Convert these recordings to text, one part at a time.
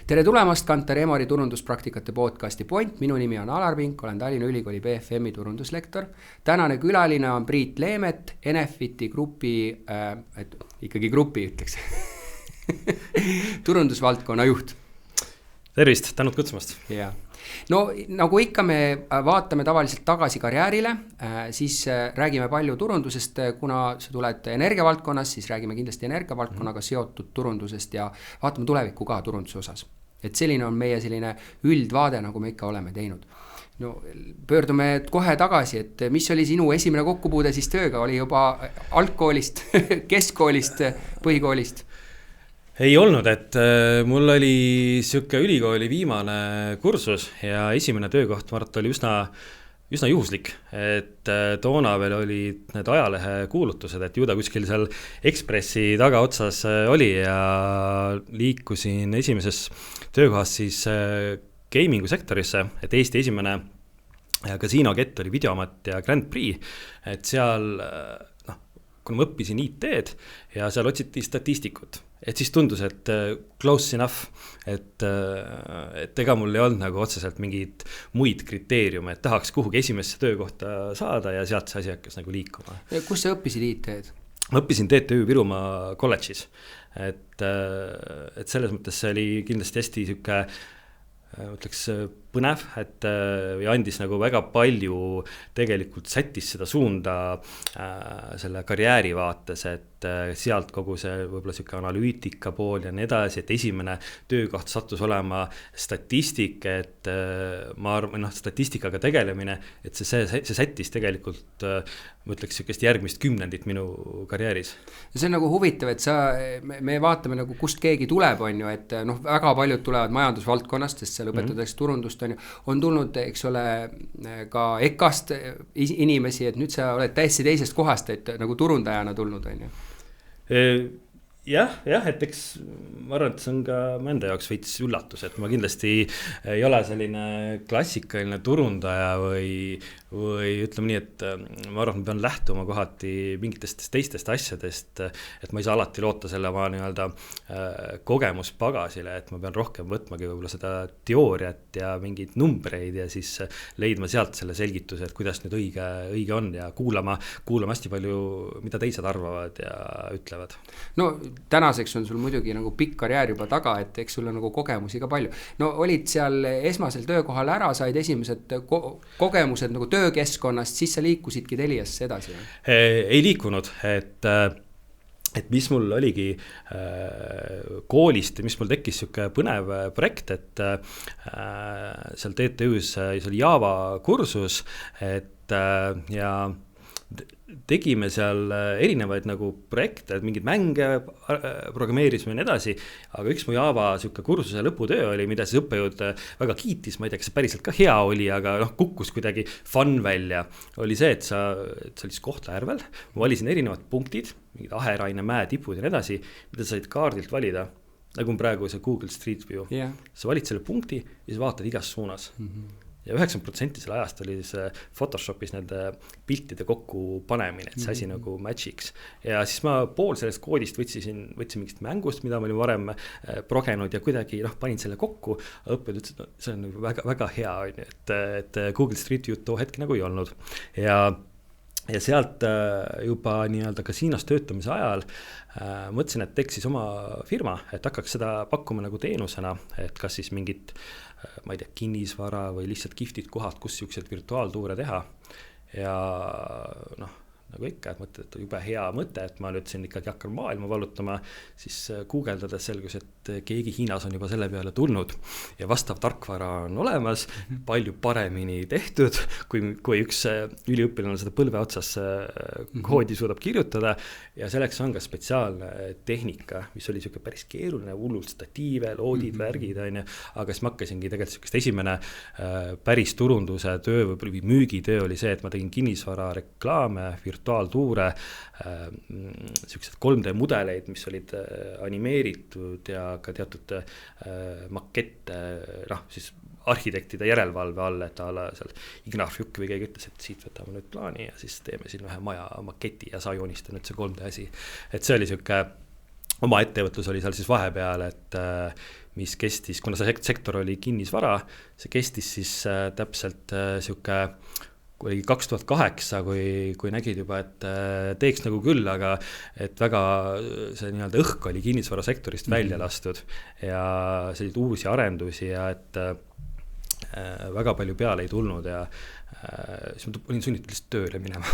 Tere tulemast Kantar Emori turunduspraktikate podcasti Point. Minu nimi on Alar Pink, olen Tallinna Ülikooli BFMi turunduslektor. Tänane külaline on Priit Leemet, Enefiti grupi, ikkagi grupi ütleks, turundusvaldkonna juht. Tervist, tänud kutsumast. Ja. No nagu ikka me vaatame tavaliselt tagasi karjäärile, siis räägime palju turundusest, kuna sa tuled energiavaldkonnas, siis räägime kindlasti energiavaldkonnaga seotud turundusest ja vaatame tulevikku ka turunduse osas. Et selline on meie selline üldvaade, nagu me ikka oleme teinud. No, pöördume kohe tagasi, et mis oli sinu esimene kokkupuude siis tööga, oli juba algkoolist, keskkoolist, põhikoolist? Ei olnud, et mul oli siuke ülikooli viimane kursus ja esimene töökoht Mart oli üsna juhuslik, et toona veel oli need ajalehe kuulutused, et ju ta kuskil seal Ekspressi tagaotsas oli ja liikusin esimeses töökohas siis gamingu sektorisse, et Eesti esimene kasiinokett oli Videomat ja Grand Prix, et seal, kuna ma õppisin IT-d ja seal otsiti statistikut. Et siis tundus, et close enough, et ega mul ei olnud nagu otseselt mingid muid kriteeriume, et tahaks kuhugi esimesse töökohta saada ja sealt see asi hakkas nagu liikuma. Ja kus sa õppisid IT-d? Ma õppisin TTÜ Virumaa kolledžis, et selles mõttes see oli kindlasti hästi siuke, mõtleks põnev, et andis nagu väga palju tegelikult sättis seda suunda selle karjääri vaates, et sealt kogu see võib-olla siuke analüütika pool ja nii edasi, et esimene töökoht sattus olema statistik, et ma arvan, statistikaga tegelemine, et see sättis tegelikult, ma ütleks siukest järgmist 10 minu karjääris. Ja see on nagu huvitav, et me vaatame nagu kust keegi tuleb, on ju, et väga paljud tulevad majandusvaldkonnast, sest seal õpetatakse turundust, on tulnud, eks ole, ka EKAst inimesi, et nüüd sa oled täiesti teisest kohast, et nagu turundajana tulnud, on ju? Jah, et eks ma arvan, et see on ka mõnda jaoks veits üllatus, et ma kindlasti ei ole selline klassikaline turundaja või ütleme nii, et ma arvan, et ma pean lähtuma kohati mingitest teistest asjadest, et ma ei saa alati loota selle oma nii-öelda kogemuspagasile, et ma pean rohkem võtmagi võib-olla seda teooriat ja mingeid numbreid ja siis leidma sealt selle selgituse, et kuidas nüüd õige on ja kuulama hästi palju, mida teised arvavad ja ütlevad. No tänaseks on sul muidugi nagu pikk karjäär juba taga, et eks sul on nagu kogemusi ka palju. No olid seal esmasel töökohal ära, said esimesed kogemused nagu töökeskkonnast, siis sa liikusidki Teliasse edasi? Ei liikunud, et mis mul oligi koolist, mis mul tekkis siuke põnev projekt, et seal TTÜs oli Java kursus, et ja tegime seal erinevaid nagu projekte, mingid mänge programmeerisime ja nii edasi, aga üks mu Java siuke kursuse lõputöö oli, mida siis õppejõud väga kiitis, ma ei tea, kas see päriselt ka hea oli, aga kukkus kuidagi fun välja, oli see, et sa olid Kohtla-Järvel, ma valisin erinevad punktid, mingid Aheraine, Mäe, tipud ja nii edasi, mida sa said kaardilt valida, nagu praegu see Google Street View. Yeah. Sa valid selle punkti ja sa vaatad igas suunas. Ja 90% selle ajast oli see Photoshopis nende piltide kokku panemine, et see asi nagu matchiks. Ja siis ma pool sellest koodist võtsin mingist mängust, mida ma olin varem progenud ja kuidagi panin selle kokku. Õppejõud ütles, et see on nagu väga, väga hea, et Google Street View too hetk nagu ei olnud. Ja sealt juba nii-öelda kasiinos töötamise ajal mõtlesin, et teeks siis oma firma, et hakkaks seda pakkuma nagu teenusena, et kas siis mingit, ma ei tea, kinnisvara või lihtsalt kihvtid kohad, kus siukseid virtuaaltuure teha. Ja nagu ikka, et mõtled, et jube hea mõte, et ma nüüd siin ikkagi hakkan maailma vallutama, siis guugeldades selgus, et keegi Hiinas on juba selle peale tulnud ja vastav tarkvara on olemas, palju paremini tehtud, kui üks üliõpilane seda põlve otsas koodi suudab kirjutada ja selleks on ka spetsiaalne tehnika, mis oli siuke päris keeruline, hullult statiive, loodid, värgid, aga siis ma hakkasingi tegelikult siukest esimene päris turunduse töö või müügitöö oli see, et ma tegin kinnisvara reklaame, virtuaaltuure, siuksed 3D mudeleid, mis olid animeeritud ja ka teatud makette, siis arhitektide järelevalve all, et seal Ignar Fjuk või keegi ütles, et siit võtame nüüd plaani ja siis teeme siin ühe maja maketi ja saa joonistada nüüd see 3D asi. Et see oli siuke oma ettevõtlus oli seal siis vahepeal, et mis kestis, kuna see sektor oli kinnisvara, see kestis siis täpselt sihuke, kui 2008, kui nägid juba, et teeks nagu küll, aga et väga see nii-öelda õhk oli kinnisvarasektorist välja lastud ja selliseid uusi arendusi ja et väga palju peale ei tulnud ja siis ma olin sunnitud lihtsalt tööle minema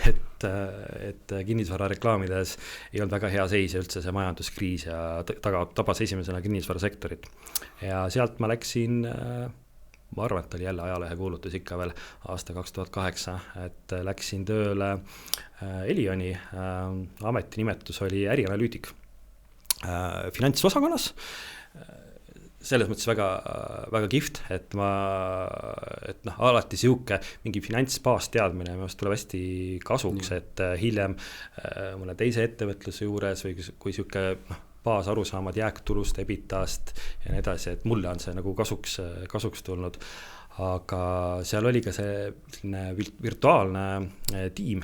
et kinnisvara reklaamides ei olnud väga hea seis ja üldse see majanduskriis ja tabas esimesena kinnisvarasektorit ja sealt ma läksin, ma arvan, et oli jälle ajalehe kuulutus ikka veel aasta 2008, et läksin tööle Elioni, ametinimetus oli ärianalüütik finantsosakonnas, selles mõttes väga, väga kihvt, et alati sihuke mingi finantsbaasteadmine minust tuleb hästi kasuks, et hiljem mõne teise ettevõtluse juures või kui sihuke baasarusaamad jääktulust, ebitast ja nii edasi, et mulle on see nagu kasuks tulnud. Aga seal oli ka see virtuaalne tiim,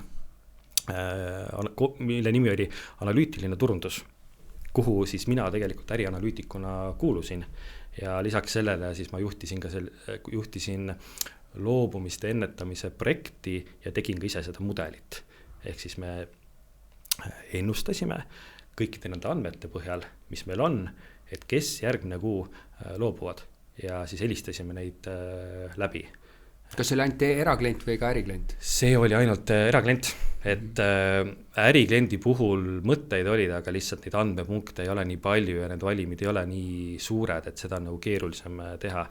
mille nimi oli analüütiline turundus, kuhu siis mina tegelikult ärianalüütikuna kuulusin ja lisaks sellele siis ma juhtisin loobumiste ennetamise projekti ja tegin ka ise seda mudelit. Ehk siis me ennustasime kõikide nende andmete põhjal, mis meil on, et kes järgmine kuu loobuvad ja siis helistasime neid läbi. Kas see oli ainult eraklient või ka äriklient? See oli ainult eraklient, et ärikliendi puhul mõtteid olid, aga lihtsalt neid andmepunkte ei ole nii palju ja need valimid ei ole nii suured, et seda on nagu keerulisem teha.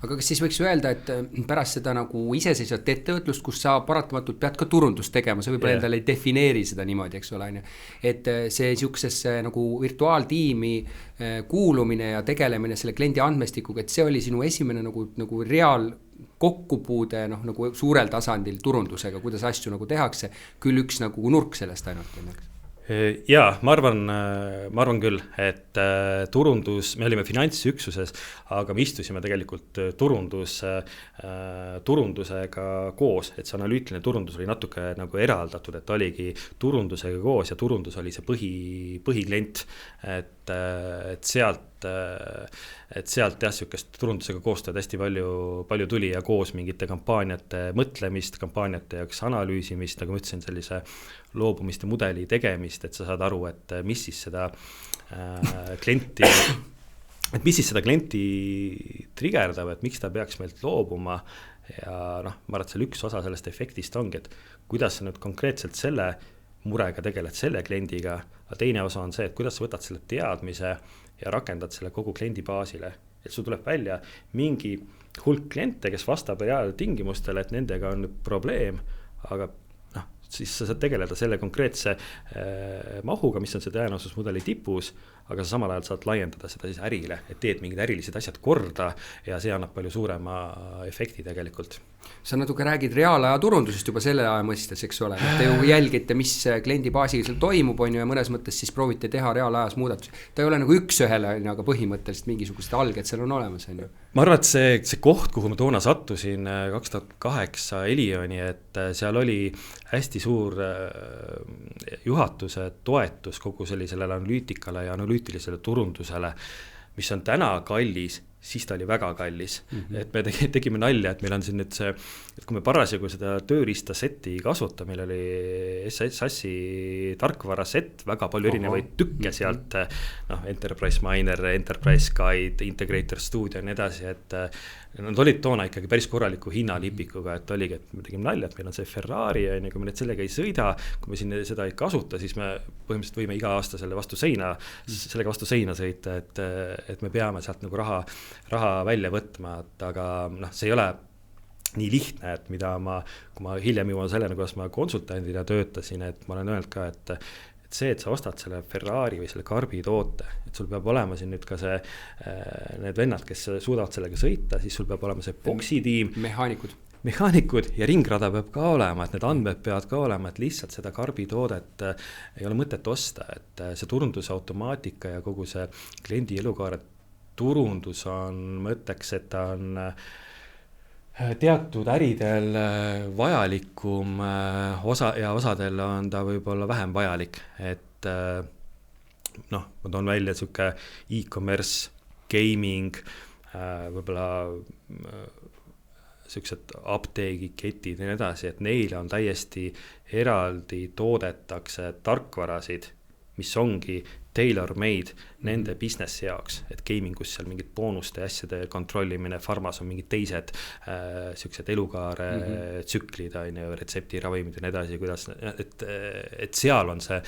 Aga kas siis võiks öelda, et pärast seda nagu iseseisvat ettevõtlust, kus sa paratamatult pead ka turundust tegema, sa võib-olla endale ei defineeri seda niimoodi, eks ole, et see siuksesse nagu virtuaaltiimi kuulumine ja tegelemine selle kliendi andmestikuga, et see oli sinu esimene nagu reaal kokkupuude nagu suurel tasandil turundusega, kuidas asju nagu tehakse, küll üks nagu nurk sellest ainult. Jaa, ma arvan küll, et turundus, me olime finantsüksuses, aga me istusime tegelikult turundusega koos, et see analüütiline turundus oli natuke nagu eraldatud, et oligi turundusega koos ja turundus oli see põhiklient, et sealt jah, sihukest turundusega koostööd hästi palju tuli ja koos mingite kampaaniate mõtlemist, kampaaniate jaoks analüüsimist, nagu ma ütlesin, sellise loobumiste mudeli tegemist, et sa saad aru, et mis siis seda klienti trigerdab, et miks ta peaks meilt loobuma ja ma arvan, et seal üks osa sellest efektist ongi, et kuidas sa nüüd konkreetselt selle murega tegeled selle kliendiga, aga teine osa on see, et kuidas sa võtad selle teadmise ja rakendad selle kogu kliendi baasile, et sul tuleb välja mingi hulk kliente, kes vastab tingimustele, et nendega on probleem, aga siis sa saad tegeleda selle konkreetse mahuga, mis on see tõenäosusmudeli tipus, aga sa samal ajal saad laiendada seda siis ärile, et teed mingid ärilised asjad korda ja see annab palju suurema efekti tegelikult. Sa natuke räägid reaalaja turundusest juba selle aja mõistes, eks ole, et te ju jälgite, mis kliendi baasiga seal toimub, on ju, ja mõnes mõttes siis proovite teha reaalajas muudatusi. Ta ei ole nagu üks ühele, aga põhimõtteliselt mingisugused alged seal on olemas, on ju. Ma arvan, et see koht, kuhu ma toona sattusin 2008 Elioni, et seal oli hästi suur juhatuse toetus kogu sellisele analüütikale ja analüütilisele turundusele, mis on täna kallis, siis ta oli väga kallis. Et me tegime nalja, et meil on siin nüüd see, et kui me parasjagu seda tööriista seti kasuta, meil oli SSI tarkvara set, väga palju erinevaid tükke sealt, Enterprise Miner, Enterprise Guide, Integrator Studio ja nii edasi, et nad olid toona ikkagi päris korraliku hinnalipikuga, et oligi, et me tegime nalja, et meil on see Ferrari ja kui me sellega ei sõida, kui me siin seda ei kasuta, siis me põhimõtteliselt võime iga aasta sellega vastu seina sõita, et me peame sealt nagu raha välja võtma, aga see ei ole nii lihtne, et kui ma hiljem jõuan sellena, kuidas ma konsultandina töötasin, et ma olen öelnud ka, et see, et sa ostad selle Ferrari või selle karbi toote, et sul peab olema siin nüüd ka need vennad, kes suudavad sellega sõita, siis sul peab olema see boksitiim. Mehaanikud ja ringrada peab ka olema, et need andmed peavad ka olema, et lihtsalt seda karbi toodet ei ole mõtet osta, et see turunduse automaatika ja kogu see kliendi elukaare turundus on, ma ütleks, et ta on teatud äridel vajalikum osa ja osadel on ta võib-olla vähem vajalik, et noh, ma toon välja sihuke e-commerce, gaming, võib-olla siuksed apteegiketid ja nii edasi, et neile on täiesti eraldi toodetakse tarkvarasid, mis ongi tailor-made nende businessi jaoks, et gamingus seal mingid boonuste ja asjade kontrollimine, farmas on mingid teised siuksed elukaare tsüklid, retseptiravimid ja nii edasi, kuidas, et seal on see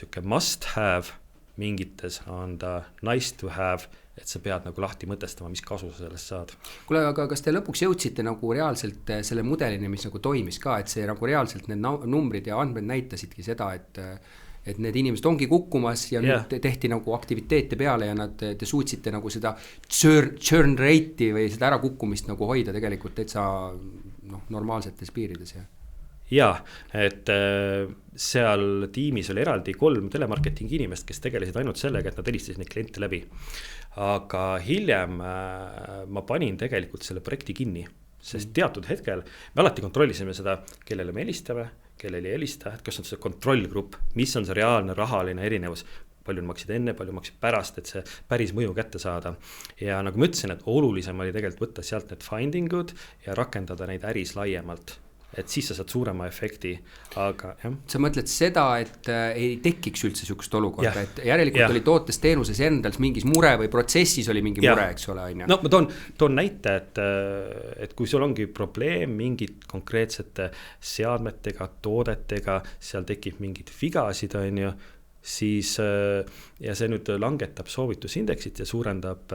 siuke must have, mingites on ta nice to have, et sa pead nagu lahti mõtestama, mis kasu sa sellest saad. Kuule, aga kas te lõpuks jõudsite nagu reaalselt selle mudelini, mis nagu toimis ka, et see nagu reaalselt need numbrid ja andmed näitasidki seda, et need inimesed ongi kukkumas ja nüüd tehti nagu aktiviteete peale ja te suutsite nagu seda churn rate'i või seda ära kukkumist nagu hoida tegelikult täitsa normaalsetes piirides, Jaa, et seal tiimis oli eraldi 3 telemarketingi inimest, kes tegelesid ainult sellega, et nad helistasid neid kliente läbi. Aga hiljem ma panin tegelikult selle projekti kinni, sest teatud hetkel me alati kontrollisime seda, kellele me helistame, kellele ei helista, et kas on see kontrollgrupp, mis on see reaalne rahaline erinevus, palju maksid enne, palju maksid pärast, et see päris mõju kätte saada. Ja nagu ma ütlesin, et olulisem oli tegelikult võtta sealt need findingud ja rakendada neid äris laiemalt. Et siis sa saad suurema efekti, aga jah. Sa mõtled seda, et ei tekiks üldse sükust olukorda, et järelikult oli tootes teenuses endals mingis mure või protsessis oli mingi mure, eks ole. No ma toon näite, et kui sul ongi probleem mingid konkreetsete seadmetega, toodetega, seal tekib mingid vigasid, siis ja see nüüd langetab soovitusindeksit ja suurendab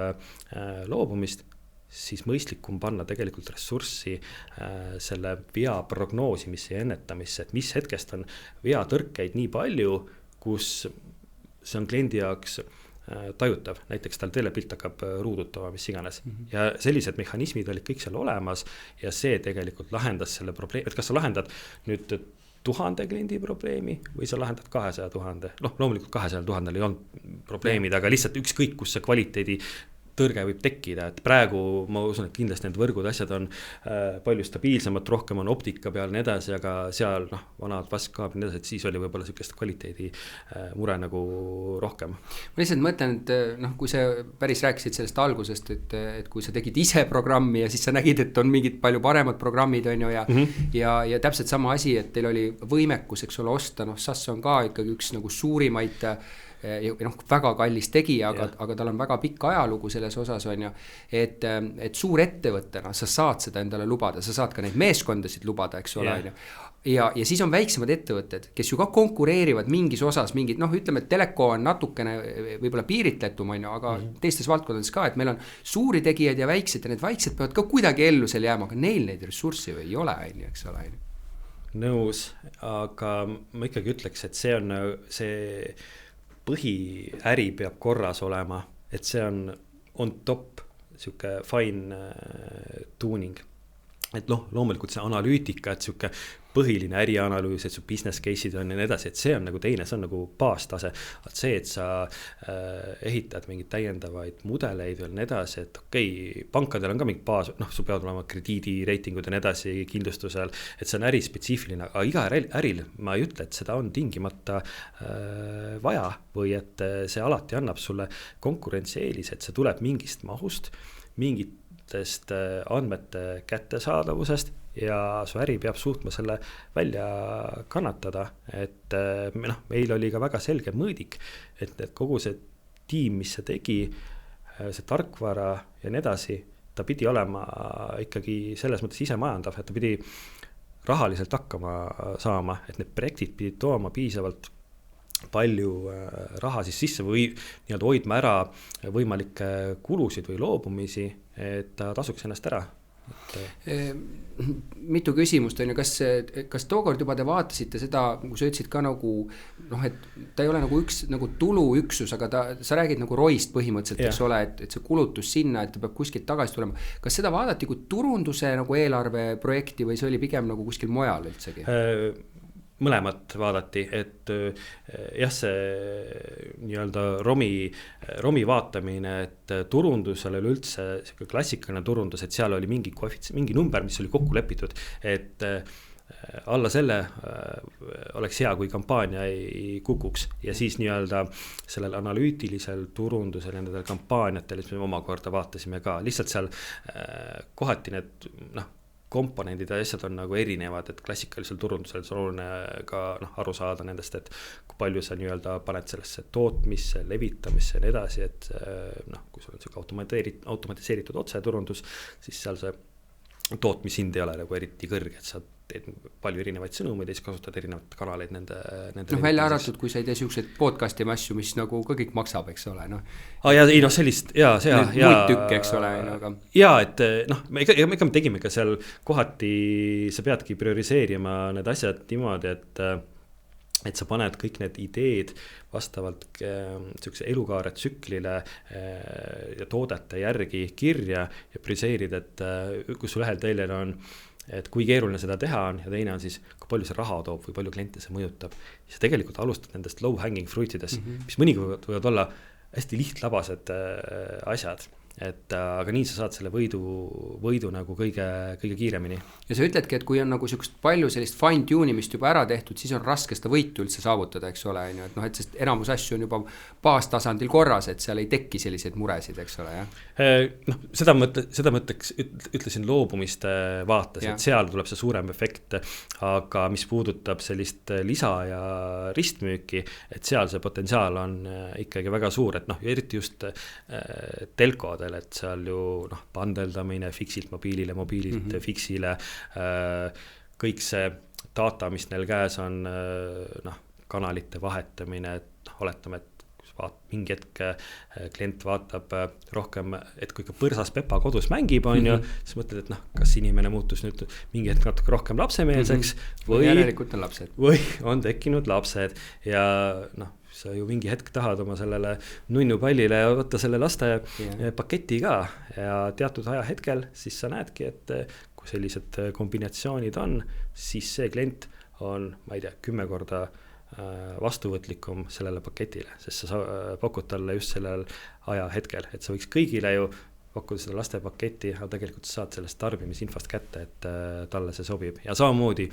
loobumist, siis mõistlikum panna tegelikult ressurssi selle vea prognoosimise ja ennetamisse, et mis hetkest on vea tõrkeid nii palju, kus see on kliendi jaoks tajutav, näiteks tal telepilt hakkab ruudutama, mis iganes. Ja sellised mehhanismid olid kõik seal olemas ja see tegelikult lahendas selle probleemi, et kas sa lahendad nüüd 1000 kliendi probleemi või sa lahendad 200 000, loomulikult 200 000 ei olnud probleemid, aga lihtsalt ükskõik, kus see kvaliteedi tõrge võib tekkida, et praegu ma usun, et kindlasti need võrgud asjad on palju stabiilsemad, rohkem on optika peal nii edasi, aga seal vanad vaskkaab nii edasi, et siis oli võib-olla sellist kvaliteedi mure nagu rohkem. Ma lihtsalt mõtlen, et kui sa päris rääkisid sellest algusest, et kui sa tegid ise programmi ja siis sa nägid, et on mingid palju paremad programmid ja täpselt sama asi, et teil oli võimekus, eks ole, osta, SAS on ka ikkagi üks nagu suurimaid väga kallis tegija, aga tal on väga pikk ajalugu selles osas et suur ettevõttena sa saad seda endale lubada, sa saad ka neid meeskondasid lubada, eks ole. Ja siis on väiksemad ettevõtted, kes ju ka konkureerivad mingis osas, ütleme, et teleko on natukene võib-olla piiritletum, aga teistes valdkondades ka, et meil on suuri tegijaid ja väiksed ja need väiksed peavad ka kuidagi ellu seal jääma, aga neil neid ressurssi ei ole, eks ole. Nõus, aga ma ikkagi ütleks, et see on see põhiäri peab korras olema, et see on top siuke fine tuning. Et loomulikult see analüütika, et siuke põhiline ärianalüüs, et su business case'id on ja nii edasi, et see on nagu teine, see on nagu baastase. Et see, et sa ehitad mingid täiendavaid mudeleid veel nii edasi, et pankadel on ka mingi baas, sul peavad olema krediidireitingud ja nii edasi kindlustusel, et see on ärispetsiifiline, aga iga äril ma ei ütle, et seda on tingimata vaja või et see alati annab sulle konkurentsieelis, et see tuleb mingist mahust, mingitest andmete kättesaadavusest ja su äri peab suutma selle välja kannatada, et meil oli ka väga selge mõõdik, et kogu see tiim, mis see tegi, see tarkvara ja nii edasi, ta pidi olema ikkagi selles mõttes ise majandav, et ta pidi rahaliselt hakkama saama, et need projektid pidid tooma piisavalt palju raha siis sisse või nii-öelda hoidma ära võimalikke kulusid või loobumisi, et ta tasuks ennast ära. Mitu küsimust on ju, kas tookord juba te vaatasite seda, kui sa ütlesid ka nagu, et ta ei ole nagu üks nagu tuluüksus, aga sa räägid nagu ROI-st põhimõtteliselt, eks ole, et see kulutus sinna, et ta peab kuskilt tagasi tulema. Kas seda vaadati kui turunduse nagu eelarve projekti või see oli pigem nagu kuskil mujal üldsegi? Mõlemat vaadati, et jah, see nii-öelda romi vaatamine, et turundusel oli üldse klassikaline turundus, et seal oli mingi number, mis oli kokku lepitud, et alla selle oleks hea, kui kampaania ei kukuks ja siis nii-öelda sellel analüütilisel turundusel, nendel kampaaniatel, mis me omakorda vaatasime ka, lihtsalt seal kohati need komponendid ja asjad on nagu erinevad, et klassikalisel turundusel on oluline ka aru saada nendest, et kui palju sa nii-öelda paned sellesse tootmisse, levitamisse ja nii edasi, et kui sul on selline automatiseeritud otseturundus, siis seal see tootmishind ei ole nagu eriti kõrge, et sa teed palju erinevaid sõnumeid ja siis kasutad erinevaid kanaleid nende välja arvatud, kui sa ei tee siukseid podcasti asju, mis nagu ka kõik maksab, eks ole, sellist, muid tükke, eks ole, aga et me tegime ka seal kohati, sa peadki prioriseerima need asjad niimoodi, et sa paned kõik need ideed vastavalt sihukese elukaare tsüklile ja toodete järgi kirja ja prioriseerid, et kus sul ühel teljel on, et kui keeruline seda teha on ja teine on siis, kui palju see raha toob või palju kliente see mõjutab. Ja sa tegelikult alustad nendest low hanging fruitidest, mis mõnikord võivad olla hästi lihtlabased asjad. Aga nii sa saad selle võidu nagu kõige kiiremini. Ja sa ütledki, et kui on nagu sihukest palju sellist fine tune'imist juba ära tehtud, siis on raske seda võitu üldse saavutada, eks ole, et sest enamus asju on juba baastasandil korras, et seal ei tekki selliseid muresid, eks ole, jah? Seda mõtteks ütlesin loobumiste vaates, et seal tuleb see suurem efekt, aga mis puudutab sellist lisa ja ristmüüki, et seal see potentsiaal on ikkagi väga suur, et eriti just telkodel, et seal ju pandeldamine fixilt mobiilile, mobiililt fixile, kõik see data, mis neil käes on, kanalite vahetamine, et oletame, et mingi hetk klient vaatab rohkem, et kui ka põrsas Pepa kodus mängib, on ju, siis mõtled, et kas inimene muutus nüüd mingi hetk natuke rohkem lapsemeelseks või järelikult on lapsed. Või on tekkinud lapsed ja sa ju mingi hetk tahad oma sellele nunnupallile võtta selle laste paketi ka ja teatud ajahetkel siis sa näedki, et kui sellised kombinatsioonid on, siis see klient on, ma ei tea, 10 korda vastuvõtlikum sellele paketile, sest sa pakud talle just sellel ajahetkel, et sa võiks kõigile ju pakkuda seda laste paketi, aga tegelikult sa saad sellest tarbimisinfost kätte, et talle see sobib. Ja samamoodi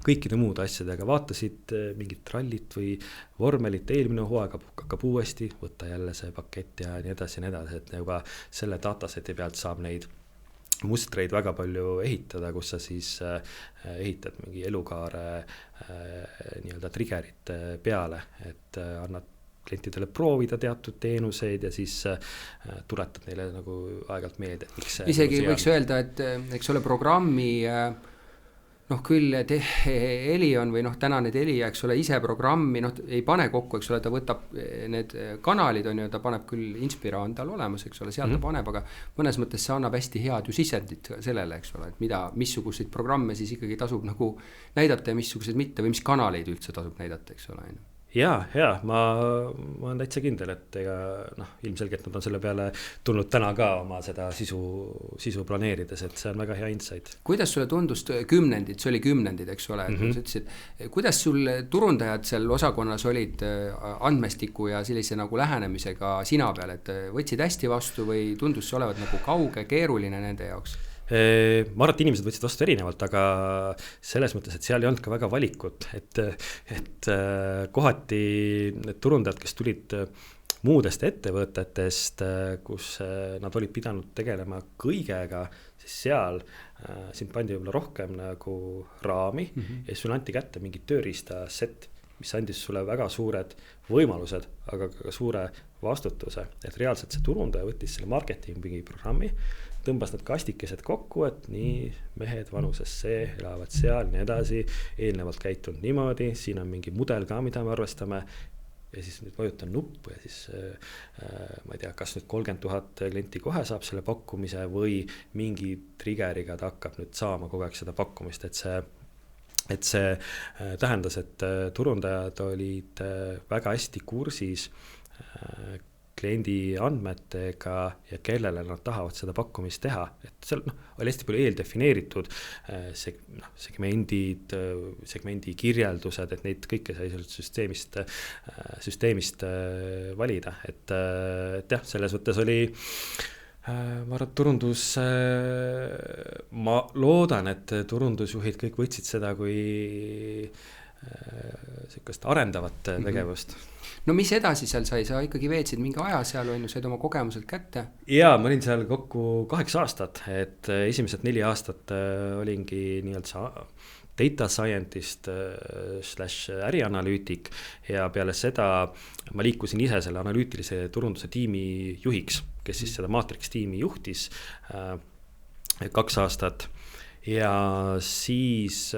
kõikide muude asjadega vaatasid mingit rallit või vormelit eelmine hooaega hakkab uuesti, võtta jälle see pakett ja nii edasi, et juba selle dataseti pealt saab neid mustreid väga palju ehitada, kus sa siis ehitad mingi elukaare nii-öelda triggerit peale, et annad klientidele proovida teatud teenuseid ja siis tuletad neile nagu aegalt meelde, et miks see isegi võiks öelda, et eks ole programmi küll Elion või tänane Telia, eks ole, ise programmi ei pane kokku, eks ole, ta võtab need kanalid on ju, ta paneb küll Inspira on tal olemas, eks ole, seal ta paneb, aga mõnes mõttes see annab hästi head ju sisendit sellele, eks ole, et missuguseid programme siis ikkagi tasub nagu näidata ja missuguseid mitte või mis kanaleid üldse tasub näidata, eks ole. Ja, ma olen täitsa kindel, et ilmselgelt nad on selle peale tulnud täna ka oma seda sisu planeerides, et see on väga hea insight. Kuidas sulle tundus kümnendid, see oli kümnendid, eks ole, sa ütlesid, kuidas sul turundajad seal osakonnas olid andmestiku ja sellise nagu lähenemisega sina peal, et võtsid hästi vastu või tundus see olevat nagu kauge, keeruline nende jaoks? Ma arvan, et inimesed võtsid vastu erinevalt, aga selles mõttes, et seal ei olnud ka väga valikut, et kohati need turundajad, kes tulid muudest ettevõtetest, kus nad olid pidanud tegelema kõigega, siis seal sind pandi võib-olla rohkem nagu raami ja siis sulle anti kätte mingi tööriista set, mis andis sulle väga suured võimalused, aga ka suure vastutuse, et reaalselt see turundaja võttis selle marketingi programmi, tõmbas need kastikesed kokku, et nii mehed vanuses see, elavad seal, nii edasi, eelnevalt käitunud niimoodi, siin on mingi mudel ka, mida me arvestame ja siis nüüd vajutan nuppu ja siis ma ei tea, kas nüüd 30 000 klienti kohe saab selle pakkumise või mingi triggeriga ta hakkab nüüd saama kogu aeg seda pakkumist, et see tähendas, et turundajad olid väga hästi kursis kliendi andmetega ja kellele nad tahavad seda pakkumist teha, et seal oli hästi palju eeldefineeritud segmendi kirjeldused, et neid kõike sai süsteemist valida, et jah, selles mõttes oli Ma arvan, turundus, ma loodan, et turundusjuhid kõik võtsid seda kui sellist arendavat tegevust. No mis edasi seal sai, sa ikkagi veetsid mingi aja seal, on ju, said oma kogemused kätte? Jaa, ma olin seal kokku 8 aastat, et esimesed 4 aastat olingi nii-öelda data scientist / ärianalüütik ja peale seda ma liikusin ise selle analüütilise turunduse tiimi juhiks, kes siis seda Matrix tiimi juhtis 2 aastat ja siis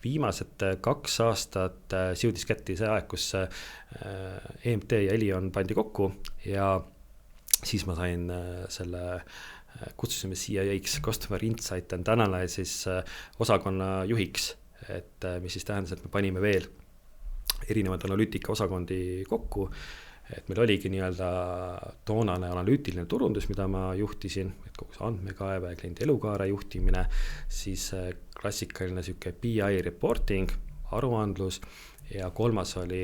viimased 2 aastat jõudis kätte see aeg, kus EMT ja Elion pandi kokku ja siis ma sain selle, kutsusime CIA-ks Customer Insight and Analysis osakonna juhiks, et mis siis tähendas, et me panime veel erinevad analüütika osakondi kokku, et meil oligi nii-öelda toonane analüütiline turundus, mida ma juhtisin, et kogu see andmekaeve ja kliendi elukaare juhtimine, siis klassikaline siuke BI reporting, aruandlus ja 3. oli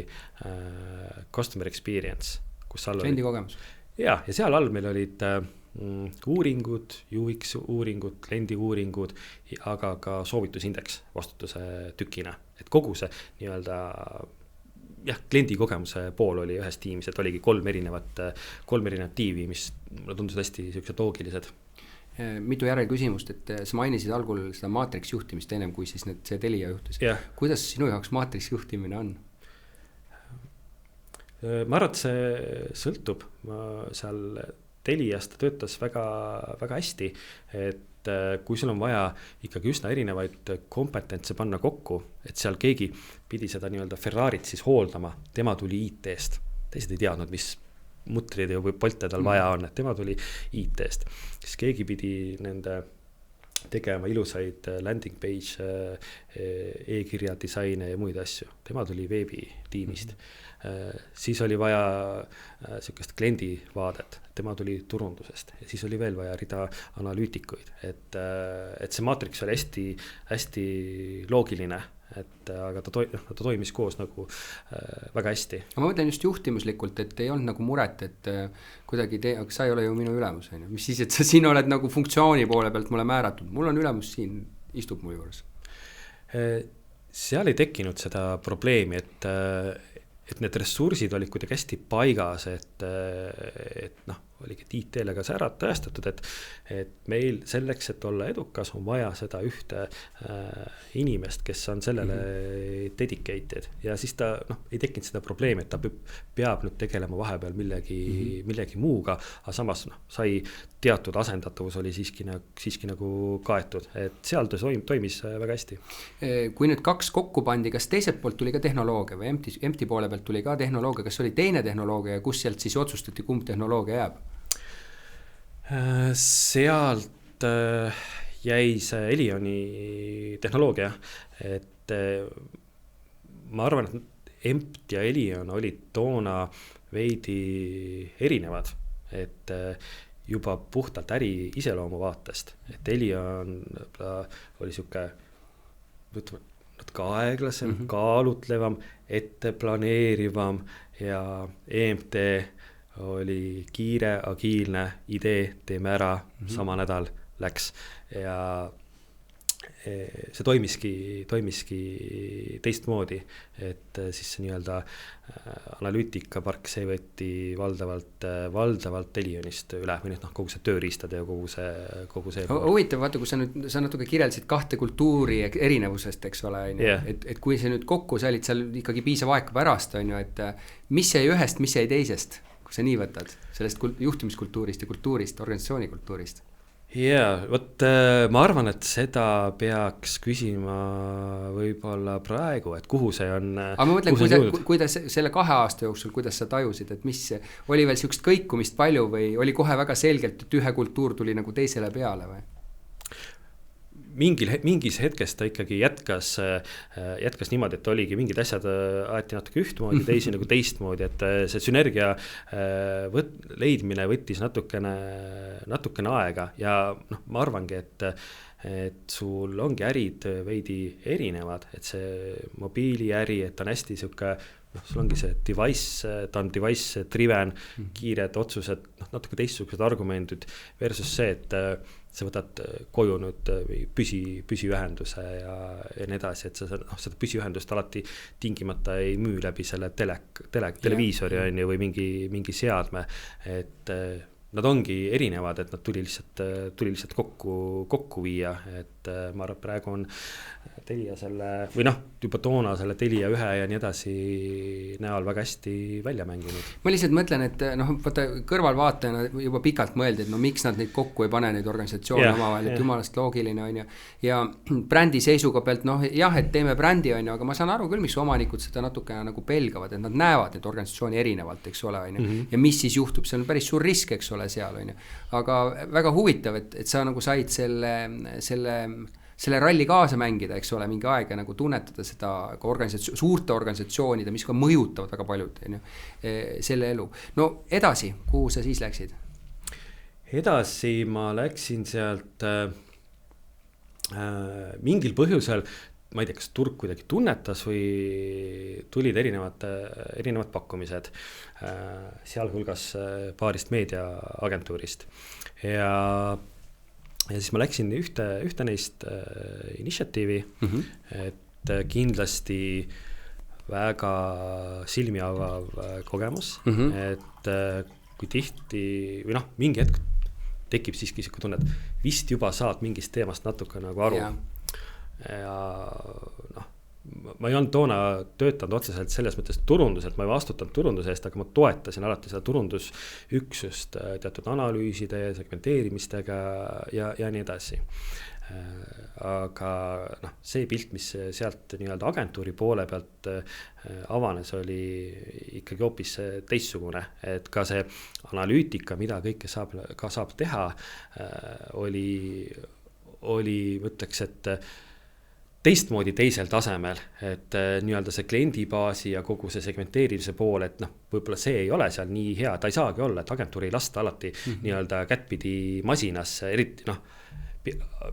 customer experience, kus all kliendi kogemus. Ja seal all meil olid uuringud, UX uuringud, kliendi uuringud, aga ka soovitusindeks vastutuse tükina, et kogu see nii-öelda kliendi kogemuse pool oli ühes tiimis, et oligi 3 erinevat tiivi, mis mulle tundusid hästi sellised loogilised. Mitu järelküsimust, et sa mainisid algul seda Matrix juhtimist ennem, kui siis see Telia juhtus. Kuidas sinu jaoks Matrix juhtimine on? Ma arvan, et see sõltub, seal Teliast töötas väga, väga hästi, et kui sul on vaja ikkagi üsna erinevaid kompetentse panna kokku, et seal keegi pidi seda nii-öelda Ferrarit siis hooldama, tema tuli IT-st, teised ei teadnud, mis mutrid või polte tal vaja on, et tema tuli IT-st, siis keegi pidi nende tegema ilusaid landing page, e-kirja disaine ja muid asju, tema tuli veebitiimist. Siis oli vaja sellist kliendi vaadet, tema tuli turundusest ja siis oli veel vaja rida analüütikuid, et see Matrix oli hästi, hästi loogiline, aga ta toimis koos nagu väga hästi. Ma mõtlen just juhtimuslikult, et ei olnud nagu muret, et kuidagi sa ei ole ju minu ülemus, mis siis, et sa siin oled nagu funktsiooni poole pealt mulle määratud, mul on ülemus siin, istub mu juures. Seal ei tekkinud seda probleemi, et need ressursid olid kuidagi hästi paigas, et oligi IT-le ka see ära tõestatud, et meil selleks, et olla edukas, on vaja seda ühte inimest, kes on sellele dedicated ja siis ta ei tekkinud seda probleemi, et ta peab nüüd tegelema vahepeal millegi muuga, aga samas sai teatud asendatavus oli siiski nagu kaetud, et seal ta toimis väga hästi. Kui nüüd 2 kokku pandi, kas teiselt poolt tuli ka tehnoloogia või empty poole pealt tuli ka tehnoloogia, kas oli teine tehnoloogia ja kus sealt siis otsustati, kumb tehnoloogia jääb? Sealt jäi see Elioni tehnoloogia, et ma arvan, et Empt ja Elion olid toona veidi erinevad, et juba puhtalt äri iseloomu vaatest, et Elion oli siuke, ütleme, natuke aeglasem, kaalutlevam, etteplaneerivam ja EMT oli kiire, agiilne idee, teeme ära, sama nädal läks ja see toimiski teistmoodi, et siis see nii-öelda analüütikapark, see võeti valdavalt Elionist üle või kogu see tööriistade ja kogu see huvitav, vaata, kui sa natuke kirjeldasid 2 kultuuri erinevusest, eks ole, et kui see nüüd kokku, sa olid seal ikkagi piisav aeg pärast, on ju, et mis jäi ühest, mis jäi teisest, kui sa nii võtad sellest juhtimiskultuurist ja kultuurist, organisatsiooni kultuurist? Vot ma arvan, et seda peaks küsima võib-olla praegu, et kuhu see on. Aga ma mõtlen, kuidas selle 2 aasta jooksul, kuidas sa tajusid, et mis oli veel siukest kõikumist palju või oli kohe väga selgelt, et ühe kultuur tuli nagu teisele peale või? Mingis hetkes ta ikkagi jätkas niimoodi, et oligi mingid asjad aeti natuke ühtmoodi, teisi nagu teistmoodi, et see sünergia leidmine võttis natukene aega ja ma arvangi, et sul ongi ärid veidi erinevad, et see mobiiliäri, et on hästi siuke sul ongi see device, ta on device driven, kiired otsused, natuke teistsugused argumendid versus see, et sa võtad koju nüüd püsiühenduse ja nii edasi, et sa seda püsiühendust alati tingimata ei müü läbi selle televiisori on ju, või mingi seadme, et nad ongi erinevad, et nad tuli lihtsalt kokku viia, et ma arvan, praegu on Telia selle, või juba toona selle Telia 1 ja nii edasi näol väga hästi välja mänginud. Ma lihtsalt mõtlen, et vaata kõrvalvaatajana juba pikalt mõeldi, et miks nad neid kokku ei pane, neid organisatsioone omavahel, et jumalast loogiline on ju. Ja brändi seisuga pealt, et teeme brändi on ju, aga ma saan aru küll, miks omanikud seda natukene nagu pelgavad, et nad näevad neid organisatsiooni erinevalt, eks ole, on ju. Ja mis siis juhtub, see on päris suur risk, eks ole, seal on ju. Aga väga huvitav, et sa nagu said selle ralli kaasa mängida, eks ole, mingi aeg ja nagu tunnetada seda suurte organisatsioonide, mis ka mõjutavad väga paljud selle elu. No edasi, kuhu sa siis läksid? Edasi ma läksin sealt mingil põhjusel, ma ei tea, kas turg kuidagi tunnetas või tulid erinevad pakkumised, sealhulgas paarist meediaagentuurist. Ja siis ma läksin ühte neist Initiative'i, et kindlasti väga silmi avav kogemus, et kui tihti või mingi hetk tekib siiski siuke tunne, et vist juba saad mingist teemast natuke nagu aru. Ja ma ei olnud toona töötanud otseselt selles mõttes turunduselt, ma ei vastutanud turunduse eest, aga ma toetasin alati seda turundusüksust teatud analüüside ja segmenteerimistega ja nii edasi. Aga see pilt, mis sealt nii-öelda agentuuri poole pealt avanes, oli ikkagi hoopis teistsugune, et ka see analüütika, mida kõike saab teha, oli mõtleks, et teistmoodi teisel tasemel, et nii-öelda see kliendibaasi ja kogu see segmenteerimise pool, et võib-olla see ei ole seal nii hea, ta ei saagi olla, et agentuur ei lasta alati nii-öelda kättpidi masinasse, eriti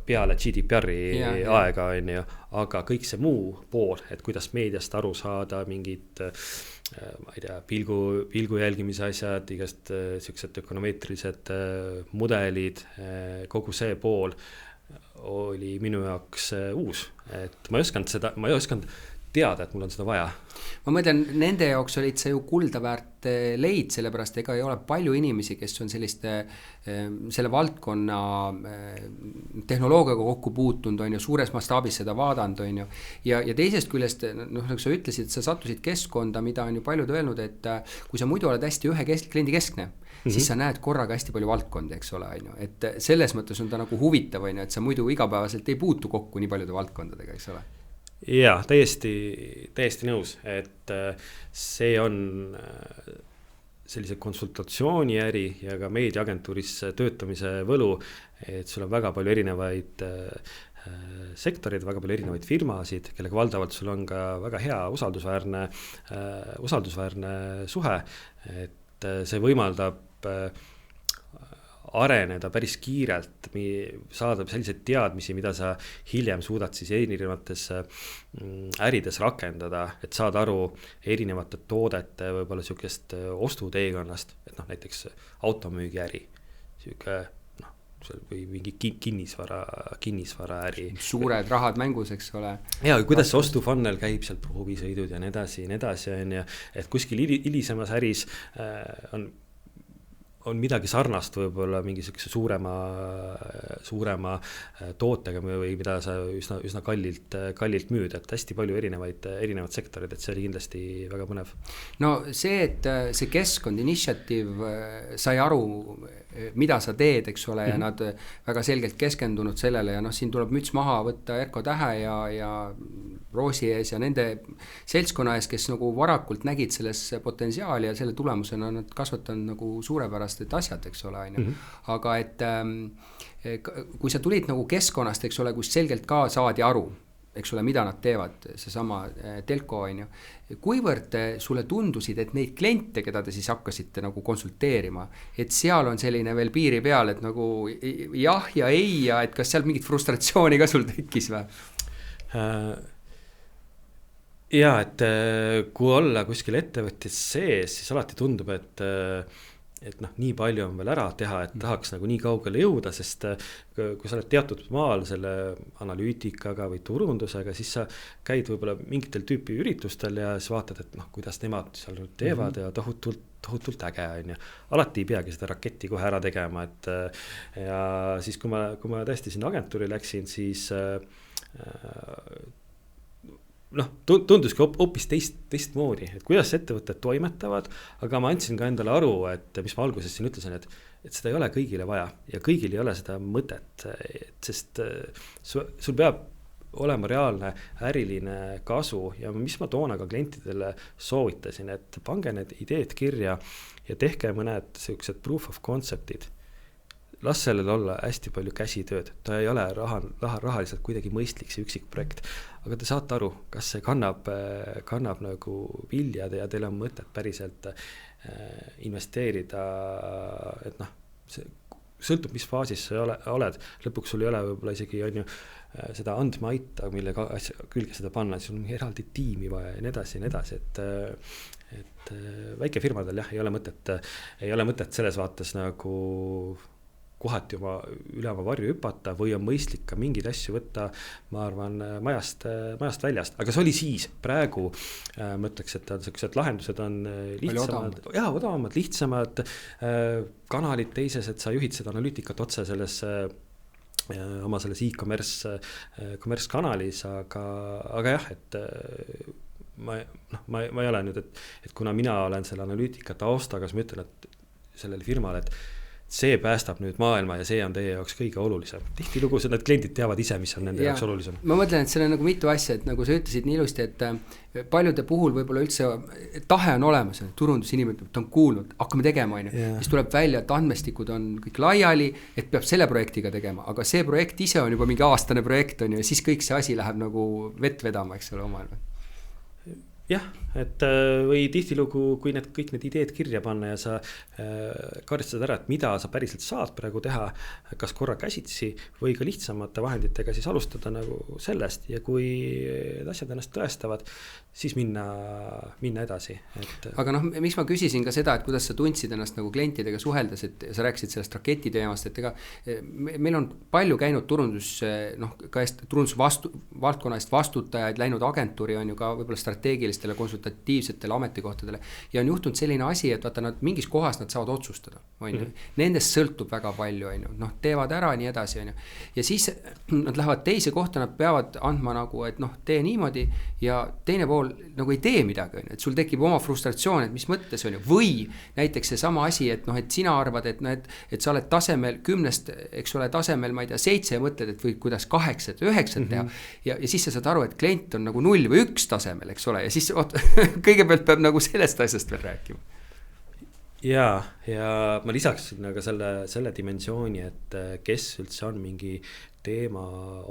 peale GDPR-i aega on ju, aga kõik see muu pool, et kuidas meediast aru saada, mingid ma ei tea, pilgu jälgimise asjad, igast sellised ökonomeetrilised mudelid, kogu see pool oli minu jaoks uus, et ma ei osanud teada, et mul on seda vaja. Ma mõtlen, nende jaoks olid see ju kuldaväärt leid, sellepärast ega ei ole palju inimesi, kes on selle valdkonna tehnoloogiaga kokku puutunud, on ju, suures mastaabis seda vaadanud, on ju. Ja teisest küljest, nagu sa ütlesid, sa sattusid keskkonda, mida on ju paljud öelnud, et kui sa muidu oled hästi kliendi keskne, siis sa näed korraga hästi palju valdkondi, eks ole, on ju. Et selles mõttes on ta nagu huvitav, on ju, et sa muidu igapäevaselt ei puutu kokku nii paljude valdkondadega, eks ole. Jaa, täiesti nõus, et see on sellise konsultatsiooniäri ja ka meediaagentuuris töötamise võlu, et sul on väga palju erinevaid sektorid, väga palju erinevaid firmasid, kellega valdavalt sul on ka väga hea usaldusväärne suhe, et see võimaldab areneda päris kiirelt, saada selliseid teadmisi, mida sa hiljem suudad siis erinevates ärides rakendada, et saada aru erinevate toodete võib-olla sükest ostuteekonnast, et näiteks automüügiäri, või mingi kinnisvara äri. Suured rahad mängus, eks ole. Ja kuidas see ostufunnel käib sealt huvisõidud ja nii edasi, on, et kuskil hilisemas äris on midagi sarnast võib-olla mingisuguse suurema tootega või mida sa üsna kallilt müüd, et hästi palju erinevad sektorid, et see oli kindlasti väga põnev. No see, et see keskkond, Initiative sai aru, mida sa teed, eks ole, ja nad väga selgelt keskendunud sellele ja siin tuleb müts maha võtta Erko Tähe ja Roosi ees ja nende seltskonna ees, kes nagu varakult nägid selles potentsiaali ja selle tulemusena nad kasvatanud nagu suurepärased asjad, eks ole, on ju. Aga et kui sa tulid nagu keskkonnast, eks ole, kus selgelt ka saadi aru, eks ole, mida nad teevad, seesama telko, on ju. Kuivõrd sulle tundusid, et neid kliente, keda te siis hakkasite nagu konsulteerima, et seal on selline veel piiri peal, et nagu jah ja ei ja et kas seal mingit frustratsiooni ka sul tekkis või? ja et kui olla kuskil ettevõtjas sees, siis alati tundub, et noh, nii palju on veel ära teha, et tahaks nagu nii kaugele jõuda, sest kui sa oled teatud maal selle analüütikaga või turundusega, siis sa käid võib-olla mingitel tüüpi üritustel ja siis vaatad, et noh, kuidas nemad seal teevad ja tohutult äge on ju. Alati ei peagi seda raketti kohe ära tegema, et ja siis kui ma tõesti siin agentuuri läksin, siis noh, tunduski hoopis teistmoodi, et kuidas ettevõtted toimetavad, aga ma andsin ka endale aru, et mis ma alguses siin ütlesin, et seda ei ole kõigile vaja ja kõigil ei ole seda mõtet, sest sul peab olema reaalne äriline kasu ja mis ma toona ka klientidele soovitasin, et pange need ideed kirja ja tehke mõned sellised proof of concept'id. Las sellel olla hästi palju käsitööd, ta ei ole rahaliselt kuidagi mõistlik see üksik projekt, aga te saate aru, kas see kannab nagu viljad ja teil on mõtet päriselt investeerida, et noh, see sõltub, mis faasis sa oled, lõpuks sul ei ole võib-olla isegi on ju seda andmeaita, mille külge seda panna, siis on eraldi tiimi vaja ja nii edasi, et väikefirmadel jah, ei ole mõtet selles vaates nagu kohati üle oma varju hüpata või on mõistlik ka mingeid asju võtta, ma arvan, majast väljast, aga see oli siis, praegu mõtleks, et sellised lahendused on lihtsamad, odavamad, lihtsamad kanalid teises, et sa juhid seda analüütikat otse oma selles e-commerce kanalis, aga jah, et ma ei ole nüüd, et kuna mina olen selle analüütika taustaga, siis ma ütlen, et sellele firmale, et see päästab nüüd maailma ja see on teie jaoks kõige olulisem. Tihtilugu need kliendid teavad ise, mis on nende jaoks olulisem. Ma mõtlen, et seal on nagu mitu asja, et nagu sa ütlesid nii ilusti, et paljude puhul võib-olla üldse tahe on olemas, turundusinimene, ta on kuulnud, hakkame tegema, siis tuleb välja, et andmestikud on kõik laiali, et peab selle projektiga tegema, aga see projekt ise on juba mingi aastane projekt on ju, ja siis kõik see asi läheb nagu vett vedama, eks ole, omal. Jah, et või tihtilugu, kui kõik need ideed kirja panna ja sa kaardistad ära, et mida sa päriselt saad praegu teha, kas korra käsitsi või ka lihtsamate vahenditega siis alustada nagu sellest ja kui asjad ennast tõestavad, siis minna edasi. Aga noh, miks ma küsisin ka seda, et kuidas sa tundsid ennast nagu klientidega suheldes, et sa rääkisid sellest raketi teemast, et ega meil on palju käinud turundusvaldkonna eest vastutajaid, läinud agentuuri on ju ka võib-olla strateegilistele konsultatiivsetele ametikohtadele ja on juhtunud selline asi, et vaata nad mingis kohas nad saavad otsustada, on ju. Nendest sõltub väga palju, on ju, noh, teevad ära nii edasi, on ju. Ja siis nad lähevad teise kohta, nad peavad andma nagu, et noh, tee niimoodi ja teine pool nagu ei tee midagi, on ju, et sul tekib oma frustratsioon, et mis mõttes on ju, või näiteks see sama asi, et noh, et sina arvad, et sa oled tasemel 10, eks ole, tasemel, ma ei tea, 7 ja mõtled, et või kuidas 8 või 9 teha ja siis sa saad aru, et klient on nagu 0 või 1 tasemel, eks ole, ja siis kõigepealt peab nagu sellest asjast veel rääkima. Ja ma lisaks ka selle dimensiooni, et kes üldse on mingi teema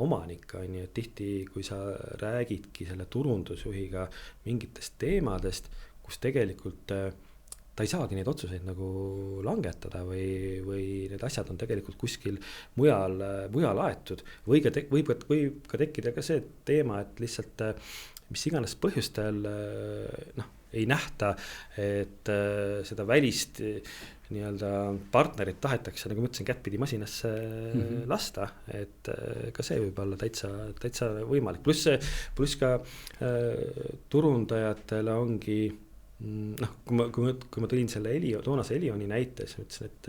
omanik, on ju, et tihti, kui sa räägidki selle turundusjuhiga mingitest teemadest, kus tegelikult ta ei saagi neid otsuseid nagu langetada või need asjad on tegelikult kuskil mujal aetud võib ka tekkida ka see teema, et lihtsalt mis iganes põhjustel ei nähta, et seda välist nii-öelda partnerit tahetakse, nagu ma ütlesin, kättpidi masinasse lasta, et ka see võib olla täitsa võimalik. Pluss ka turundajatele ongi, noh, kui ma tõin selle toonase Elioni näite, siis ma ütlesin, et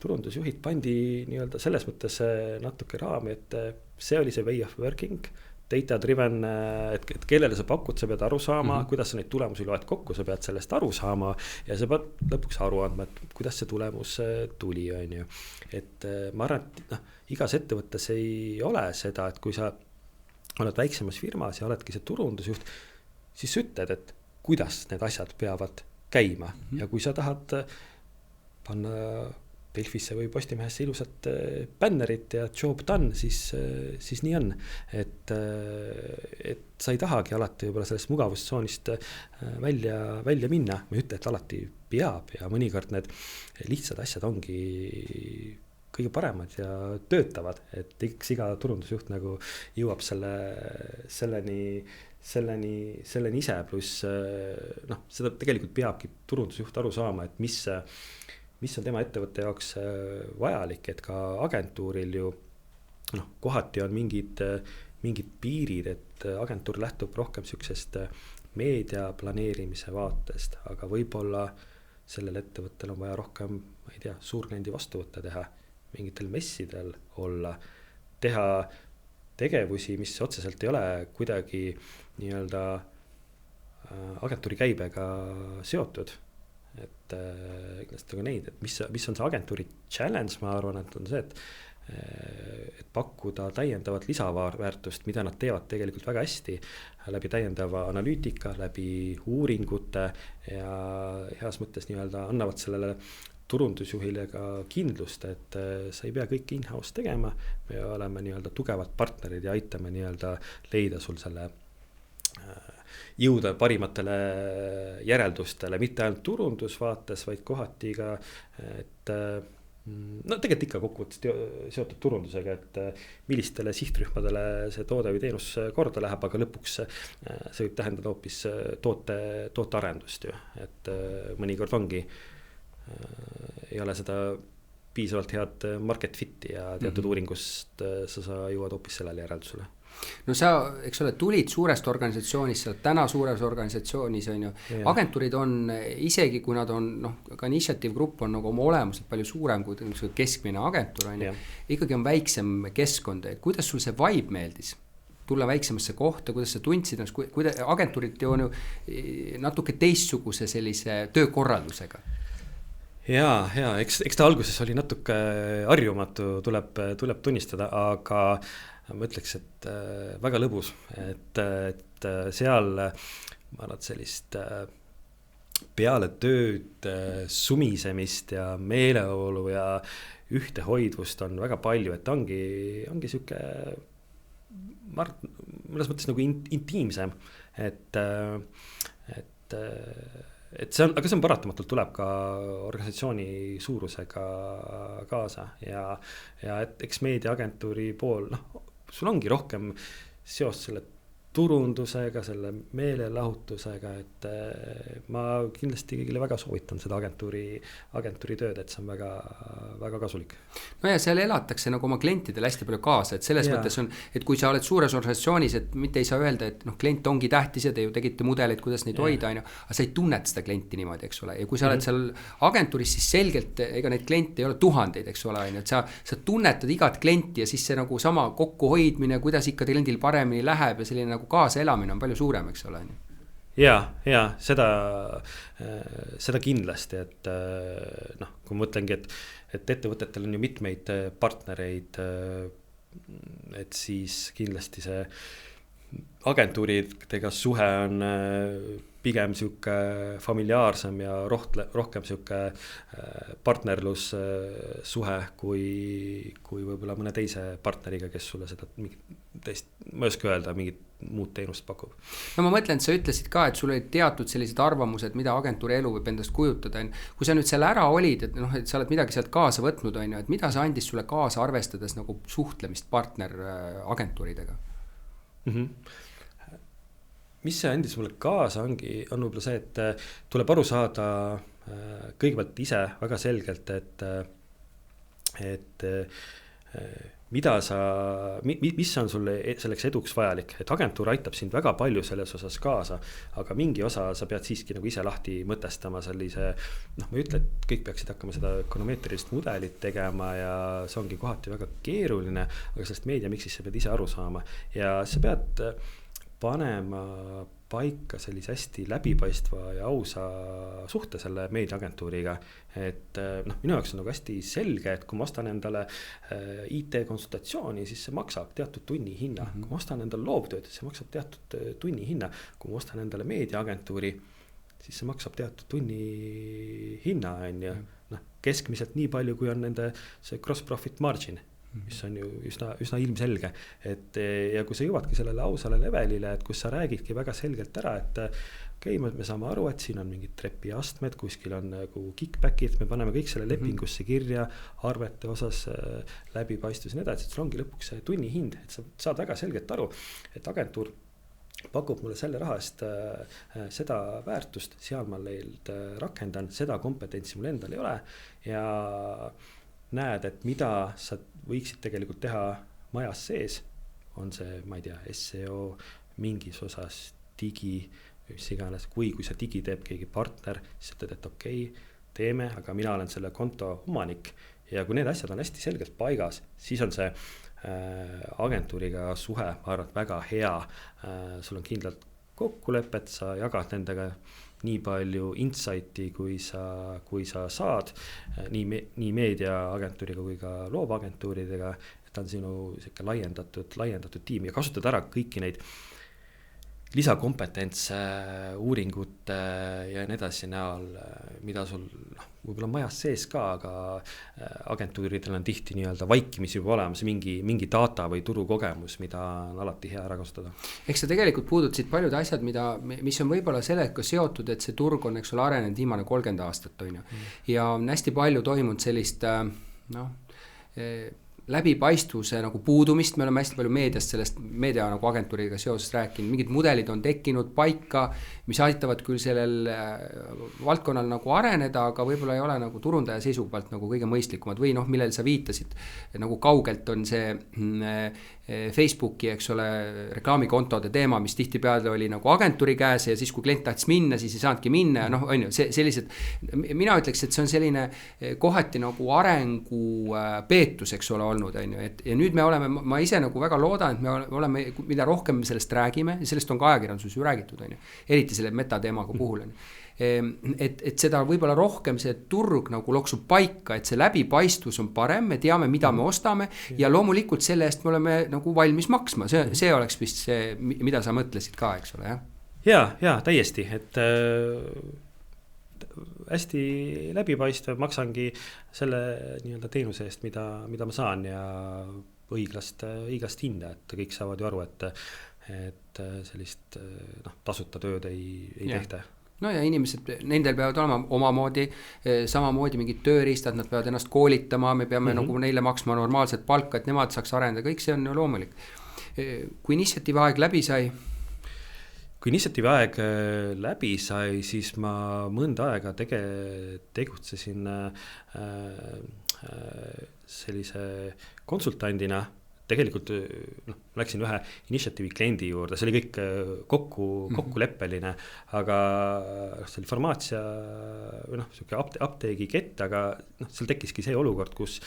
turundusjuhid pandi nii-öelda selles mõttes natuke raami, et see oli see way of working, data driven, et kellele sa pakud, sa pead aru saama, kuidas sa neid tulemusi loed kokku, sa pead sellest aru saama ja sa pead lõpuks aru andma, et kuidas see tulemus tuli, on ju. Et ma arvan, et igas ettevõttes ei ole seda, et kui sa oled väiksemas firmas ja oledki see turundusjuht, siis ütled, et kuidas need asjad peavad käima ja kui sa tahad panna Delfisse või Postimehesse ilusat bännerit ja job done, siis nii on. Et sa ei tahagi alati võib-olla sellest mugavustsoonist välja minna. Ma ei ütle, et alati peab ja mõnikord need lihtsad asjad ongi kõige paremad ja töötavad, et iga turundusjuht nagu jõuab selleni selleni ise, pluss noh, seda tegelikult peabki turundusjuht aru saama, et mis on tema ettevõtte jaoks vajalik, et ka agentuuril ju noh, kohati on mingid piirid, et agentuur lähtub rohkem sellisest meedia planeerimise vaatest, aga võib-olla sellel ettevõttel on vaja rohkem, ma ei tea, suurkliendi vastuvõtte teha, mingitel messidel olla, teha tegevusi, mis otseselt ei ole kuidagi nii-öelda agentuuri käibega seotud. Et kindlasti ka neid, et mis on see agentuuri challenge, ma arvan, et on see, et pakkuda täiendavat lisaväärtust, mida nad teevad tegelikult väga hästi läbi täiendava analüütika, läbi uuringute ja heas mõttes nii-öelda annavad sellele turundusjuhile ka kindlust, et sa ei pea kõike in-house tegema, me oleme nii-öelda tugevad partnerid ja aitame nii-öelda leida sul selle jõuda parimatele järeldustele, mitte ainult turundusvaates, vaid kohati ka, et no tegelikult ikka kokkuvõttes seotud turundusega, et millistele sihtrühmadele see toode või teenus korda läheb, aga lõpuks see võib tähendada hoopis tootearendust ju, et mõnikord ongi, ei ole seda piisavalt head market fit'i ja teatud uuringust sa jõuad hoopis sellele järeldusele. No sa, eks ole, tulid suurest organisatsioonist, sa oled täna suures organisatsioonis, on ju. Agentuurid on, isegi kui nad on, noh, ka Initiative Group on nagu oma olemuselt palju suurem kui keskmine agentuur, on ju. Ikkagi on väiksem keskkond. Kuidas sul see vibe meeldis? Tulla väiksemasse kohta, kuidas sa tundsid, agentuurid on ju natuke teistsuguse sellise töökorraldusega. Ja, eks ta alguses oli natuke harjumatu, tuleb tunnistada, aga ma ütleks, et väga lõbus, et seal ma arvan, et sellist peale tööd sumisemist ja meeleolu ja ühtehoidvust on väga palju, et ongi siuke mõnes mõttes nagu intiimsem, et see on, aga see on paratamatult tuleb ka organisatsiooni suurusega kaasa ja et eks meediaagentuuri pool, noh, sul ongi rohkem seost selle turundusega, selle meelelahutusega, et ma kindlasti kõigile väga soovitan seda agentuuri tööd, et see on väga, väga kasulik. No ja seal elatakse nagu oma klientidele hästi palju kaasa, et selles mõttes on, et kui sa oled suures organisatsioonis, et mitte ei saa öelda, et noh, klient ongi tähtis ja te ju tegite mudeleid, kuidas neid hoida, on ju, aga sa ei tunneta seda klienti niimoodi, eks ole, ja kui sa oled seal agentuuris, siis selgelt, ega neid kliente ei ole tuhandeid, eks ole, on ju, et sa tunnetad igat klienti ja siis see nagu sama kokkuhoidmine, kuidas ikka kliendil paremini läheb ja selline nagu kaasaelamine on palju suurem, eks ole. Ja seda kindlasti, et noh, kui ma mõtlengi, et ettevõtetel on ju mitmeid partnereid, et siis kindlasti see agentuuridega suhe on pigem siuke familiaarsem ja rohkem siuke partnerlussuhe kui võib-olla mõne teise partneriga, kes sulle seda ma ei oska öelda, mingit muud teenust pakub. No ma mõtlen, et sa ütlesid ka, et sul olid teatud sellised arvamused, mida agentuuri elu võib endast kujutada. Kui sa nüüd seal ära olid, et noh, et sa oled midagi sealt kaasa võtnud, on ju, et mida sa andis sulle kaasa arvestades nagu suhtlemist partner agentuuridega? Mis see andis mulle kaasa on võib-olla see, et tuleb aru saada kõigepealt ise väga selgelt, et mis on sulle selleks eduks vajalik, et agentuur aitab sind väga palju selles osas kaasa, aga mingi osa sa pead siiski nagu ise lahti mõtestama sellise, noh, ma ei ütle, et kõik peaksid hakkama seda ökonomeetrilist mudelit tegema ja see ongi kohati väga keeruline, aga sellest meediamiksist sa pead ise aru saama ja sa pead panema paika sellise hästi läbipaistva ja ausa suhte selle meediaagentuuriga, et noh, minu jaoks on nagu hästi selge, et kui ma ostan endale IT-konsultatsiooni, siis see maksab teatud tunni hinna, kui ma ostan endale loovtööd, see maksab teatud tunni hinna, kui ma ostan endale meediaagentuuri, siis see maksab teatud tunni hinna, on ju, noh, keskmiselt nii palju, kui on nende see cross profit margin, mis on ju üsna ilmselge, et ja kui sa jõuadki sellele ausale levelile, et kus sa räägidki väga selgelt ära, et okei, me saame aru, et siin on mingid trepiastmed, kuskil on nagu kickbackid, me paneme kõik selle lepingusse kirja, arvete osas läbipaistvus ja nii edasi, et sul ongi lõpuks see tunni hind, et sa saad väga selgelt aru, et agentuur pakub mulle selle raha eest seda väärtust, seal ma neid rakendan, seda kompetentsi mul endal ei ole ja näed, et mida sa võiksid tegelikult teha majas sees, on see, ma ei tea, SEO, mingis osas digi, mis iganes, kui see digi teeb keegi partner, siis ütled, et okei, teeme, aga mina olen selle konto omanik ja kui need asjad on hästi selgelt paigas, siis on see agentuuriga suhe, ma arvan, väga hea. Sul on kindlalt kokkulepet, sa jagad nendega nii palju insighti, kui sa saad, nii meediaagentuuriga kui ka loovagentuuridega, et on sinu laiendatud tiim ja kasutad ära kõiki neid lisakompetentse, uuringute ja nii edasi näol, mida sul võib-olla majas sees ka, aga agentuuridel on tihti nii-öelda vaikimisi juba olemas mingi data või turukogemus, mida on alati hea ära kasutada. Eks sa tegelikult puudutasid paljud asjad, mis on võib-olla sellega seotud, et see turg on, eks ole, arenenud viimane 30 aastat, on ju. Ja on hästi palju toimunud sellist, läbipaistvuse nagu puudumist, me oleme hästi palju sellest meedia nagu agentuuriga seoses rääkinud, mingid mudelid on tekkinud paika, mis aitavad küll sellel valdkonnal nagu areneda, aga võib-olla ei ole nagu turundaja seisukohalt nagu kõige mõistlikumad või millele sa viitasid, nagu kaugelt on see Facebooki, eks ole, reklaamikontode teema, mis tihtipeale oli nagu agentuuri käes ja siis kui klient tahtis minna, siis ei saanudki minna ja on ju, sellised, mina ütleks, et see on selline kohati nagu arengu peetus, eks ole, olnud, on ju, ja nüüd me oleme, ma ise nagu väga loodan, et me oleme, mida rohkem me sellest räägime, ja sellest on ka ajakirjanduses ju räägitud, on ju, eriti selle metateemaga puhul, on ju. Et seda võib-olla rohkem see turg nagu loksub paika, et see läbipaistvus on parem, me teame, mida me ostame ja loomulikult selle eest me oleme nagu valmis maksma, see oleks vist see, mida sa mõtlesid ka, eks ole, jah? Ja, täiesti, et hästi läbipaistev, maksangi selle nii-öelda teenuse eest, mida ma saan ja õiglast hinda, et kõik saavad ju aru, et sellist tasuta tööd ei tehta. No ja inimesed, nendel peavad olema omamoodi, samamoodi mingid tööriistad, nad peavad ennast koolitama, me peame nagu neile maksma normaalset palka, et nemad saaks arendada, kõik see on ju loomulik. Kui initsiatiivi aeg läbi sai? Kui initsiatiivi aeg läbi sai, siis ma mõnda aega tegutsesin sellise konsultandina. Tegelikult läksin ühe initsiatiivi kliendi juurde, see oli kõik kokkuleppeline, aga see oli farmaatsia või apteegikett, aga seal tekkiski see olukord, kus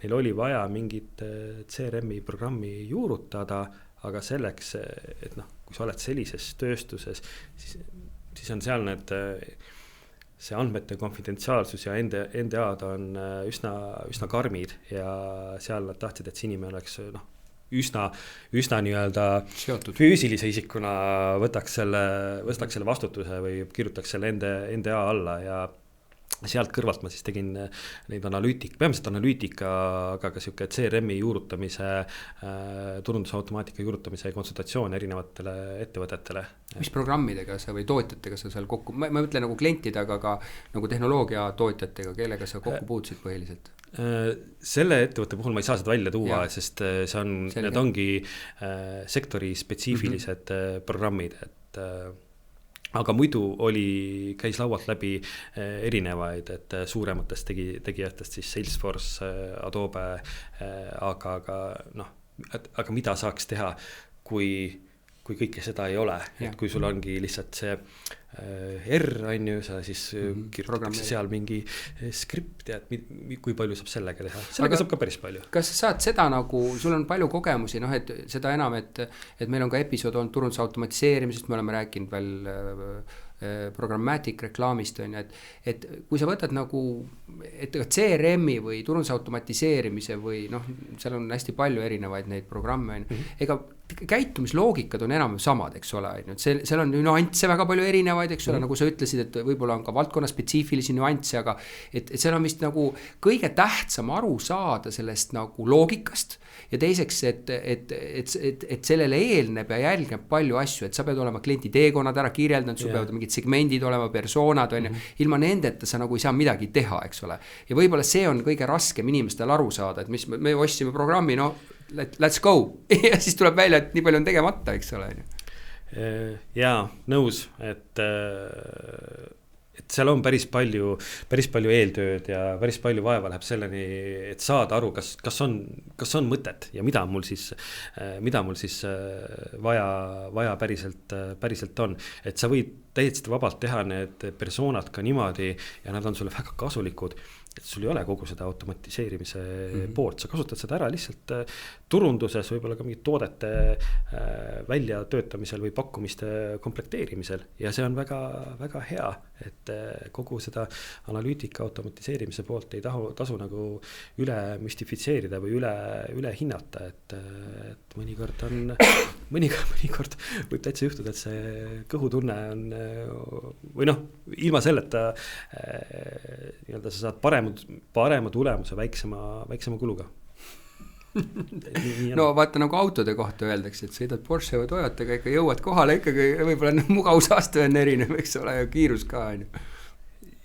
neil oli vaja mingit CRM-i programmi juurutada, aga selleks, et kui sa oled sellises tööstuses, siis on seal see andmete konfidentsiaalsus ja NDA-d on üsna karmid ja seal nad tahtsid, et see inimene oleks üsna nii-öelda füüsilise isikuna võtaks selle vastutuse või kirjutaks selle NDA alla ja sealt kõrvalt ma siis tegin neid peamiselt analüütika, aga ka siuke CRM-i juurutamise, turundusautomaatika juurutamise konsultatsioon erinevatele ettevõtetele. Mis programmidega sa või tootjatega sa seal kokku, ma mõtlen nagu klientidega, aga nagu tehnoloogia tootjatega, kellega sa kokku puutusid põhiliselt? Selle ettevõtte puhul ma ei saa seda välja tuua, sest need ongi sektori spetsiifilised programmid, et aga muidu käis laualt läbi erinevaid, et suurematest tegijatest siis Salesforce, Adobe, aga mida saaks teha, kui kõike seda ei ole, et kui sul ongi lihtsalt see on ju, sa siis kirjutatakse seal mingi skript ja kui palju saab sellega teha, sellega saab ka päris palju. Kas sa saad seda nagu, sul on palju kogemusi, et seda enam, et meil on ka episood olnud turunduse automatiseerimisest, me oleme rääkinud veel programmatic reklaamist on ju, et kui sa võtad nagu et CRM-i või turunduse automatiseerimise või seal on hästi palju erinevaid neid programme on ju, ega käitumisloogikad on enam samad, eks ole, seal on nüansse väga palju erinevaid, eks ole, nagu sa ütlesid, et võib-olla on ka valdkonna spetsiifilisi nüansse, aga et seal on vist nagu kõige tähtsam aru saada sellest nagu loogikast ja teiseks, et sellele eelneb ja jälgneb palju asju, et sa pead olema kliendi teekonnad ära kirjeldanud, sul peavad mingid segmendid olema, persoonad on ju, ilma nendeta sa nagu ei saa midagi teha, eks ole. Ja võib-olla see on kõige raskem inimestel aru saada, et mis me ostsime programmi, let's go ja siis tuleb välja, et nii palju on tegemata, eks ole. Jaa, nõus, et seal on päris palju eeltööd ja päris palju vaeva läheb selleni, et saada aru, kas on mõtet ja mida mul siis vaja päriselt on. Et sa võid täiesti vabalt teha need persoonad ka niimoodi ja nad on sulle väga kasulikud, et sul ei ole kogu seda automatiseerimise poolt, sa kasutad seda ära lihtsalt turunduses, võib-olla ka mingite toodete väljatöötamisel või pakkumiste komplekteerimisel ja see on väga, väga hea, et kogu seda analüütika automatiseerimise poolt ei tasu nagu üle müstifitseerida või üle hinnata, et mõnikord võib täitsa juhtuda, et see kõhutunne on või noh, ilma selleta nii-öelda sa saad parema tulemuse väiksema kuluga. No vaata nagu autode kohta öeldakse, et sõidad Porsche või Toyotaga ikka jõuad kohale ikkagi võib-olla mugavusaste on erinev, eks ole, ja kiirus ka on ju.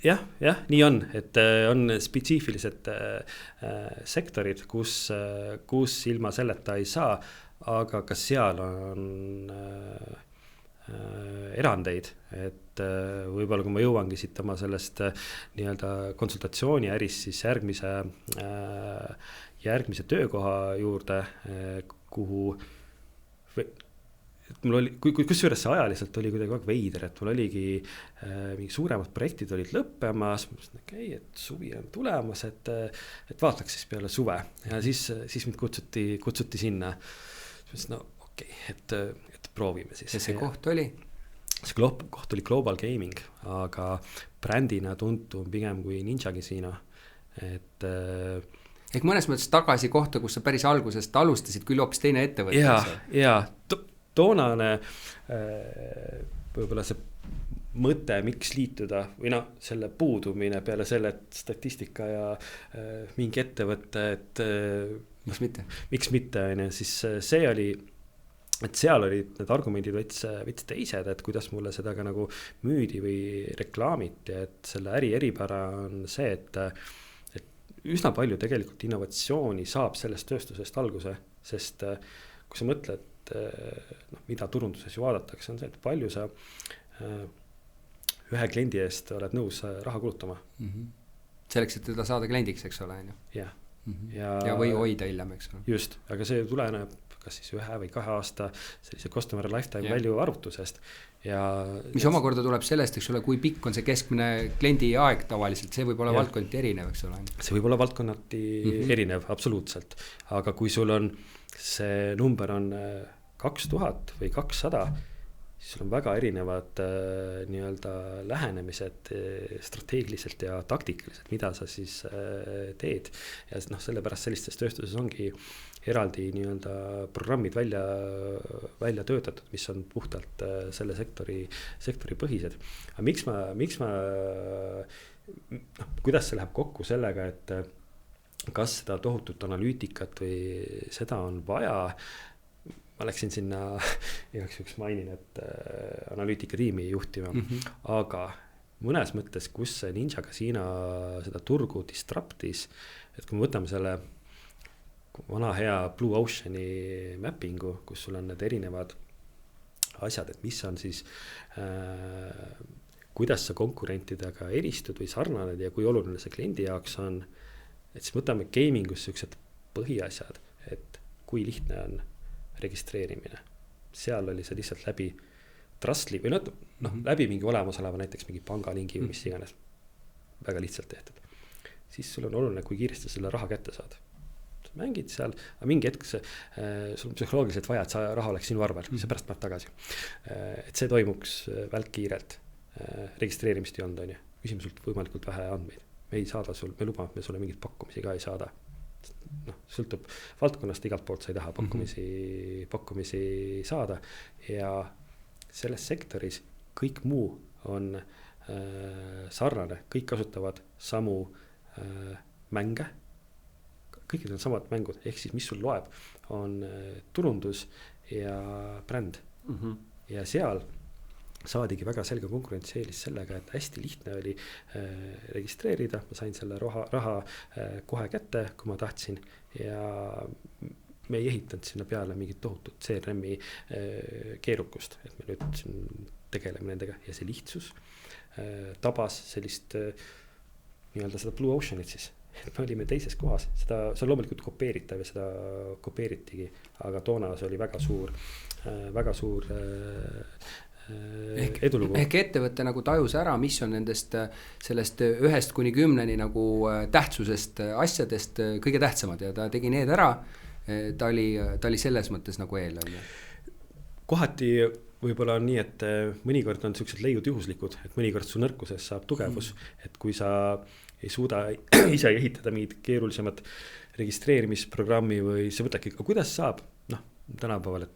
Jah, nii on, et on spetsiifilised sektorid, kus ilma selleta ei saa, aga ka seal on erandeid, et võib-olla kui ma jõuangi siit oma sellest nii-öelda konsultatsiooni äris, siis järgmise töökoha juurde, kuhu mul oli, kusjuures see ajaliselt oli kuidagi väga veider, et mul oligi mingi suuremad projektid olid lõppemas, okei, et suvi on tulemas, et vaataks siis peale suve ja siis mind kutsuti sinna. No okei, et proovime siis. Ja see koht oli? See koht oli Global Gaming, aga brändina tuntum pigem kui Ninja Casino, et ehk mõnes mõttes tagasi kohta, kus sa päris algusest alustasid, küll hoopis teine ettevõte. Ja toonane võib-olla see mõte, miks liituda või selle puudumine peale selle, et statistika ja mingi ettevõte, et miks mitte, siis see oli, et seal olid need argumendid veits teised, et kuidas mulle seda ka nagu müüdi või reklaamiti, et selle äripära on see, et üsna palju tegelikult innovatsiooni saab sellest tööstusest alguse, sest kui sa mõtled, mida turunduses ju vaadatakse, on see, et palju sa ühe kliendi eest oled nõus raha kulutama. Selleks, et teda saada kliendiks, eks ole. Ja või hoida hiljem, eks ole. Just, aga see tuleneb kas siis 1 või 2 aasta sellise customer lifetime value arvutusest. Mis omakorda tuleb sellest, eks ole, kui pikk on see keskmine kliendi aeg tavaliselt, see võib olla valdkonnati erinev, eks ole. See võib olla valdkonnati erinev, absoluutselt. Aga kui sul on, see number on 2000 või 200, siis sul on väga erinevad nii-öelda lähenemised strateegiliselt ja taktikaliselt, mida sa siis teed. Ja sellepärast sellistes tööstuses ongi eraldi nii-öelda programmid välja töötatud, mis on puhtalt selle sektori põhised. Aga miks ma kuidas see läheb kokku sellega, et kas seda tohutut analüütikat või seda on vaja? Ma läksin sinna, igaks juhuks mainin, et analüütika tiimi juhtima, aga mõnes mõttes, kus see Ninja Casino seda turgu disruptis, et kui me võtame selle vana hea Blue Oceani mappingu, kus sul on need erinevad asjad, et mis on siis, kuidas sa konkurentidega eristud või sarnaned ja kui oluline see kliendi jaoks on, et siis võtame gamingus sellised põhiasjad, et kui lihtne on registreerimine. Seal oli see lihtsalt läbi Trustly või läbi mingi olemasoleva näiteks mingi pangalingi või mis iganes. Väga lihtsalt tehtud. Siis sul on oluline, kui kiiresti selle raha kätte saad. Sa mängid seal, aga mingi hetk sul on psühholoogiliselt vaja, et sa raha oleks sinu arvel, see pärast paned tagasi. Et see toimuks välkkiirelt. Registreerimist ei olnud, on ju. Küsime sult võimalikult vähe andmeid. Me ei saada sul, me lubame, me sulle mingit pakkumisi ka ei saada. Sõltub valdkonnast, igalt poolt sa ei taha pakkumisi saada ja selles sektoris kõik muu on sarnane, kõik kasutavad samu mänge, kõikidel on samad mängud, ehk siis mis sul loeb on turundus ja bränd ja seal saadigi väga selge konkurentsieelis sellega, et hästi lihtne oli registreerida, ma sain selle raha kohe kätte, kui ma tahtsin ja me ei ehitanud sinna peale mingit tohutut CRM-i keerukust, et me nüüd siin tegeleme nendega ja see lihtsus tabas sellist nii-öelda seda Blue Oceanit siis, et me olime teises kohas, see on loomulikult kopeeritav ja seda kopeeritigi, aga toona see oli väga suur edulugu. Ehk ettevõte nagu tajus ära, mis on nendest sellest 1-10 nagu tähtsusest asjadest kõige tähtsamad ja ta tegi need ära, ta oli selles mõttes nagu eel. Kohati võib-olla on nii, et mõnikord on sellised leiud juhuslikud, et mõnikord su nõrkuses saab tugevus, et kui sa ei suuda ise ehitada mingit keerulisemat registreerimisprogrammi või sa võtadki, kuidas saab, tänapäeval, et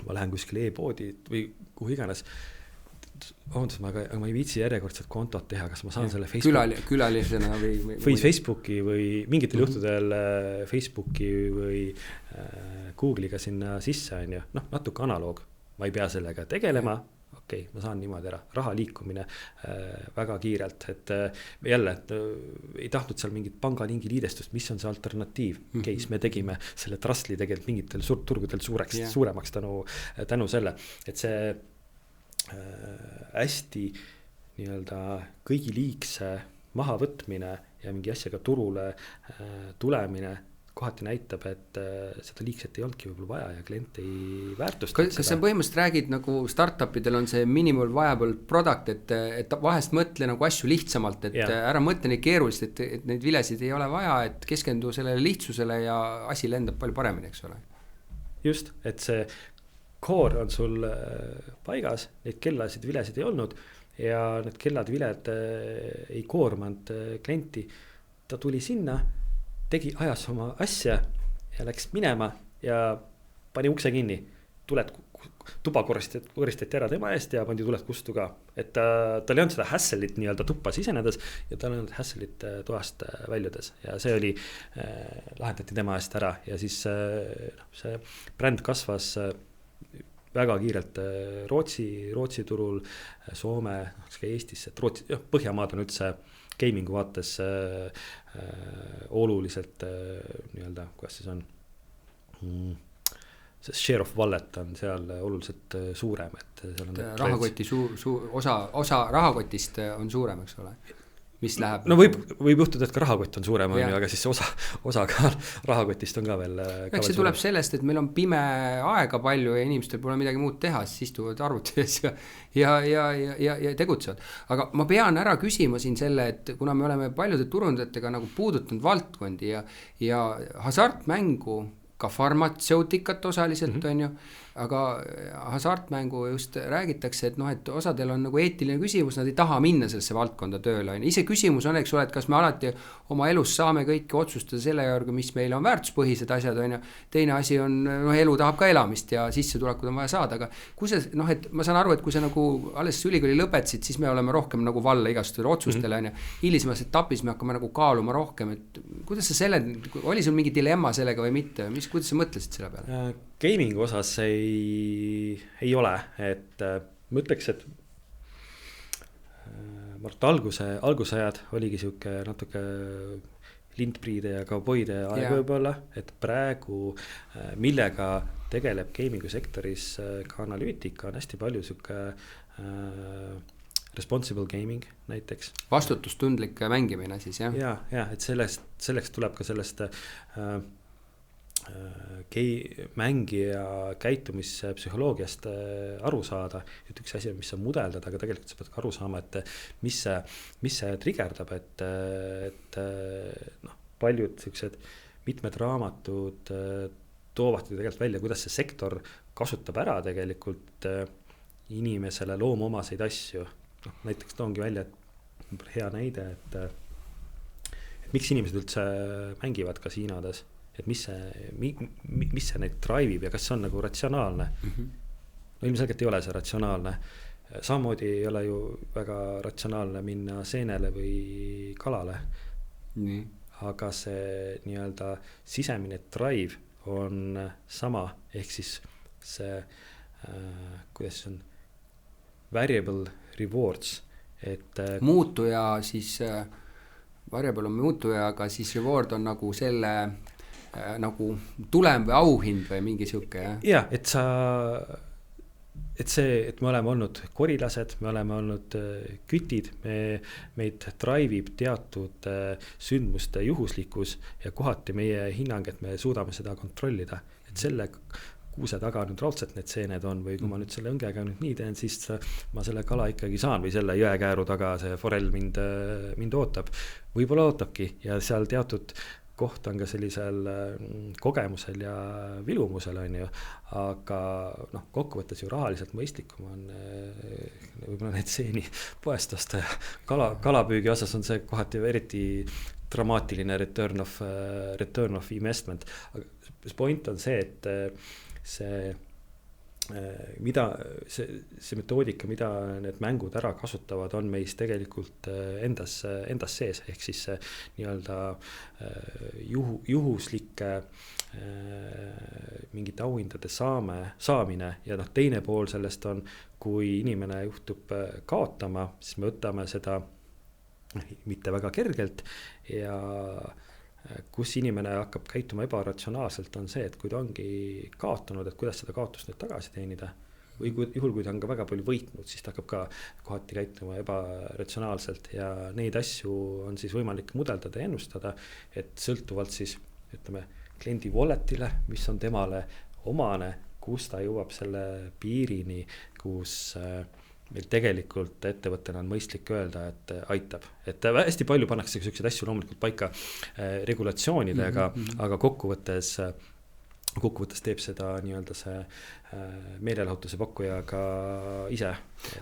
ma lähen kuskile e-poodi või kuhu iganes, aga ma ei viitsi järjekordset kontot teha, kas ma saan selle külalisena või Facebooki või mingitel juhtudel Facebooki või Google'iga sinna sisse on ju, natuke analoog. Ma ei pea sellega tegelema, okei, ma saan niimoodi ära, raha liikumine väga kiirelt, et jälle ei tahtnud seal mingit pangalingi liidestust, mis on see alternatiiv. Case, me tegime selle trustli tegelikult mingitel turgudel suuremaks tänu selle, et see hästi nii-öelda kõigi liigse mahavõtmine ja mingi asjaga turule tulemine kohati näitab, et seda liigset ei olnudki võib-olla vaja ja klient ei väärtustanud seda. Kas sa põhimõtteliselt räägid nagu startupidel on see minimal viable product, et vahest mõtle nagu asju lihtsamalt, et ära mõtle neid keerulist, et neid vilesid ei ole vaja, et keskendu sellele lihtsusele ja asi lendab palju paremini, eks ole. Just, et see core on sul paigas, neid kellasid vilesid ei olnud ja need kellad viled ei koormanud klienti. Ta tuli sinna, ajas oma asja ja läks minema ja pani ukse kinni. Tuba koristati ära tema eest ja pandi tuled kustu ka. Et tal ei olnud seda hässelit nii-öelda tuppa sisenedes ja tal ei olnud hässelit toast väljudes. Ja see oli, lahendati tema eest ära ja siis see bränd kasvas väga kiirelt Rootsi turul, Soome, ka Eestis, et Rootsi, Põhjamaad on üldse gamingu vaates oluliselt nii-öelda, kuidas siis on, see share of wallet on seal oluliselt suurem, et seal on rahakoti osa rahakotist on suurem, eks ole, mis läheb. No võib juhtuda, et ka rahakott on suurem, aga siis osa ka rahakotist on ka veel. Eks see tuleb sellest, et meil on pime aega palju ja inimestel pole midagi muud teha, siis istuvad arvutides ja tegutsevad. Aga ma pean ära küsima siin selle, et kuna me oleme paljude turundajatega nagu puudutanud valdkondi ja hasartmängu, ka farmatseutikat osaliselt on ju, aga hasartmängu just räägitakse, et et osadel on nagu eetiline küsimus, nad ei taha minna sellesse valdkonda tööle. Ise küsimus on, eks ole, et kas me alati oma elus saame kõike otsustada selle järgi, mis meile on väärtuspõhised asjad on ju. Teine asi on, elu tahab ka elamist ja sissetulekud on vaja saada, aga kui see, et ma saan aru, et kui sa nagu alles ülikooli lõpetasid, siis me oleme rohkem nagu valla igasugustele otsustele on ju. Hilisemas etapis me hakkame nagu kaaluma rohkem, et kuidas sa oli sul mingi dilemma sellega või mitte, kuidas sa mõtlesid selle peale? Gamingu osas ei ole, et ma ütleks, et algusajad oligi siuke natuke lindpriide ja kauboide aeg võib-olla, et praegu millega tegeleb gamingu sektoris ka analüütika on hästi palju siuke responsible gaming näiteks. Vastutustundlik mängimine siis, jah? Ja, et selleks tuleb ka sellest mängija käitumispsühholoogiast aru saada, et üks asi on, mis sa mudeldad, aga tegelikult sa pead ka aru saama, et mis see trigerdab, et paljud sellised mitmed raamatud toovad tegelikult välja, kuidas see sektor kasutab ära tegelikult inimesele loomuomaseid asju. Näiteks toongi välja, et hea näide, et miks inimesed üldse mängivad kasiinodes, et mis see neid drive'ib ja kas see on nagu ratsionaalne. No ilmselgelt ei ole see ratsionaalne. Samamoodi ei ole ju väga ratsionaalne minna seenele või kalale. Aga see nii-öelda sisemine drive on sama, ehk siis see, kuidas see on, variable rewards, et muutuja siis, variable on muutuja, aga siis reward on nagu selle nagu tulem või auhind või mingi sihuke, jah? Jah, et me oleme olnud korilased, me oleme olnud kütid, meid drive'ib teatud sündmuste juhuslikkus ja kohati meie hinnang, et me suudame seda kontrollida. Et selle kuuse taga nüüd raudselt need seened on või kui ma nüüd selle õngega nüüd nii teen, siis ma selle kala ikkagi saan või selle jõekääru taga see forell mind ootab. Võib-olla ootabki ja seal teatud koht on ka sellisel kogemusel ja vilumusel on ju, aga noh, kokkuvõttes ju rahaliselt mõistlikum on võib-olla neid seeni poest osta ja kalapüügi osas on see kohati eriti dramaatiline return of investment. Aga point on see, et see metoodika, mida need mängud ära kasutavad, on meis tegelikult endas sees, ehk siis see nii-öelda juhuslike mingite auhindade saamine ja teine pool sellest on, kui inimene juhtub kaotama, siis me võtame seda mitte väga kergelt ja kus inimene hakkab käituma ebaratsionaalselt on see, et kui ta ongi kaotanud, et kuidas seda kaotust nüüd tagasi teenida või juhul, kui ta on ka väga palju võitnud, siis ta hakkab ka kohati käituma ebaratsionaalselt ja neid asju on siis võimalik mudeldada ja ennustada, et sõltuvalt siis ütleme kliendi wallet'ile, mis on temale omane, kus ta jõuab selle piirini, kus meil tegelikult ettevõttena on mõistlik öelda, et aitab. Et hästi palju pannakse selliseid asju loomulikult paika regulatsioonidega, aga kokkuvõttes teeb seda nii-öelda see meelelahutuse pakkuja ka ise.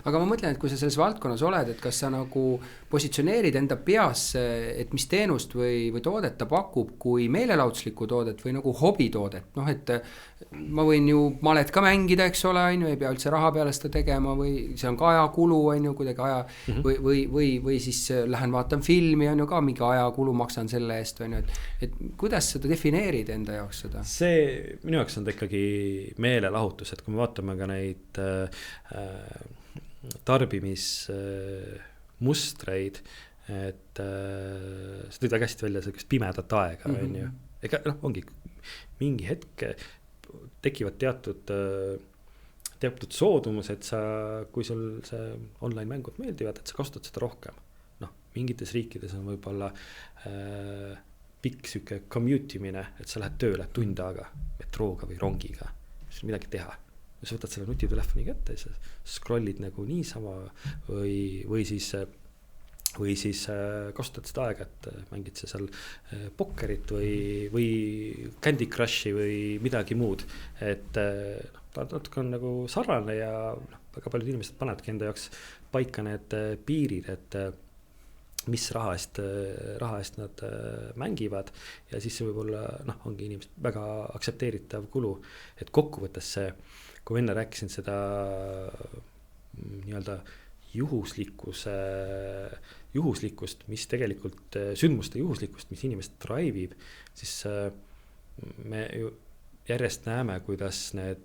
Aga ma mõtlen, et kui sa selles valdkonnas oled, et kas sa nagu positsioneerid enda peas, et mis teenust või toodet ta pakub kui meelelahutuslikku toodet või nagu hobitoodet. Noh, et ma võin ju malet ka mängida, eks ole, on ju, ei pea üldse raha peale seda tegema või see on ka ajakulu, on ju, kuidagi aja või siis lähen vaatan filmi, on ju ka mingi ajakulu, maksan selle eest, on ju, et kuidas seda defineerid enda jaoks seda? See minu jaoks on ikkagi meelelahutus, et kui me vaatame ka neid tarbimismustreid, et see tõi väga hästi välja sellist pimedat aega, on ju. Ega ongi mingi hetk tekivad teatud soodumus, et kui sul see online mängud meeldivad, et sa kasutad seda rohkem. Mingites riikides on võib-olla pikk siuke commute imine, et sa lähed tööle tund aega metrooga või rongiga, siis midagi teha. Sa võtad selle nutitelefoni kätte ja sa scrollid nagu niisama või siis kasutad seda aega, et mängid sa seal pokkerit või Candy Crushi või midagi muud. Et ta natuke on nagu sarnane ja väga paljud inimesed panevadki enda jaoks paika need piirid, et mis raha eest nad mängivad ja siis see võib-olla ongi inimesed väga aktsepteeritav kulu, et kokkuvõttes see, kui enne rääkisin seda nii-öelda juhuslikkust, mis tegelikult sündmuste juhuslikkust, mis inimest drive'ib, siis me ju järjest näeme, kuidas need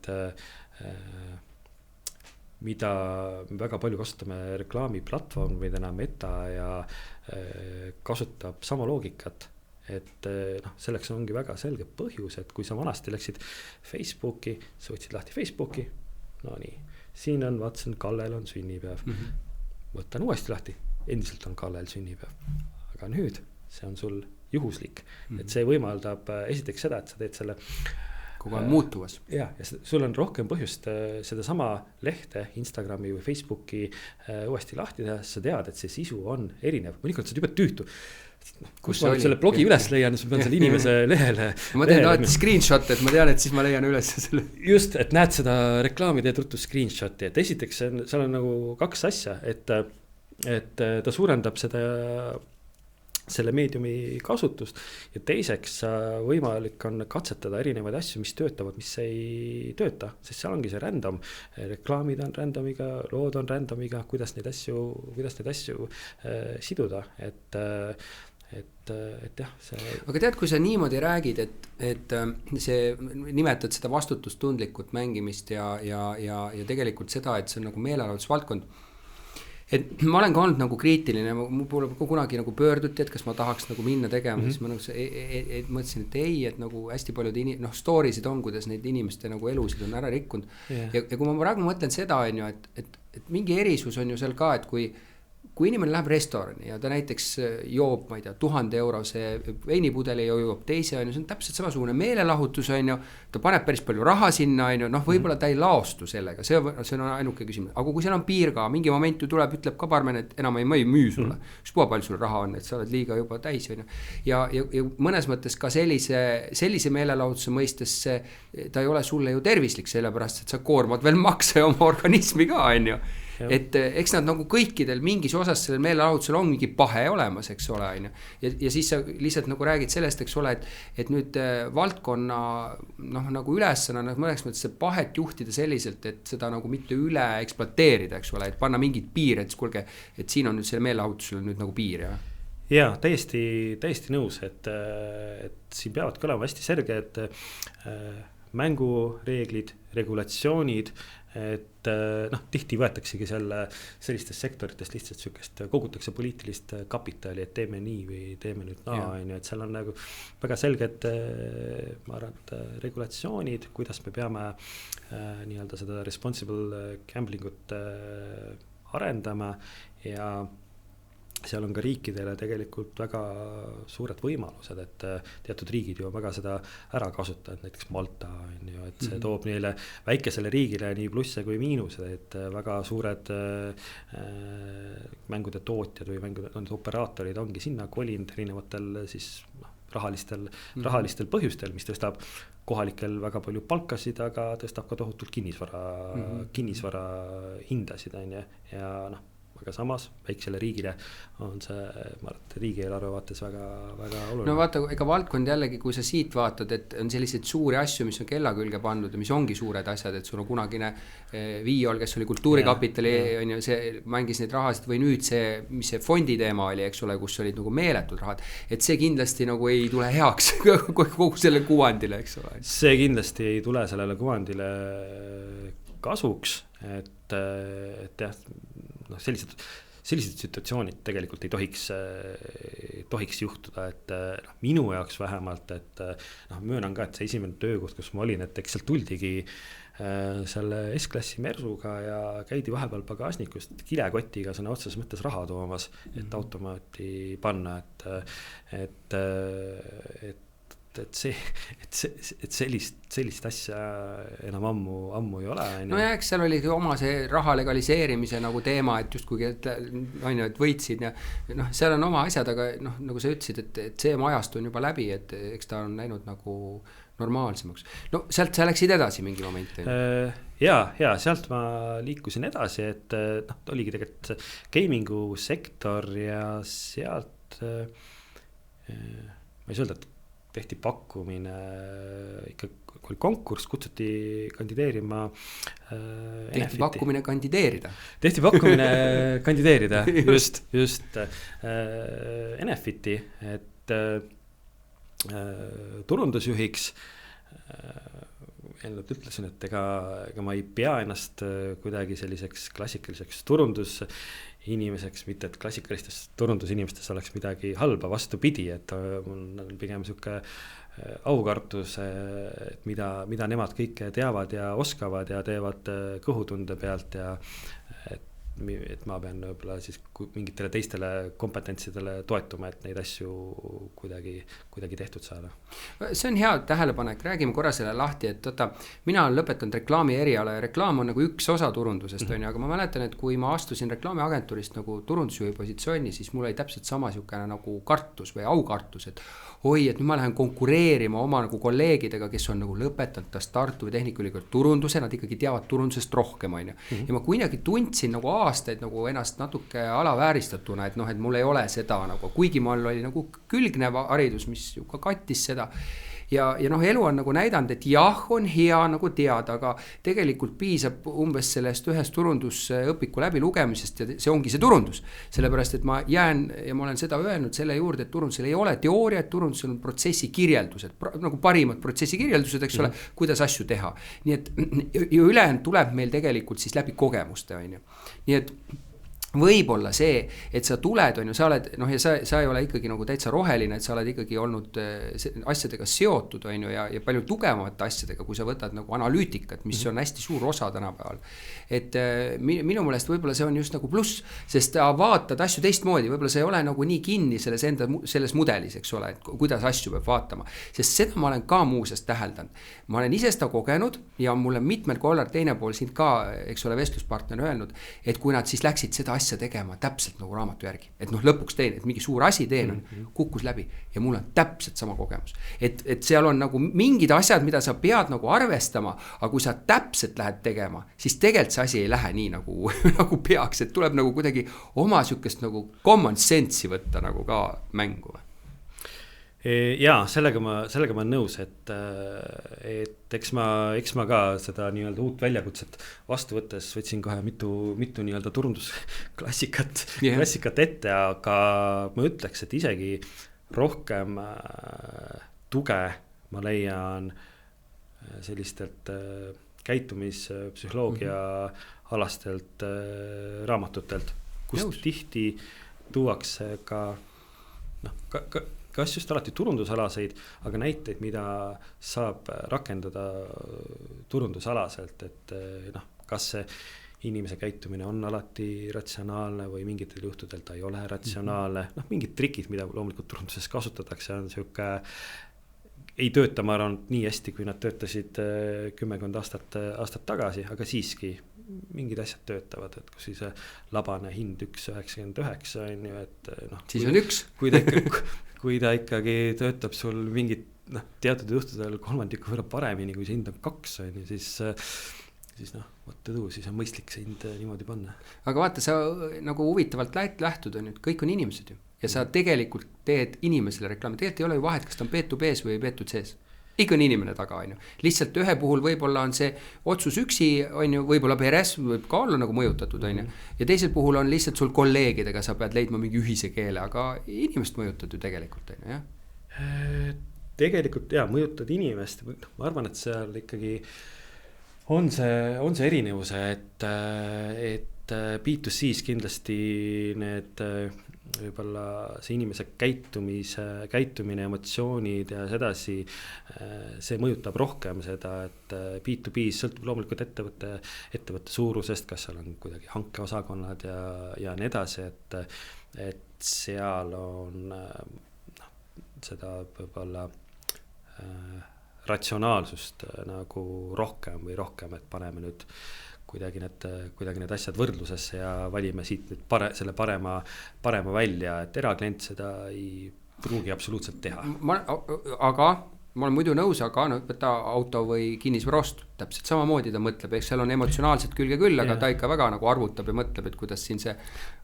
mida väga palju kasutame reklaamiplatvormidena Meta ja kasutab sama loogikat, et selleks ongi väga selge põhjus, et kui sa vanasti läksid Facebooki, sa võtsid lahti Facebooki, no nii, siin on, vaatasin, Kallel on sünnipäev, võtan uuesti lahti, endiselt on Kallel sünnipäev, aga nüüd see on sul juhuslik, et see võimaldab esiteks seda, et sa teed selle kogu aeg muutuvas. Ja sul on rohkem põhjust seda sama lehte Instagrami või Facebooki uuesti lahti teha, sa tead, et see sisu on erinev. Mõnikord sa oled juba tüütu. Kus ma selle blogi üles leian, siis ma pean selle inimese lehele. Ma teen alati screenshot, et ma tean, et siis ma leian üles selle. Just, et näed seda reklaami, teed ruttu screenshoti, et esiteks seal on nagu kaks asja, et ta suurendab selle meediumi kasutust ja teiseks võimalik on katsetada erinevaid asju, mis töötavad, mis ei tööta, sest seal ongi see random, reklaamid on randomiga, lood on randomiga, kuidas neid asju siduda, et jah, see. Aga tead, kui sa niimoodi räägid, et see nimetad seda vastutustundlikult mängimist ja tegelikult seda, et see on nagu meelelahutusvaldkond, et ma olen ka olnud nagu kriitiline, mul pole kunagi nagu pöörduti, et kas ma tahaks nagu minna tegema, siis ma nagu mõtlesin, et ei, et nagu hästi paljud story'sid on, kuidas neid inimeste nagu elusid on ära rikkunud. Ja kui ma praegu mõtlen seda, on ju, et mingi erisus on ju seal ka, et kui inimene läheb restorani ja ta näiteks joob, ma ei tea, 1000 eurose veinipudeli ja joob teise, on ju, see on täpselt samasugune meelelahutus, on ju, ta paneb päris palju raha sinna, on ju, noh, võib-olla ta ei laostu sellega, see on ainuke küsimus, aga kui seal on piir ka, mingi moment ju tuleb, ütleb ka barmen, et enam ei müü sulle, ükspuha palju sul raha on, et sa oled liiga juba täis, on ju, ja mõnes mõttes ka sellise meelelahutuse mõistes ta ei ole sulle ju tervislik, sellepärast, et sa koormad veel makse oma organismi ka, on ju. Et eks nad nagu kõikidel mingis osas sellel meelelahutusel on mingi pahe olemas, eks ole, on ju. Ja siis sa lihtsalt nagu räägid sellest, eks ole, et nüüd valdkonna nagu ülesena mõneks mõttes see pahet juhtida selliselt, et seda nagu mitte üle ekspluateerida, eks ole, et panna mingid piir, et kuulge, et siin on nüüd selle meelelahutusel nüüd nagu piir, jah. Jaa, täiesti nõus, et siin peavad olema hästi selge, et mängureeglid, regulatsioonid, et tihti võetaksegi sellistest sektoritest lihtsalt sükest, kogutakse poliitilist kapitali, et teeme nii või teeme nüüd on ju, et seal on nagu väga selged, ma arvan, et regulatsioonid, kuidas me peame nii-öelda seda responsible gamblingut arendama ja seal on ka riikidele tegelikult väga suured võimalused, et teatud riigid ju väga seda ära kasutavad, näiteks Malta on ju, et see toob neile väikesele riigile nii plusse kui miinuse, et väga suured mängude tootjad või mängude operaatorid ongi sinna kolinud erinevatel siis rahalistel põhjustel, mis tõstab kohalikel väga palju palkasid, aga tõstab ka tohutult kinnisvara hindasid on ju, ja aga samas väiksele riigile on see, ma arvan, riigieelarve vaates väga, väga oluline. No vaata, ega valdkond jällegi, kui sa siit vaatad, et on selliseid suuri asju, mis on kella külge pandud ja mis ongi suured asjad, et sul on kunagine Viiol, kes oli kultuurikapitali, on ju, see mängis neid rahasid või nüüd see, mis see fondi teema oli, eks ole, kus olid nagu meeletud rahad, et see kindlasti nagu ei tule heaks kogu selle kuvandile, eks ole. See kindlasti ei tule sellele kuvandile kasuks, et jah, sellised situatsioonid tegelikult ei tohiks juhtuda, et minu jaoks vähemalt, et möönan ka, et see esimene töökoht, kus ma olin, et eks seal tuldigi selle S-klassi Mersuga ja käidi vahepeal pagasnikust kilekotiga sõna otseses mõttes raha toomas, et automaati panna, et sellist asja enam ammu ei ole. No ja eks seal oli oma see raha legaliseerimise nagu teema, et justkui et võitsid ja seal on oma asjad, aga nagu sa ütlesid, et see majast on juba läbi, et eks ta on läinud nagu normaalsemaks. No sealt sa läksid edasi mingi moment. Ja sealt ma liikusin edasi, et oligi tegelikult gamingu sektor ja sealt ma ei saa öelda, et tehti pakkumine, ikka kui konkurss, kutsuti kandideerima Tehti pakkumine kandideerida. Tehti pakkumine kandideerida, just Enefiti, et turundusjuhiks ennult ütlesin, et ega ma ei pea ennast kuidagi selliseks klassikaliseks turundusinimeseks, mitte et klassikalistest turundusinimestes oleks midagi halba, vastupidi, et mul on pigem siuke aukartus, et mida nemad kõike teavad ja oskavad ja teevad kõhutunde pealt ja et ma pean võib-olla siis mingitele teistele kompetentsidele toetuma, et neid asju kuidagi tehtud saada. See on hea tähelepanek, räägime korra selle lahti, et mina olen lõpetanud reklaami eriala ja reklaam on nagu üks osa turundusest, aga ma mäletan, et kui ma astusin reklaamiagentuurist nagu turundusjuhi positsiooni, siis mul oli täpselt sama siukene nagu kartus või aukartus, et et nüüd ma lähen konkureerima oma nagu kolleegidega, kes on nagu lõpetanud Tartu või Tehnikaülikooli turunduse, nad ikkagi teavad turundusest rohkem, on ju. Ja ma kuidagi tundsin nagu aastaid nagu ennast natuke alavääristatuna, et et mul ei ole seda nagu, kuigi mul oli nagu külgnev haridus, mis ju ka kattis seda. Ja elu on nagu näidanud, et jah, on hea nagu teada, aga tegelikult piisab umbes sellest ühest turundusõpiku läbi lugemisest ja see ongi see turundus. Sellepärast, et ma jään ja ma olen seda öelnud selle juurde, et turundusel ei ole teooria, et turundusel on protsessi kirjeldused, nagu parimad protsessi kirjeldused, eks ole, kuidas asju teha. Nii et ülejäänud tuleb meil tegelikult siis läbi kogemuste, on ju. Nii et võib-olla see, et sa tuled, on ju, sa oled, noh, ja sa ei ole ikkagi nagu täitsa roheline, et sa oled ikkagi olnud asjadega seotud, on ju, ja palju tugevamate asjadega, kui sa võtad nagu analüütikat, mis on hästi suur osa tänapäeval. Et minu meelest võib-olla see on just nagu pluss, sest vaatad asju teistmoodi, võib-olla see ei ole nagu nii kinni selles mudelis, eks ole, et kuidas asju peab vaatama. Sest seda ma olen ka muusest täheldanud. Ma olen ise seda kogenud ja mulle mitmel korral teine pool siin ka, eks ole, vestluspartner öelnud, et kui nad siis läksid seda asja tegema täpselt nagu raamatu järgi, et noh, lõpuks teen, et mingi suur asi teen, kukkus läbi ja mul on täpselt sama kogemus, et seal on nagu mingid asjad, mida sa pead nagu arvestama, aga kui sa täpselt lähed tegema, siis tegelikult see asi ei lähe nii nagu, nagu peaks, et tuleb nagu kuidagi oma sükest nagu common sense'i võtta nagu ka mängu. Jaa, sellega ma olen nõus, et eks ma ka seda nii-öelda uut väljakutset vastu võttes võtsin kohe mitu nii-öelda turundusklassikat ette, aga ma ütleks, et isegi rohkem tuge ma leian sellistelt käitumispsühholoogia alastelt raamatutelt, kust tihti tuuakse ka kas just alati turundusalaseid, aga näiteid, mida saab rakendada turundusalaselt, et noh, kas see inimese käitumine on alati ratsionaalne või mingitel juhtudel ta ei ole ratsionaalne, noh, mingid trikid, mida loomulikult turunduses kasutatakse, on sihuke, ei tööta, ma arvan, nii hästi, kui nad töötasid 10 aastat tagasi, aga siiski mingid asjad töötavad, et kus siis labane hind 1,99 on ju, et noh, siis on üks. Kui ta ikkagi töötab sul mingit teatud juhtudel kolmandiku võrra paremini, kui see hind on 2 on ju, siis noh, siis on mõistlik see hind niimoodi panna. Aga vaata, sa nagu huvitavalt lähtud on, et kõik on inimesed ju. Ja sa tegelikult teed inimesele reklaami. Tegelikult ei ole ju vahet, kas ta on B2B-s või B2C-s. Ikka on inimene taga, on ju. Lihtsalt ühe puhul võib-olla on see otsus üksi, on ju, võib-olla peres võib ka olla nagu mõjutatud, on ju. Ja teisel puhul on lihtsalt sul kolleegidega, sa pead leidma mingi ühise keele, aga inimest mõjutad ju tegelikult, on ju, jah? Tegelikult, jah, mõjutad inimest. Ma arvan, et seal ikkagi on see erinevus, et B2C-s kindlasti need võib-olla see inimese käitumine, emotsioonid ja sedasi, see mõjutab rohkem seda, et B2B-s sõltub loomulikult ettevõtte suurusest, kas seal on kuidagi hankeosakonnad ja nii edasi, et seal on seda võib-olla ratsionaalsust nagu rohkem, et paneme nüüd kuidagi need asjad võrdlusesse ja valime siit nüüd selle parema välja, et eraklient seda ei pruugi absoluutselt teha. Aga ma olen muidu nõus, aga võtta auto või kinnisvarost, täpselt samamoodi ta mõtleb, eks seal on emotsionaalselt külge küll, aga ta ikka väga nagu arvutab ja mõtleb, et kuidas siin see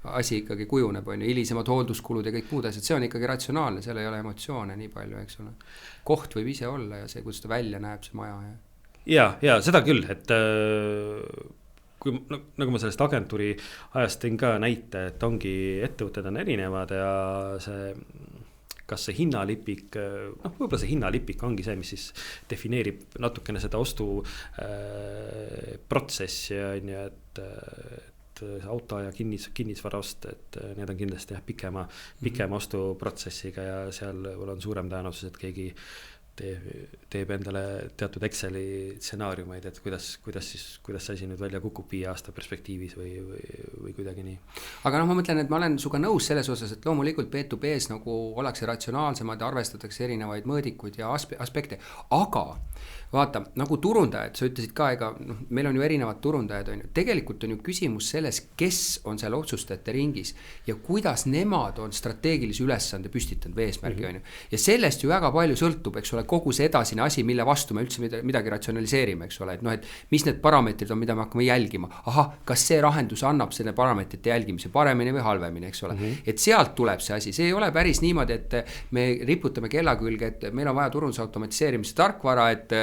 asi ikkagi kujuneb, on ju, hilisemad hoolduskulud ja kõik muud asjad, see on ikkagi ratsionaalne, seal ei ole emotsioone nii palju, eks ole. Koht võib ise olla ja see, kuidas ta välja näeb, see maja. Ja seda küll, et kui, nagu ma sellest agentuuri ajast tõin ka näite, et ongi ettevõtted on erinevad ja kas see hinnalipik, võib-olla see hinnalipik ongi see, mis siis defineerib natukene seda ostu protsessi, on ju, et auto ja kinnisvarast, et need on kindlasti pikema ostuprotsessiga ja seal on suurem tõenäosus, et keegi teeb endale teatud Exceli stsenaariumeid, et kuidas see asi nüüd välja kukub 5 aasta perspektiivis või kuidagi nii. Aga ma mõtlen, et ma olen suga nõus selles osas, et loomulikult B2B-s nagu ollakse ratsionaalsemad ja arvestatakse erinevaid mõõdikuid ja aspekte, aga vaata, nagu turundajad, sa ütlesid ka, meil on ju erinevad turundajad, on ju. Tegelikult on ju küsimus selles, kes on seal otsustajate ringis ja kuidas nemad on strateegilise ülesande püstitanud või eesmärgi, on ju. Ja sellest ju väga palju sõltub, eks ole, kogu see edasine asi, mille vastu me üldse midagi ratsionaliseerime, eks ole, et mis need parameetrid on, mida me hakkame jälgima. Kas see lahendus annab selle parameetrite jälgimise paremini või halvemini, eks ole. Et sealt tuleb see asi, see ei ole päris niimoodi, et me riputame kella külge, et meil on vaja turundusautomatiseerimise tarkvara, et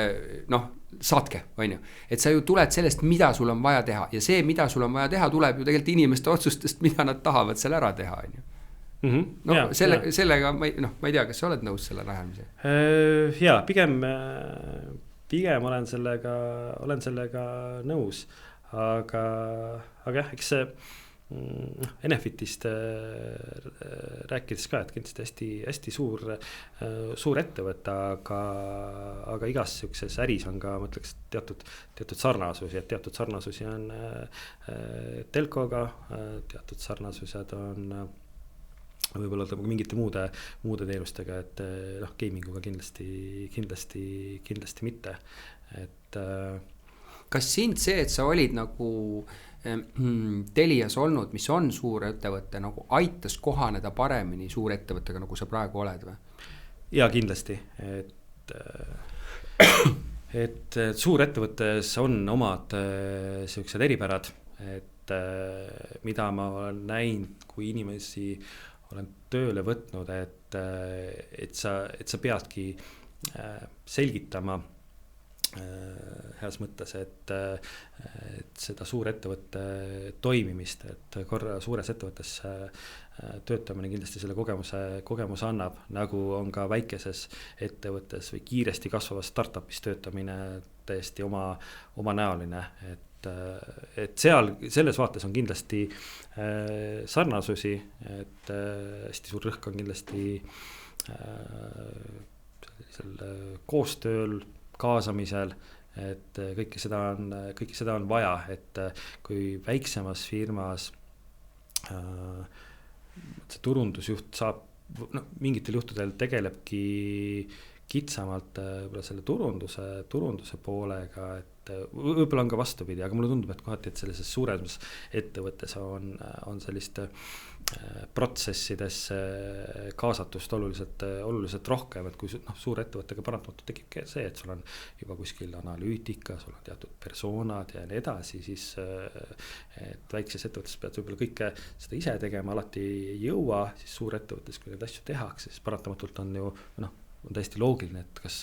saatke, on ju. Et sa ju tuled sellest, mida sul on vaja teha ja see, mida sul on vaja teha, tuleb ju tegelikult inimeste otsustest, mida nad tahavad seal ära teha, on ju. Sellega ma ei tea, kas sa oled nõus selle lähemise? Jaa, pigem olen sellega nõus, aga jah, eks see Enefitist rääkides ka, et kindlasti hästi suur ettevõte, aga igas siukses äris on ka, ma ütleks, teatud sarnasusi, et teatud sarnasusi on telkoga, teatud sarnasused on võib-olla mingite muude teenustega, et gaminguga kindlasti mitte, et kas sind see, et sa olid nagu Telias olnud, mis on suur ettevõte, nagu aitas kohaneda paremini suurettevõttega, nagu sa praegu oled või? Ja kindlasti, et suurettevõttes on omad sellised eripärad, et mida ma olen näinud, kui inimesi olen tööle võtnud, et sa peadki selgitama heas mõttes, et seda suurettevõtte toimimist, et korra suures ettevõttes töötamine kindlasti selle kogemuse annab, nagu on ka väikeses ettevõttes või kiiresti kasvavas startupis töötamine täiesti oma näoline, et selles vaates on kindlasti sarnasusi, et hästi suur rõhk on kindlasti sellisel koostööl, kaasamisel, et kõike seda on vaja, et kui väiksemas firmas see turundusjuht saab, mingitel juhtudel tegelebki kitsamalt selle turunduse poolega, et võib-olla on ka vastupidi, aga mulle tundub, et kohati, et sellises suuremas ettevõttes on sellist protsessidesse kaasatust oluliselt rohkem, et kui suur ettevõttega paratamatult tekibki see, et sul on juba kuskil analüütika, sul on teatud persoonad ja nii edasi, siis et väikses ettevõttes pead võib-olla kõike seda ise tegema, alati ei jõua, siis suur ettevõttes, kui neid asju tehakse, siis paratamatult on ju on täiesti loogiline, et kas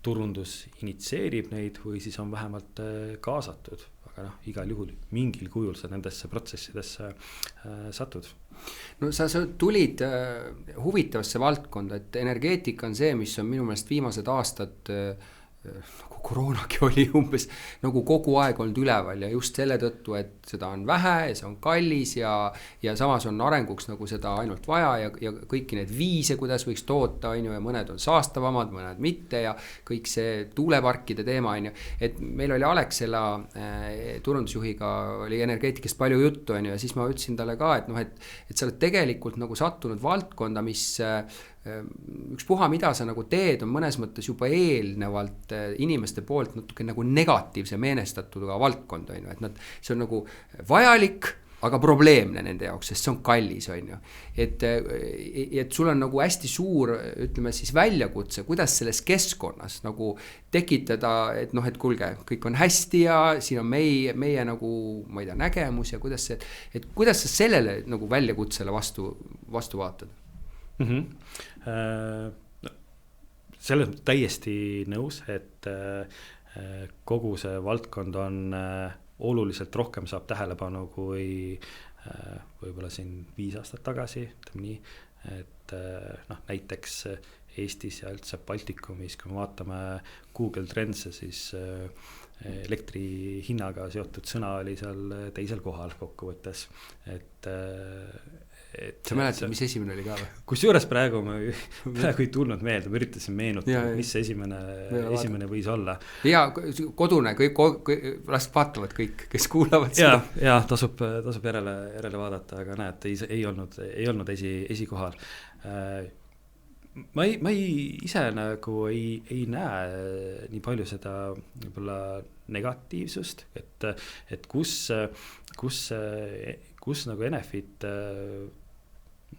turundus initseerib neid või siis on vähemalt kaasatud, aga igal juhul mingil kujul sa nendesse protsessidesse satud. No sa tulid huvitavasse valdkonda, et energeetika on see, mis on minu meelest viimased aastad nagu koroonagi oli umbes nagu kogu aeg olnud üleval ja just selle tõttu, et seda on vähe ja see on kallis ja samas on arenguks nagu seda ainult vaja ja kõiki need viise, kuidas võiks toota, ja mõned on saastavamad, mõned mitte ja kõik see tuuleparkide teema, et meil oli Alexela turundusjuhiga oli energeetikast palju juttu, ja siis ma ütlesin talle ka, et sa oled tegelikult nagu sattunud valdkonda, mis ükspuha, mida sa nagu teed, on mõnes mõttes juba eelnevalt inimeste poolt natuke nagu negatiivse meenestatud valdkond, et see on nagu vajalik, aga probleemne nende jaoks, sest see on kallis, et sul on nagu hästi suur, ütleme siis väljakutse, kuidas selles keskkonnas nagu tekitada, et kuulge, kõik on hästi ja siin on meie nagu, ma ei tea, nägemus ja kuidas sa sellele nagu väljakutsele vastu vaatad? Selles täiesti nõus, et kogu see valdkond on oluliselt rohkem saab tähelepanu kui võib-olla siin 5 aastat tagasi, ütleme nii, et näiteks Eestis ja üldse Baltikumis, kui me vaatame Google Trends'e, siis elektri hinnaga seotud sõna oli seal teisel kohal kokkuvõttes, et sa mäletad, mis esimene oli ka või? Kusjuures praegu ei tulnud meelde, ma üritasin meenutada, mis see esimene võis olla. Ja kodune, las vaatavad kõik, kes kuulavad seda. Ja tasub järele vaadata, aga näed, ei olnud esikohal. Ma ise nagu ei näe nii palju seda võib-olla negatiivsust, et kus nagu Enefit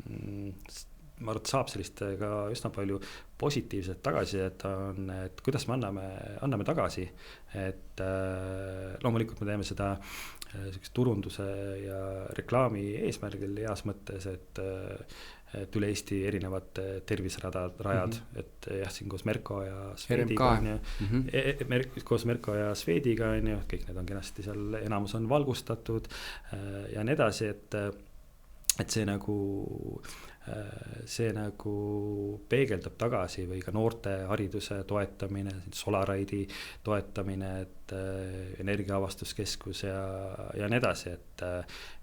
ma arvan, et saab sellist ka üsna palju positiivset tagasisidet on, et kuidas me anname tagasi, et loomulikult me teeme seda turunduse ja reklaami eesmärgil heas mõttes, et üle Eesti erinevad terviserajad, et jah, siin koos Merko ja Swediga koos Merko ja Swediga on ju, kõik need on kenasti seal, enamus on valgustatud ja nii edasi, et see nagu see nagu peegeldab tagasi või ka noorte hariduse toetamine, Solaride'i toetamine, et energiaavastuskeskus ja nii edasi, et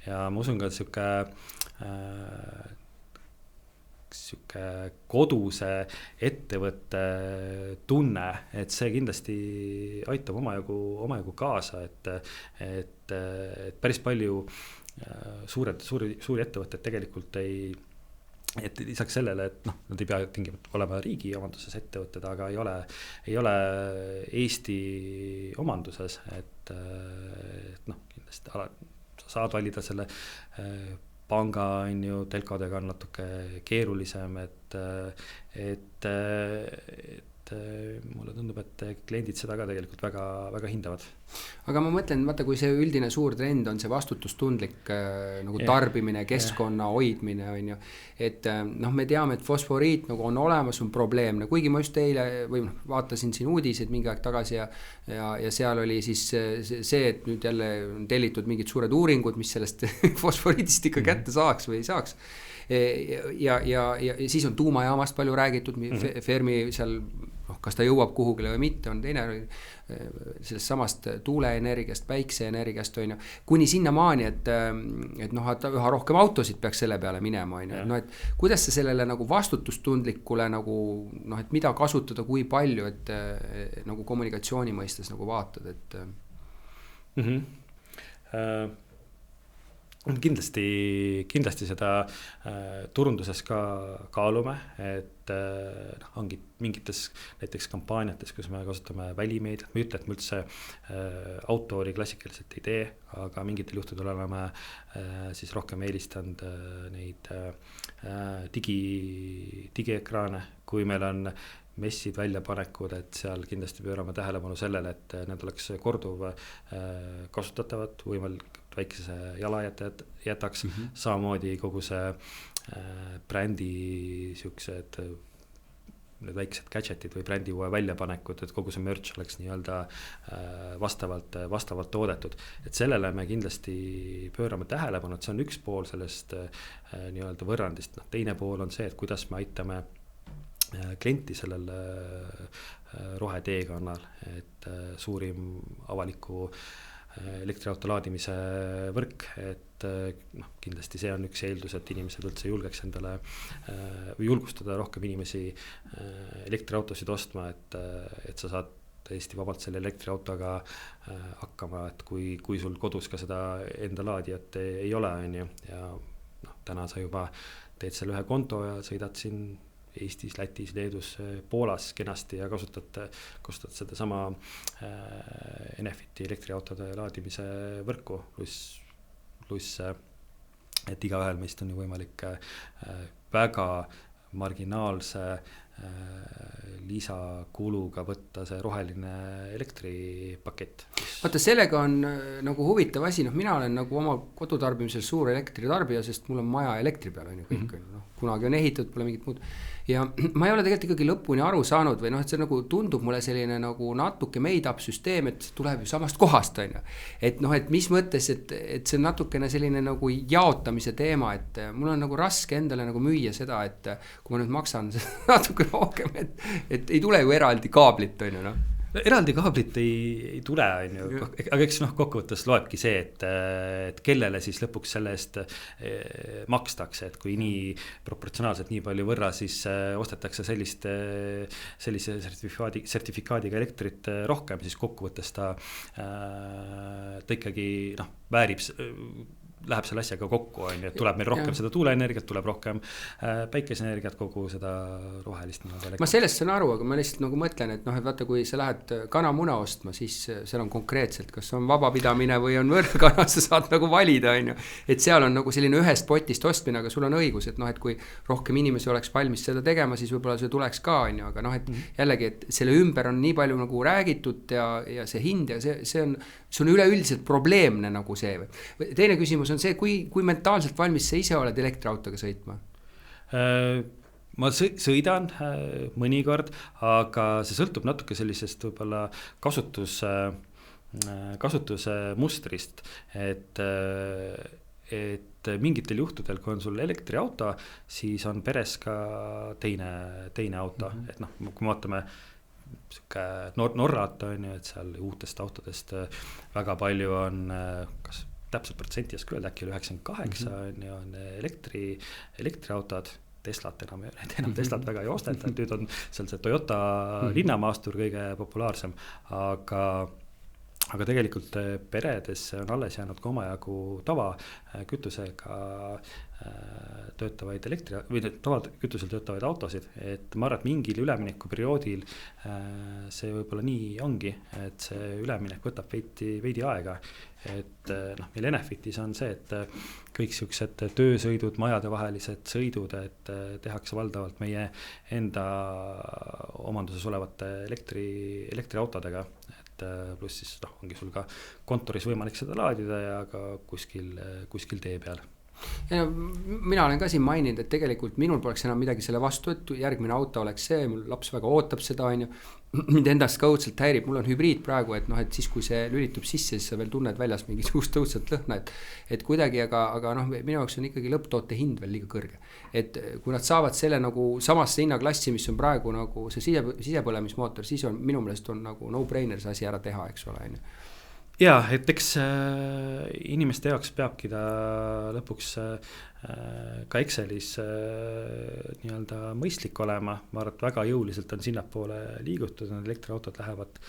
ja ma usun ka, et sihuke koduse ettevõtte tunne, et see kindlasti aitab omajagu kaasa, et päris palju suuri ettevõtted tegelikult et lisaks sellele, et nad ei pea tingimata olema riigi omanduses ettevõtted, aga ei ole Eesti omanduses, et kindlasti sa saad valida selle panga, telkodega on natuke keerulisem, et mulle tundub, et kliendid seda ka tegelikult väga, väga hindavad. Aga ma mõtlen, vaata, kui see üldine suur trend on see vastutustundlik nagu tarbimine, keskkonna hoidmine, on ju, et me teame, et fosforiit nagu on olemas, on probleemne, kuigi ma just eile või vaatasin siin uudiseid mingi aeg tagasi ja seal oli siis see, et nüüd jälle on tellitud mingid suured uuringud, mis sellest fosforiidist ikka kätte saaks või ei saaks. Ja siis on tuumajaamast palju räägitud, Fermi seal, kas ta jõuab kuhugile või mitte, on teine sellest samast tuuleenergiast, päikseenergiast, on ju, kuni sinnamaani, et üha rohkem autosid peaks selle peale minema, on ju, et kuidas sa sellele nagu vastutustundlikule nagu, et mida kasutada, kui palju, et nagu kommunikatsiooni mõistes nagu vaatad, et kindlasti seda turunduses ka kaalume, et ongi mingites näiteks kampaaniates, kus me kasutame välimeediat, ma ei ütle, et me üldse autoori klassikaliselt ei tee, aga mingitel juhtudel oleme siis rohkem eelistanud neid digiekraane, kui meil on messid väljapanekud, et seal kindlasti pöörame tähelepanu sellele, et need oleks korduv kasutatavad, võimalikult väikese jala jätaks, samamoodi kogu see brändi siuksed need väiksed gadgetid või brändi uue väljapanekud, et kogu see merch oleks nii-öelda vastavalt toodetud. Et sellele me kindlasti pöörame tähelepanu, et see on üks pool sellest nii-öelda võrrandist. Teine pool on see, et kuidas me aitame klienti sellel roheteekonnal, et suurim avaliku elektriauto laadimise võrk, et kindlasti see on üks eeldus, et inimesed üldse julgeks endale või julgustada rohkem inimesi elektriautosid ostma, et sa saad tõesti vabalt selle elektriautoga hakkama, et kui sul kodus ka seda enda laadijat ei ole, on ju, ja täna sa juba teed selle ühe konto ja sõidad siin Eestis, Lätis, Leedus, Poolas kenasti ja kasutad seda sama Enefiti elektriautode laadimise võrku, pluss et igaühel meist on ju võimalik väga marginaalse lisakuluga võtta see roheline elektripakett. Vaata, sellega on nagu huvitav asi, mina olen nagu oma kodutarbimises suur elektritarbija, sest mul on maja elektri peal, on ju kõik, kunagi on ehitatud, pole mingit muud. Ja ma ei ole tegelikult ikkagi lõpuni aru saanud või et see nagu tundub mulle selline nagu natuke made up süsteem, et tuleb ju samast kohast, on ju. Et et mis mõttes, et see on natukene selline nagu jaotamise teema, et mul on nagu raske endale nagu müüa seda, et kui ma nüüd maksan natuke rohkem, et ei tule ju eraldi kaablit, on ju, Eraldi kaablit ei tule, on ju, aga eks kokkuvõttes loebki see, et kellele siis lõpuks selle eest makstakse, et kui nii proportsionaalselt nii palju võrra, siis ostetakse sellise sertifikaadiga elektrit rohkem, siis kokkuvõttes ta ikkagi väärib, läheb selle asjaga kokku, on ju, et tuleb meil rohkem seda tuuleenergiat, tuleb rohkem päikeseenergiat, kogu seda rohelist. Ma sellest saan aru, aga ma lihtsalt nagu mõtlen, et vaata, kui sa lähed kanamuna ostma, siis seal on konkreetselt, kas on vabapidamine või on võrkana, sa saad nagu valida, on ju. Et seal on nagu selline ühest potist ostmine, aga sul on õigus, et et kui rohkem inimesi oleks valmis seda tegema, siis võib-olla see tuleks ka, on ju, aga et jällegi, et selle ümber on nii palju nagu räägitud ja see hind ja see on üleüldiselt probleemne nagu see. Teine küsimus on see, kui mentaalselt valmis sa ise oled elektriautoga sõitma? Ma sõidan mõnikord, aga see sõltub natuke sellisest võib-olla kasutuse mustrist, et et mingitel juhtudel, kui on sul elektriauto, siis on peres ka teine auto, et noh, kui me vaatame Norrat on ju, et seal uutest autodest väga palju on, kas täpselt protsenti ei oska öelda, äkki 98 on ju, on elektriautod, Teslat enam Teslat väga ei osteta, et nüüd on seal see Toyota linnamaastur kõige populaarsem, aga tegelikult peredes on alles jäänud ka omajagu tavakütusega töötavaid tavakütusel töötavaid autosid, et ma arvan, et mingil üleminekuperioodil see võib-olla nii ongi, et see üleminek võtab veidi aega, et noh, meil Enefitis on see, et kõik siuksed töösõidud, majadevahelised sõidud, et tehakse valdavalt meie enda omanduses olevate elektriautodega, pluss siis noh, ongi sul ka kontoris võimalik seda laadida ja ka kuskil tee peal. Ja mina olen ka siin maininud, et tegelikult minul poleks enam midagi selle vastu, et järgmine auto oleks see, mul laps väga ootab seda, on ju, mind endast ka õudselt häirib, mul on hübriid praegu, et noh, et siis kui see lülitub sisse, siis sa veel tunned väljas mingisugust õudselt lõhna, et kuidagi, aga noh, minu jaoks on ikkagi lõpptoote hind veel liiga kõrge. Et kui nad saavad selle nagu samasse hinnaklassi, mis on praegu nagu see sisepõlemismootor, siis on minu meelest on nagu no-brainer see asi ära teha, eks ole, on ju. Ja, et eks inimeste jaoks peabki ta lõpuks ka Excelis nii-öelda mõistlik olema. Ma arvan, et väga jõuliselt on sinnapoole liigutud, elektriautod lähevad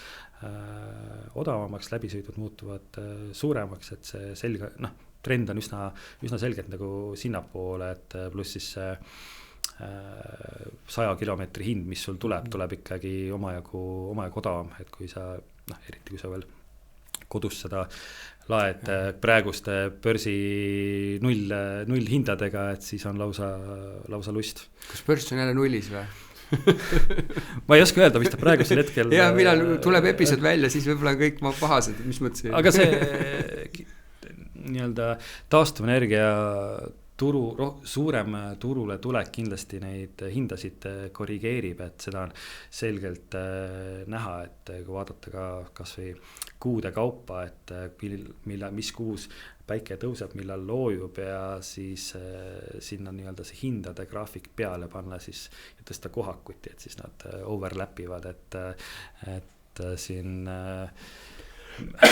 odavamaks, läbisõidud muutuvad suuremaks, et see trend on üsna selgelt nagu sinnapoole, et pluss siis 100 kilomeetri hind, mis sul tuleb ikkagi omajagu odavam, et kui sa, eriti kui sa veel kodus seda laed praeguste börsi null hindadega, et siis on lausa lust. Kas börs on jälle nullis või? Ma ei oska öelda, mis ta praegusel hetkel... Ja millal tuleb episood välja, siis võib-olla kõik ma pahased, mis mõtlesin. Aga see nii-öelda taastuvenergia suurem turule tulek kindlasti neid hindasid korrigeerib, et seda on selgelt näha, et kui vaadata ka kas või kuude kaupa, et mis kuus päike tõuseb, millal loojub ja siis sinna nii-öelda see hindade graafik peale panna siis ja tõsta kohakuti, et siis nad overlapivad, et siin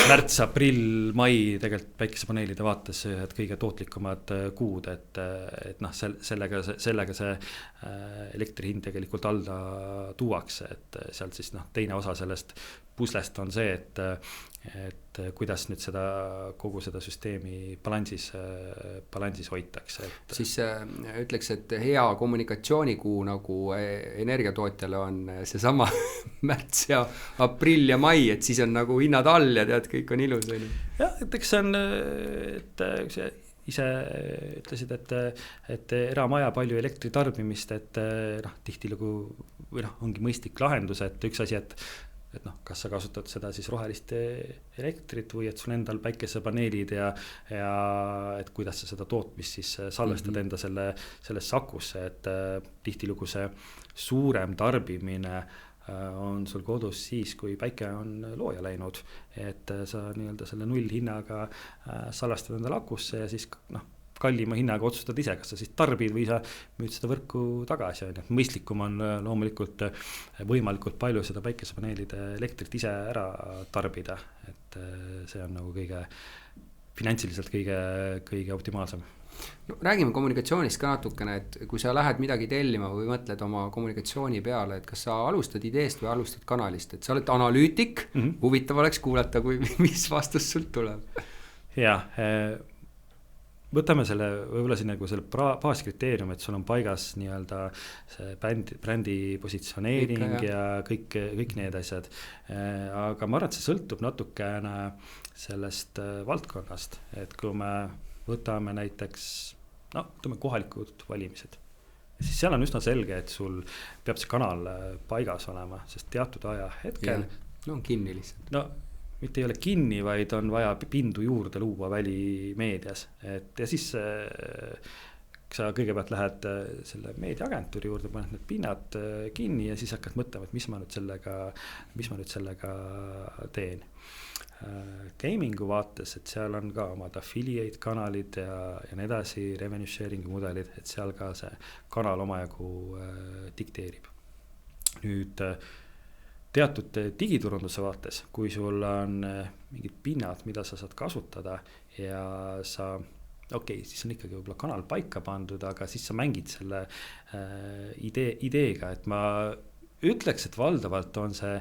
märts, aprill, mai tegelikult päikesepaneelide vaates ühed kõige tootlikumad kuud, et noh, sellega see elektri hind tegelikult alla tuuakse, et sealt siis noh, teine osa sellest puslest on see, et kuidas nüüd kogu seda süsteemi balansis hoitakse. Siis ütleks, et hea kommunikatsioonikuu nagu energiatootjale on seesama märts ja aprill ja mai, et siis on nagu hinnad all ja tead, kõik on ilus. Jah, et eks see on, et ise ütlesid, et eramaja palju elektritarbimist, et tihtilugu ongi mõistlik lahendus, et üks asi, et noh, kas sa kasutad seda siis rohelist elektrit või et sul endal päikesepaneelid ja et kuidas sa seda tootmist siis salvestad enda sellesse akusse, et tihtilugu see suurem tarbimine on sul kodus siis, kui päike on looja läinud, et sa nii-öelda selle nullhinnaga salvestad endale akusse ja siis kallima hinnaga otsustad ise, kas sa siis tarbid või sa müüd seda võrku tagasi. Mõistlikum on loomulikult võimalikult palju seda päikesepaneelide elektrit ise ära tarbida, et see on nagu finantsiliselt kõige optimaalsem. No, räägime kommunikatsioonist ka natukene, et kui sa lähed midagi tellima või mõtled oma kommunikatsiooni peale, et kas sa alustad ideest või alustad kanalist, et sa oled analüütik, huvitav oleks kuulata, mis vastus sult tuleb. Ja, võtame võib-olla siin nagu selle baaskriteerium, et sul on paigas nii-öelda see brändi positsioneering ja kõik need asjad. Aga ma arvan, et see sõltub natukene sellest valdkonnast, et kui me võtame näiteks kohalikud valimised, siis seal on üsna selge, et sul peab see kanal paigas olema, sest teatud aja hetkel... No on kinni lihtsalt. Mitte ei ole kinni, vaid on vaja pindu juurde luua välimeedias. Ja siis sa kõigepealt lähed selle meediaagentuuri juurde, paned need pinnad kinni ja siis hakkad mõtlema, et mis ma nüüd sellega teen. gamingu vaates, et seal on ka omad affiliate kanalid ja nii edasi, revenue sharing'i mudelid, et seal ka see kanal omajagu dikteerib. Nüüd teatud digiturunduse vaates, kui sul on mingid pinnad, mida sa saad kasutada ja sa siis on ikkagi võib-olla kanal paika pandud, aga siis sa mängid selle ideega, et ma ütleks, et valdavalt on see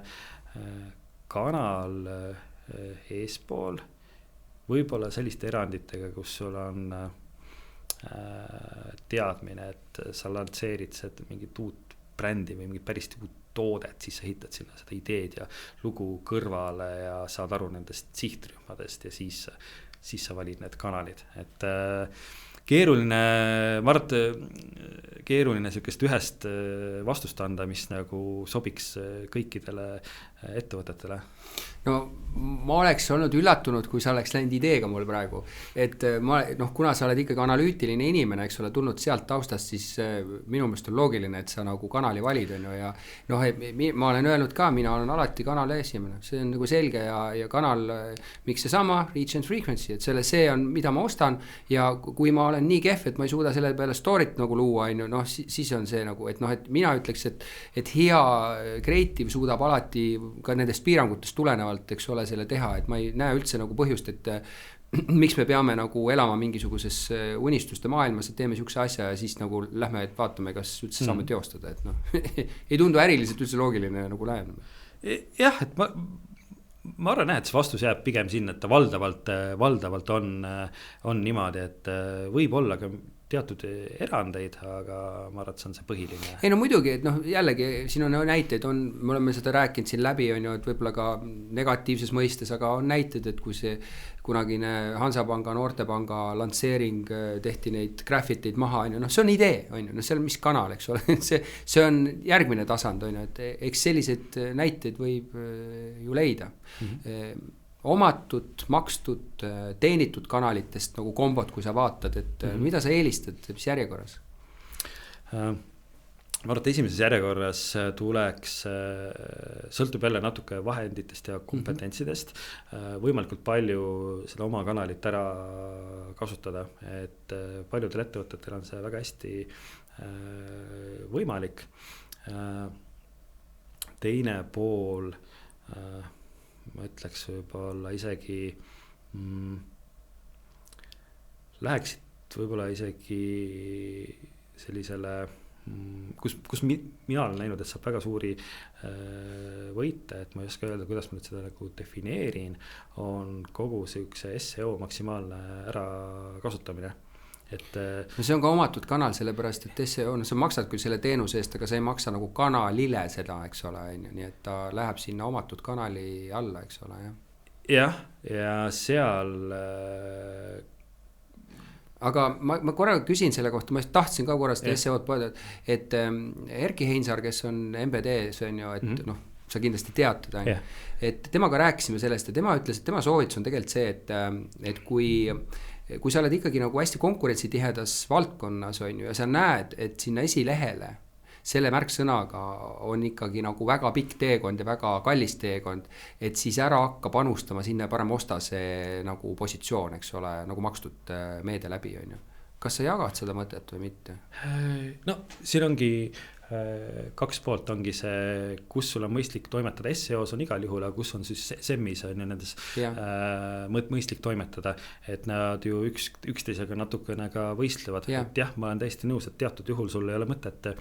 kanal eespool, võib-olla selliste eranditega, kus sul on teadmine, et sa lansseerid seda mingit uut brändi või mingit päris uut toodet, siis sa hitad sinna seda ideed ja lugu kõrvale ja saad aru nendest sihtrühmadest ja siis sa valid need kanalid, et keeruline, ma arvan, et keeruline sükest ühest vastust anda, mis nagu sobiks kõikidele ettevõtetele. No ma oleks olnud üllatunud, kui sa oleks läinud ideega mul praegu, et kuna sa oled ikkagi analüütiline inimene, eks ole, tulnud sealt taustast, siis minu meelest on loogiline, et sa nagu kanali valid on ju, ja ma olen öelnud ka, mina olen alati kanali esimene, see on nagu selge ja kanal, miks see sama, reach and frequency, et see on, mida ma ostan ja kui ma olen nii kehv, et ma ei suuda selle peale story't nagu luua, on ju, siis on see nagu, et et mina ütleks, et hea creative suudab alati ka nendest piirangutest tulenevalt, eks ole, selle teha, et ma ei näe üldse nagu põhjust, et miks me peame nagu elama mingisuguses unistuste maailmas, et teeme sihukese asja ja siis nagu lähme, et vaatame, kas üldse saame teostada, et ei tundu äriliselt üldse loogiline nagu läheb. Jah, et ma arvan, et see vastus jääb pigem sinna, et ta valdavalt on niimoodi, et võib olla ka teatud erandeid, aga ma arvan, et see on see põhiline. Ei no muidugi, et jällegi siin on näiteid, me oleme seda rääkinud siin läbi, on ju, et võib-olla ka negatiivses mõistes, aga on näited, et kui see kunagine Hansapanga, Noortepanga lansseering tehti neid graffiteid maha, on ju, see on idee, on ju, seal mis kanal, eks ole, see on järgmine tasand, on ju, et eks selliseid näiteid võib ju leida. Omatud, makstud, teenitud kanalitest nagu kombot, kui sa vaatad, et mida sa eelistad, mis järjekorras? Ma arvan, et esimeses järjekorras tuleks, sõltub jälle natuke vahenditest ja kompetentsidest, võimalikult palju seda oma kanalit ära kasutada, et paljudel ettevõtetel on see väga hästi võimalik. Teine pool ma ütleks võib-olla isegi läheksid võib-olla isegi sellisele, kus mina olen näinud, et saab väga suuri võite, et ma ei oska öelda, kuidas ma nüüd seda nagu defineerin, on kogu see SEO maksimaalne ära kasutamine. No see on ka omatud kanal, sellepärast, et SEO, sa maksad küll selle teenuse eest, aga sa ei maksa nagu kanalile seda, eks ole, nii et ta läheb sinna omatud kanali alla, eks ole, jah. Ja seal aga ma korra küsin selle kohta, ma tahtsin ka korra seda SEO-d poeda, et Erki Heinsaar, kes on MBD-s on ju, et sa kindlasti tead teda, et temaga rääkisime sellest ja tema ütles, et tema soovitus on tegelikult see, et kui sa oled ikkagi nagu hästi konkurentsitihedas valdkonnas on ju, ja sa näed, et sinna esilehele selle märksõnaga on ikkagi nagu väga pikk teekond ja väga kallis teekond, et siis ära hakka panustama sinna ja parem osta see nagu positsioon, eks ole, nagu makstud meedia läbi on ju. Kas sa jagad seda mõtet või mitte? No siin ongi kaks poolt, ongi see, kus sul on mõistlik toimetada, SEOs on igal juhul, aga kus on siis SEM-is on ju nendes mõistlik toimetada, et nad ju üksteisega natukene ka võistlevad, et jah, ma olen täiesti nõus, et teatud juhul sul ei ole mõtet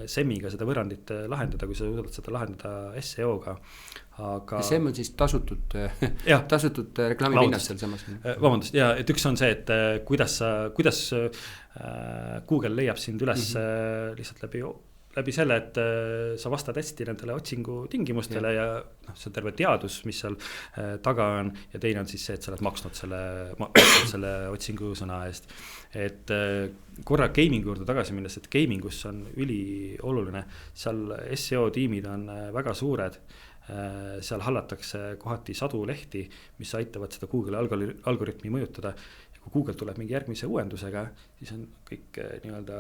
SEM-iga seda võrrandit lahendada, kui sa suudad seda lahendada SEO-ga, aga SEM on siis tasutud reklaamipinnast seal samas. Vabandust, ja et üks on see, et kuidas Google leiab sind üles lihtsalt läbi selle, et sa vastad hästi nendele otsingu tingimustele ja see on terve teadus, mis seal taga on, ja teine on siis see, et sa oled maksnud selle otsingu sõna eest. Et korra gamingu juurde tagasi minnes, et gamingus on ülioluline, seal SEO tiimid on väga suured, seal hallatakse kohati sadu lehti, mis aitavad seda Google algoritmi mõjutada. Kui Google tuleb mingi järgmise uuendusega, siis on kõik nii-öelda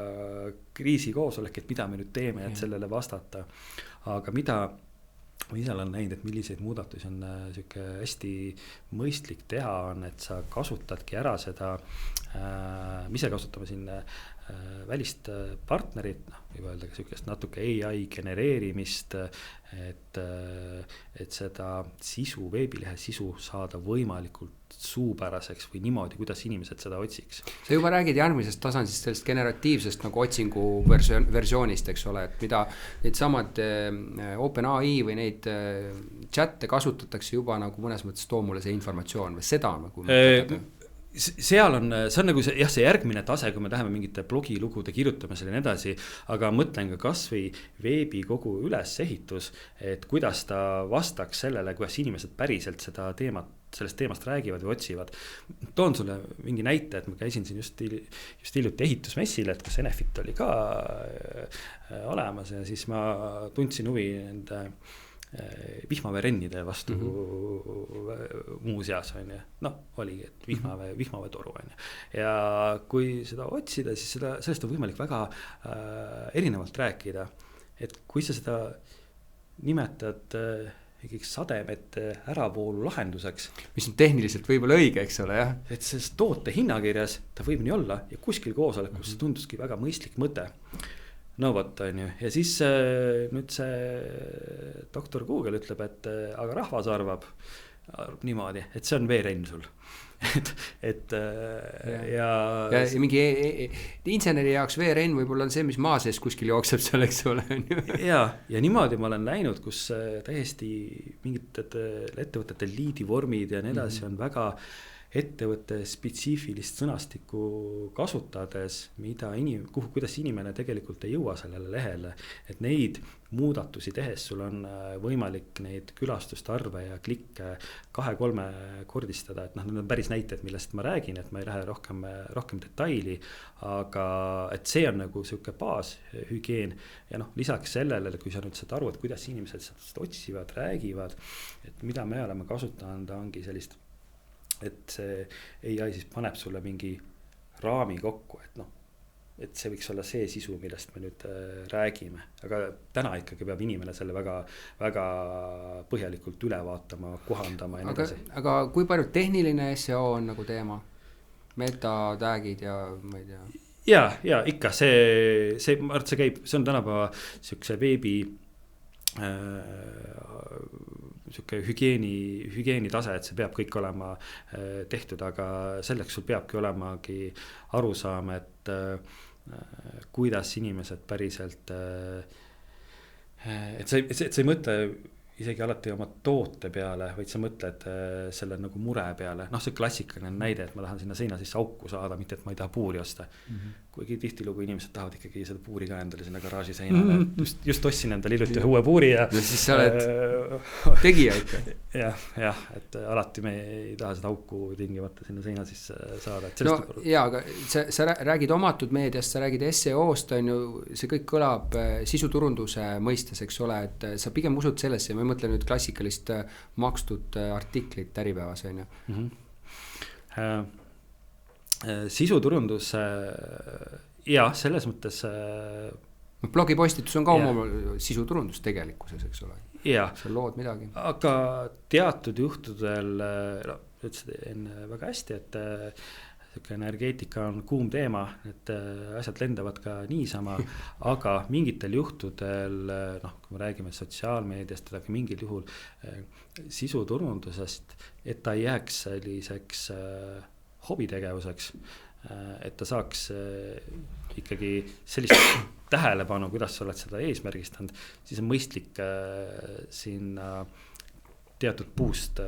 kriisikoosolek, et mida me nüüd teeme, et sellele vastata. Aga mida ma ise olen näinud, et milliseid muudatusi on sihuke hästi mõistlik teha on, et sa kasutadki ära seda, me ise kasutame siin välist partnerit, võib öelda ka sihukest natuke AI genereerimist, et seda sisu, veebilehe sisu saada võimalikult suupäraseks või niimoodi, kuidas inimesed seda otsiks. Sa juba räägid järgmisest tasandist, sellest generatiivsest nagu otsingu versioonist, eks ole, et mida need samad OpenAI või neid chatte kasutatakse juba nagu mõnes mõttes too mulle see informatsioon või seda nagu seal on, see on nagu see, jah, see järgmine tase, kui me läheme mingite blogilugude kirjutamisele ja nii edasi, aga mõtlen ka kas või veebi kogu ülesehitus, et kuidas ta vastaks sellele, kuidas inimesed päriselt seda teemat, sellest teemast räägivad või otsivad. Toon sulle mingi näite, et ma käisin siin just hiljuti ehitusmessil, et kus Enefit oli ka olemas ja siis ma tundsin huvi nende vihmaveerennide vastu muuseas on ju, noh oligi, et vihmaveetoru on ju. Ja kui seda otsida, siis sellest on võimalik väga erinevalt rääkida, et kui sa seda nimetad sademete äravoolu lahenduseks, mis on tehniliselt võib-olla õige, eks ole, jah. Et selles toote hinnakirjas ta võib nii olla ja kuskil koosolekus see tunduski väga mõistlik mõte. No vot on ju, ja siis nüüd see doktor Google ütleb, et aga rahvas arvab niimoodi, et see on veerenn sul. Ja mingi inseneri jaoks veerenn võib-olla on see, mis maa sees kuskil jookseb seal, eks ole. Ja niimoodi ma olen näinud, kus täiesti mingid ettevõtete liidivormid ja nii edasi on väga ettevõtte spetsiifilist sõnastikku kasutades, kuidas inimene tegelikult ei jõua sellele lehele, et neid muudatusi tehes sul on võimalik neid külastuste arve ja klikke 2-3 kordistada, et need on päris näited, millest ma räägin, et ma ei lähe rohkem detaili, aga et see on nagu sihuke baashügieen ja lisaks sellele, kui sa nüüd saad aru, et kuidas inimesed seda otsivad, räägivad, et mida me oleme kasutanud, ongi sellist, et see AI siis paneb sulle mingi raami kokku, et see võiks olla see sisu, millest me nüüd räägime, aga täna ikkagi peab inimene selle väga, väga põhjalikult üle vaatama, kohandama ja nii edasi. Aga kui palju tehniline SEO on nagu teema? Meta-tagid ja ma ei tea. Ja ikka see käib, see on tänapäeva siukse veebi siuke hügieeni tase, et see peab kõik olema tehtud, aga selleks sul peabki olemagi arusaam, et kuidas inimesed päriselt, et sa ei mõtle isegi alati oma toote peale, vaid sa mõtled selle nagu mure peale. See klassikaline näide, et ma tahan sinna seina sisse auku saada, mitte et ma ei taha puuri osta. Kuigi tihtilugu inimesed tahavad ikkagi seda puuri ka endale sinna garaaži seinale. Just ostsin endale iluti uue puuri ja siis sa oled tegija ikka. Jah, et alati me ei taha seda auku tingimata sinna seina sisse saada. Aga sa räägid omatud meediast, sa räägid SEO-st, on ju, see kõik kõlab sisuturunduse mõistes, eks ole, et sa pigem usud sellesse ja ma ei mõtle nüüd klassikalist makstud artiklit Äripäevas, on ju. Sisuturundus, selles mõttes blogipostitus on ka oma sisuturundus tegelikkuses, eks ole. Seal lood midagi. Aga teatud juhtudel ütlesid enne väga hästi, et energeetika on kuum teema, et asjad lendavad ka niisama, aga mingitel juhtudel, kui me räägime sotsiaalmeediast, aga mingil juhul sisuturundusest, et ta ei jääks selliseks hobitegevuseks, et ta saaks ikkagi sellist tähelepanu, kuidas sa oled seda eesmärgistanud, siis on mõistlik sinna teatud puust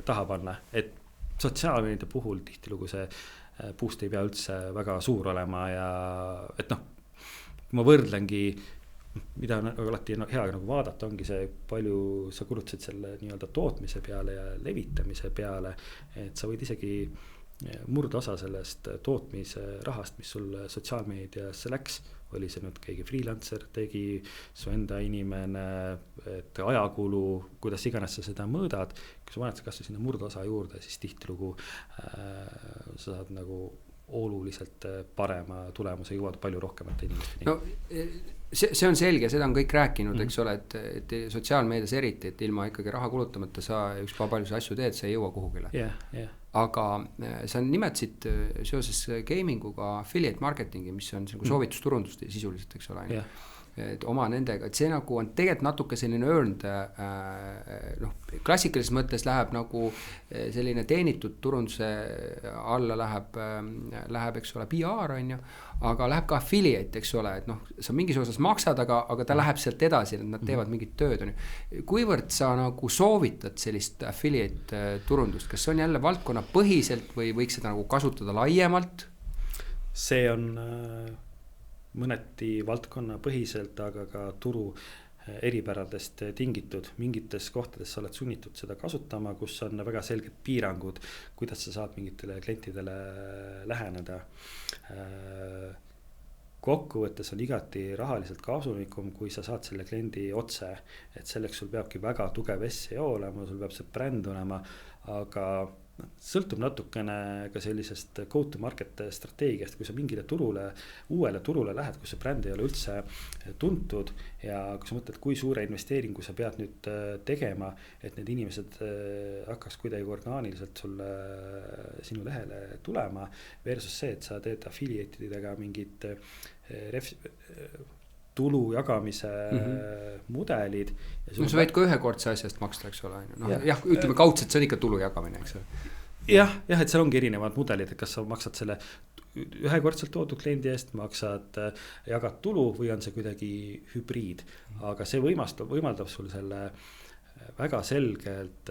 taha panna, et sotsiaalmeedia puhul tihtilugu see puust ei pea üldse väga suur olema ja et ma võrdlengi, mida on alati hea nagu vaadata, ongi see palju sa kulutasid selle nii-öelda tootmise peale ja levitamise peale, et sa võid isegi murdosa sellest tootmise rahast, mis sul sotsiaalmeediasse läks, oli see nüüd keegi freelancer tegi, su enda inimene, et ajakulu, kuidas iganes sa seda mõõdad, kui sa paned kasvõi sinna murdosa juurde, siis tihtilugu sa saad nagu oluliselt parema tulemuse, jõuavad palju rohkemate inimesteni. No see on selge, seda on kõik rääkinud, eks ole, et sotsiaalmeedias eriti, et ilma ikkagi raha kulutamata sa ükspa palju sa asju teed, sa ei jõua kuhugile. Aga sa nimetasid seoses gaminguga affiliate marketingi, mis on soovitusturundust sisuliselt, eks ole, et oma nendega, et see nagu on tegelikult natuke selline earned, klassikalises mõttes läheb nagu selline teenitud turunduse alla läheb, eks ole, PR on ju, aga läheb ka affiliate, eks ole, et sa mingis osas maksad, aga ta läheb sealt edasi, et nad teevad mingit tööd on ju. Kuivõrd sa nagu soovitad sellist affiliate turundust, kas see on jälle valdkonna põhiselt või võiks seda nagu kasutada laiemalt? See on mõneti valdkonna põhiselt, aga ka turu eripäradest tingitud. Mingites kohtades sa oled sunnitud seda kasutama, kus on väga selged piirangud, kuidas sa saad mingitele klientidele läheneda. Kokkuvõttes on igati rahaliselt kasulikum, kui sa saad selle kliendi otse, et selleks sul peabki väga tugev SEO olema, sul peab see bränd olema, aga sõltub natukene ka sellisest go-to-market strateegiast, kui sa mingile uuele turule lähed, kus see bränd ei ole üldse tuntud ja kui sa mõtled, kui suure investeeringu sa pead nüüd tegema, et need inimesed hakkaks kuidagi orgaaniliselt sinu lehele tulema versus see, et sa teed affiliate'idega mingid tulu jagamise mudelid. Sa võid ka ühekordse asjast maksta, eks ole. Ütleme kaudselt, see on ikka tulu jagamine, eks ole. Jah, et seal ongi erinevad mudelid, et kas sa maksad selle ühekordselt toodud kliendi eest, jagad tulu või on see kuidagi hübriid. Aga see võimaldab sul selle väga selgelt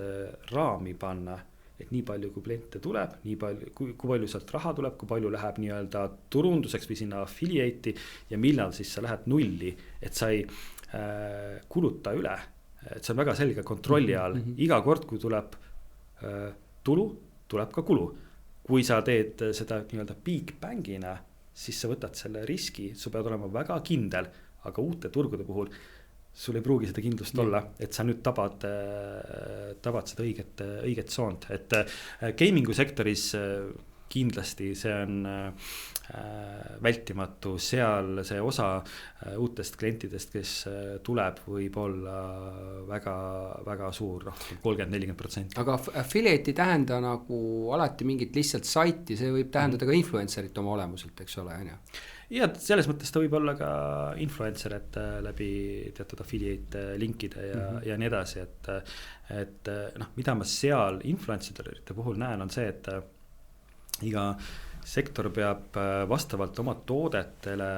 raami panna, et nii palju kui kliente tuleb, nii palju, kui palju sealt raha tuleb, kui palju läheb nii-öelda turunduseks või sinna affiliate'i ja millal siis sa lähed nulli, et sa ei kuluta üle. Et see on väga selge kontrolli all. Iga kord, kui tuleb tulu, tuleb ka kulu. Kui sa teed seda nii-öelda big bangina, siis sa võtad selle riski, sa pead olema väga kindel, aga uute turgude puhul sul ei pruugi seda kindlust olla, et sa nüüd tabad seda õiget soont, et gamingu sektoris kindlasti see on vältimatu, seal see osa uutest klientidest, kes tuleb, võib olla väga, väga suur, 30-40%. Aga affiliate ei tähenda nagu alati mingit lihtsalt saiti, see võib tähendada ka influencerit oma olemuselt, eks ole, on ju? Ja selles mõttes ta võib olla ka influencer, et läbi teatud affiliate linkide ja nii edasi, et mida ma seal influencerite puhul näen, on see, et iga sektor peab vastavalt oma toodetele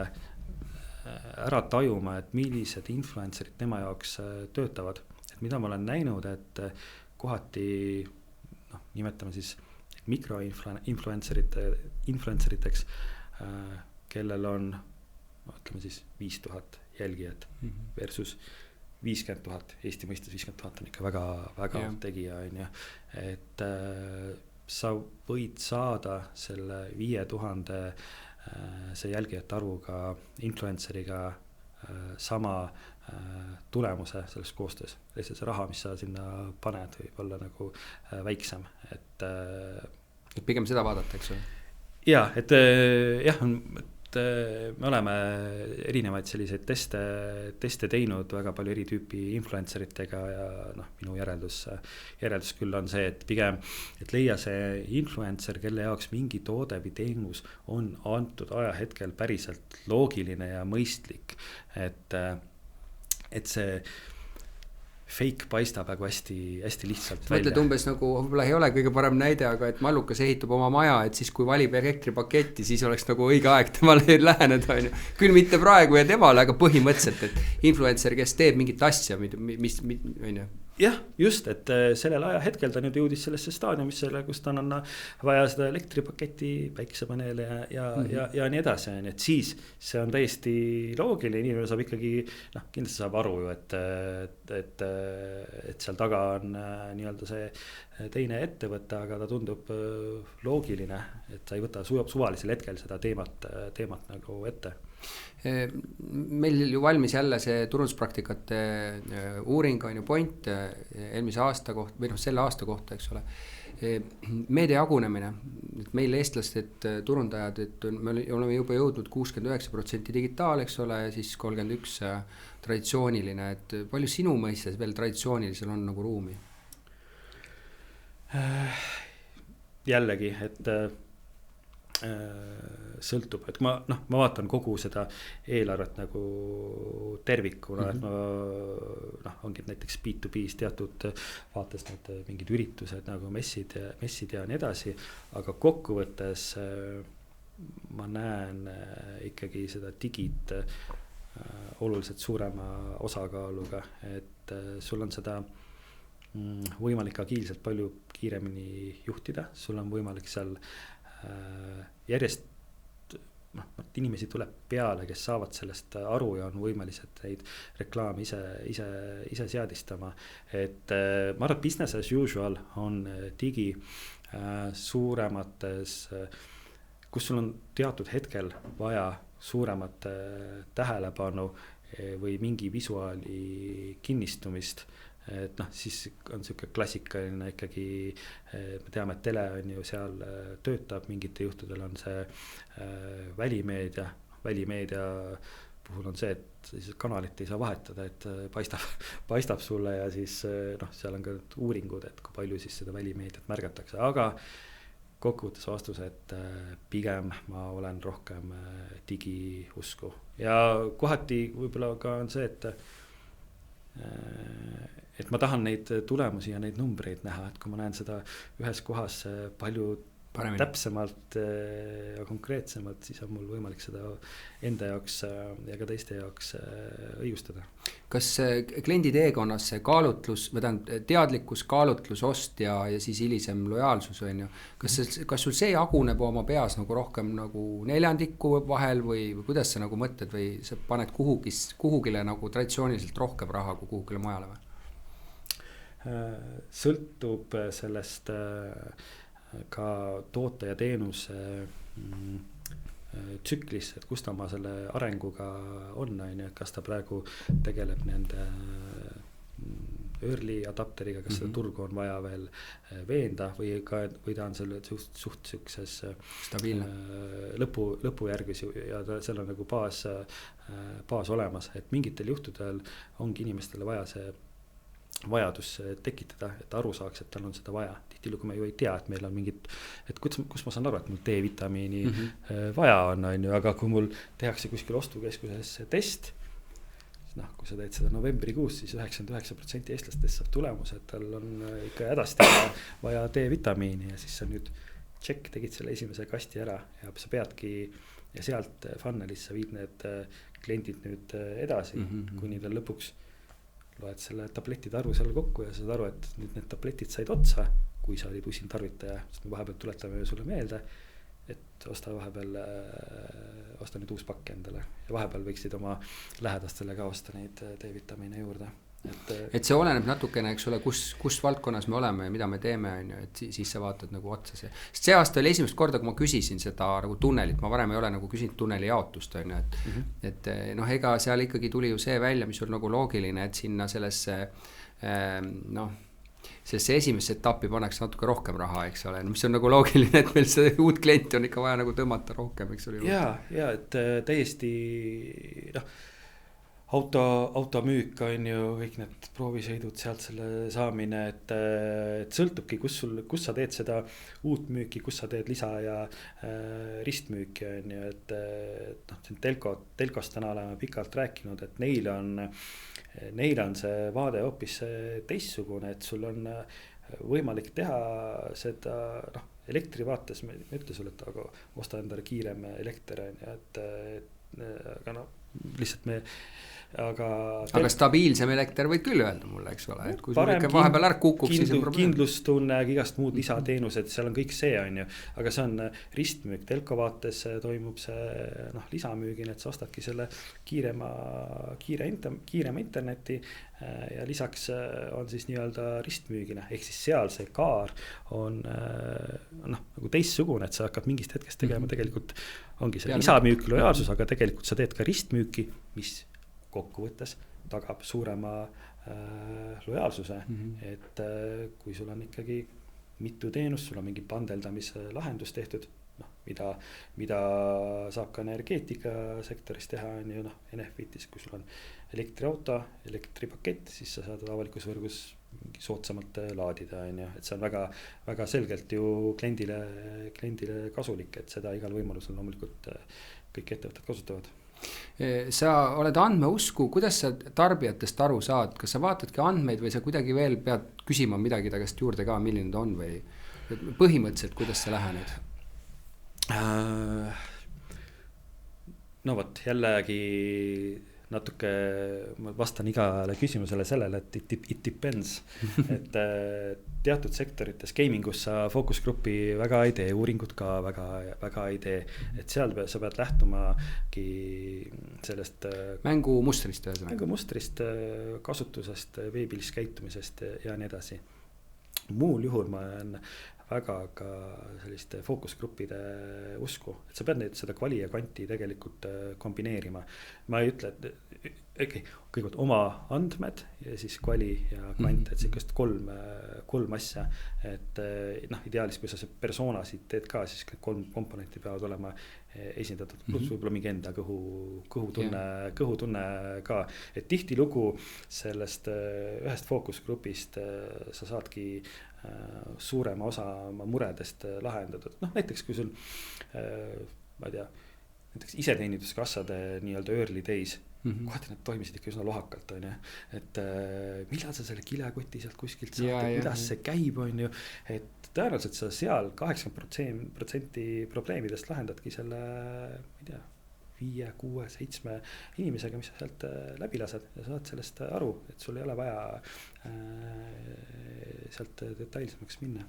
ära tajuma, et millised influencerid tema jaoks töötavad. Et mida ma olen näinud, et kohati, nimetame siis mikroinfluenceriteks, kellel on, ütleme siis 5000 jälgijat versus 50 000, Eesti mõistes 50 000 on ikka väga, väga tegija, on ju. Et sa võid saada selle 5000 see jälgijate arvuga influenceriga sama tulemuse selles koostöös. Lihtsalt see raha, mis sa sinna paned, võib olla nagu väiksem. Et pigem seda vaadata, eks ole? Ja, et jah, me oleme erinevaid selliseid teste teinud väga palju eri tüüpi influenceritega ja minu järeldus küll on see, et pigem, et leia see influencer, kelle jaoks mingi toode või teenus on antud ajahetkel päriselt loogiline ja mõistlik, et see fake paistab väga hästi lihtsalt välja. Mõtled umbes nagu, võib-olla ei ole kõige parem näide, aga et Mallukas ehitab oma maja, et siis kui valib elektripaketti, siis oleks nagu õige aeg temale läheneda, on ju. Küll mitte praegu ja temale, aga põhimõtteliselt, et influencer, kes teeb mingit asja, mis on ju. Jah, just, et sellel ajahetkel ta nüüd jõudis sellesse staadiumisse, kus ta on vaja seda elektripaketi, päikesepaneele ja nii edasi, et siis see on täiesti loogiline, inimene saab ikkagi, kindlasti saab aru ju, et seal taga on nii-öelda see teine ettevõte, aga ta tundub loogiline, et sa ei võta suvalisel hetkel seda teemat nagu ette. Meil ju valmis jälle see turunduspraktikate uuring on ju point eelmise aasta kohta või selle aasta kohta, eks ole. meedia jagunemine, et meil eestlased, turundajad, et me oleme juba jõudnud 69% digitaal, eks ole, ja siis 31% traditsiooniline, et palju sinu mõistes veel traditsioonilisel on nagu ruumi? Jällegi, et sõltub, et ma vaatan kogu seda eelarvet nagu tervikuna, et ma ongi näiteks B2B-s teatud vaates need mingid üritused nagu messid ja nii edasi, aga kokkuvõttes ma näen ikkagi seda digit oluliselt suurema osakaaluga, et sul on seda võimalik agiilselt palju kiiremini juhtida, sul on võimalik seal järjest inimesi tuleb peale, kes saavad sellest aru ja on võimelised neid reklaame ise seadistama, et ma arvan, et business as usual on digi suuremates, kus sul on teatud hetkel vaja suuremat tähelepanu või mingi visuaali kinnistumist, et siis on siuke klassikaline ikkagi, me teame, et tele on ju seal töötab, mingite juhtudel on see välimeedia puhul on see, et siis kanalit ei saa vahetada, et paistab sulle ja siis seal on ka uuringud, et kui palju siis seda välimeediat märgatakse, aga kokkuvõttes vastus, et pigem ma olen rohkem digiusku ja kohati võib-olla ka on see, et ma tahan neid tulemusi ja neid numbreid näha, et kui ma näen seda ühes kohas palju paremini, täpsemalt ja konkreetsemalt, siis on mul võimalik seda enda jaoks ja ka teiste jaoks õigustada. Kas kliendi teekonnas see kaalutlus, teadlikkus, kaalutlus, ost ja siis hilisem lojaalsus on ju, kas sul see jaguneb oma peas nagu rohkem nagu neljandiku vahel või kuidas sa nagu mõtled või sa paned kuhugile nagu traditsiooniliselt rohkem raha kui kuhugile mujale või? Sõltub sellest ka toote ja teenuse tsüklis, et kus ta oma selle arenguga on ju, et kas ta praegu tegeleb nende early adapteriga, kas seda turgu on vaja veel veenda või ta on selle suht sükses stabiilne lõpujärgus ja seal on nagu baas olemas, et mingitel juhtudel ongi inimestele vaja see vajadus tekitada, et aru saaks, et tal on seda vaja. Tihtilugu me ju ei tea, et meil on mingid, et kus ma saan aru, et mul D-vitamiini vaja on ju, aga kui mul tehakse kuskil ostukeskuses test, siis kui sa teed seda novembrikuus, siis 99% eestlastest saab tulemuse, et tal on ikka hädasti vaja D-vitamiini ja siis sa nüüd check, tegid selle esimese kasti ära ja sa peadki ja sealt funnelis sa viid need kliendid nüüd edasi, kuni tal lõpuks loed selle tablettide arvu seal kokku ja saad aru, et nüüd need tabletid said otsa, kui sa olid usin tarvitaja, sest me vahepeal tuletame sulle meelde, et osta nüüd uus pakk endale ja vahepeal võiksid oma lähedastele ka osta neid D-vitamiine juurde. Et see oleneb natukene, eks ole, kus valdkonnas me oleme ja mida me teeme, et siis sa vaatad nagu otsa see. Sest see aasta oli esimest korda, kui ma küsisin seda nagu tunnelit, ma varem ei ole nagu küsinud tunneli jaotust, et ega seal ikkagi tuli ju see välja, mis on nagu loogiline, et sinna sellesse esimesse etappi pannakse natuke rohkem raha, eks ole, mis on nagu loogiline, et meil see uut klienti on ikka vaja nagu tõmmata rohkem, eks ole. Ja et täiesti automüük on ju, kõik need proovisõidud sealt selle saamine, et sõltubki, kus sa teed seda uut müüki, kus sa teed lisa ja ristmüüki on ju, et telkost täna oleme pikalt rääkinud, et neil on see vaade hoopis teistsugune, et sul on võimalik teha seda elektri vaates, ma ei ütle sulle, et aga osta endale kiirem elekter on ju, aga lihtsalt aga stabiilsem elekter võid küll öelda mulle, eks ole, et kui sul ikka vahepeal ära kukub, siis on probleem. Kindlustunne, igast muud lisateenused, seal on kõik see on ju, aga see on ristmüük, telko vaates toimub see lisamüügin, et sa ostadki selle kiirema interneti ja lisaks on siis nii-öelda ristmüügina, ehk siis seal see kaar on nagu teistsugune, et sa hakkad mingist hetkest tegema tegelikult ongi see lisamüük, lojaalsus, aga tegelikult sa teed ka ristmüüki, mis kokkuvõttes tagab suurema lojaalsuse, et kui sul on ikkagi mitu teenust, sul on mingi pandeldamise lahendus tehtud, noh, mida saab ka energeetikasektoris teha, on ju, noh, Enefitis, kui sul on elektriauto, elektripakett, siis sa saad avalikus võrgus soodsamalt laadida, on ju, et see on väga, väga selgelt ju kliendile kasulik, et seda igal võimalusel loomulikult kõik ettevõtted kasutavad. Sa oled andmeusku, kuidas sa tarbijatest aru saad, kas sa vaatadki andmeid või sa kuidagi veel pead küsima midagi ta käest juurde ka, milline ta on või põhimõtteliselt, kuidas sa lähened? No vot, jällegi natuke ma vastan igale küsimusele sellele, et it depends, et teatud sektorites gamingus sa fookusgrupi väga ei tee, uuringud ka väga ei tee, et seal sa pead lähtumagi sellest mängumustrist, kasutusest, veebilis käitumisest ja nii edasi. Muul juhul ma olen väga ka selliste fookusgruppide usku, et sa pead seda kvali ja kvanti tegelikult kombineerima. Ma ei ütle, et kõigepealt oma andmed ja siis kvali ja kvant, et sellist kolm asja, et noh, ideaalis, kui sa see persoonasid teed ka, siis kõik 3 komponenti peavad olema esindatud, pluss võib-olla mingi enda kõhutunne ka, et tihtilugu sellest ühest fookusgrupist sa saadki suurema osa oma muredest lahendatud, noh näiteks kui sul ma ei tea, näiteks iseteeninduskassade nii-öelda early days, kohati need toimisid ikka üsna lohakalt, on ju, et millal sa selle kilekoti sealt kuskilt saad, kuidas see käib, on ju, et tõenäoliselt sa seal 80% probleemidest lahendadki selle, ma ei tea, 5, 6, 7 inimesega, mis sa sealt läbi lased ja saad sellest aru, et sul ei ole vaja sealt detailsemaks minna.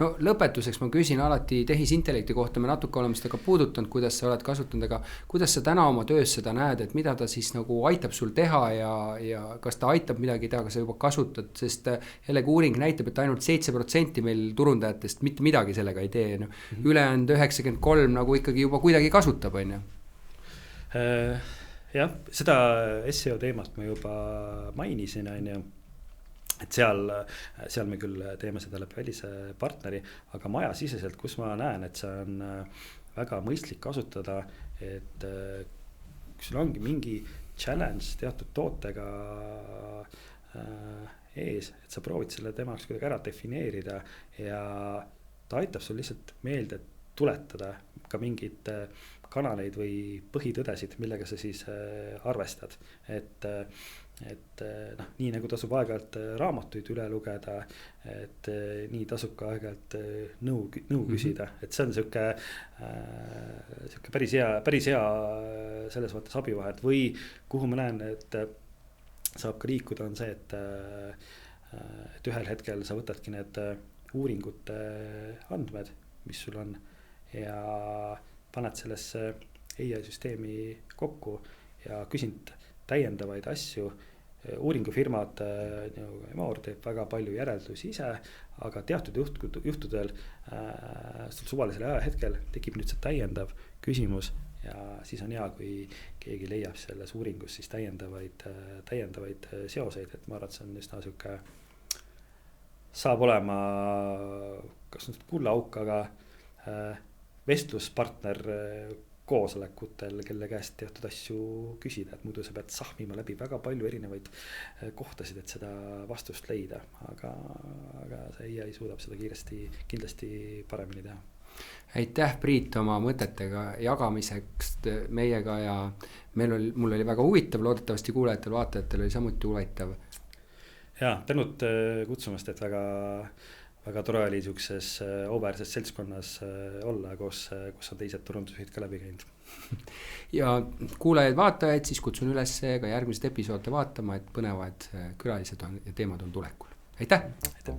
No lõpetuseks ma küsin alati tehisintellekti kohta, me natuke oleme seda ka puudutanud, kuidas sa oled kasutanud, aga kuidas sa täna oma töös seda näed, et mida ta siis nagu aitab sul teha ja kas ta aitab midagi teha, kas sa juba kasutad, sest jällegi uuring näitab, et ainult 7% meil turundajatest mitte midagi sellega ei tee, no. Ülejäänud 93 nagu ikkagi juba kuidagi kasutab, on ju. Jah, seda SEO teemat ma juba mainisin, on ju, et seal me küll teeme seda läbi välise partneri, aga majasiseselt, kus ma näen, et see on väga mõistlik kasutada, et kui sul ongi mingi challenge teatud tootega ees, et sa proovid selle temaks kuidagi ära defineerida ja ta aitab sul lihtsalt meelde tuletada ka mingid kanaleid või põhitõdesid, millega sa siis arvestad, et noh, nii nagu tasub aeg-ajalt raamatuid üle lugeda, et nii tasub ka aeg-ajalt nõu küsida, et see on siuke päris hea selles mõttes abivahet või kuhu ma näen, et saab ka liikuda, on see, et ühel hetkel sa võtadki need uuringute andmed, mis sul on ja paned sellesse AI süsteemi kokku ja küsid täiendavaid asju. Uuringufirmad, Emor teeb väga palju järeldusi ise, aga teatud juhtudel suvalisel ajahetkel tekib nüüd see täiendav küsimus ja siis on hea, kui keegi leiab selles uuringus siis täiendavaid seoseid, et ma arvan, et see on üsna siuke, saab olema kas nüüd kullaauk, aga vestluspartner koosolekutel, kelle käest teatud asju küsida, et muidu sa pead sahmima läbi väga palju erinevaid kohtasid, et seda vastust leida, aga see AI suudab seda kindlasti paremini teha. Aitäh, Priit, oma mõtetega jagamiseks meiega ja mul oli väga huvitav, loodetavasti kuulajatel, vaatajatel oli samuti huvitav. Ja, tänud kutsumast, et väga tore oli siukses auväärses seltskonnas olla, kus on teised turundusjuhid ka läbi käinud. Ja kuulajaid vaatajaid siis kutsun üles ka järgmised episoode vaatama, et põnevad külalised ja teemad on tulekul. Aitäh! Aitäh!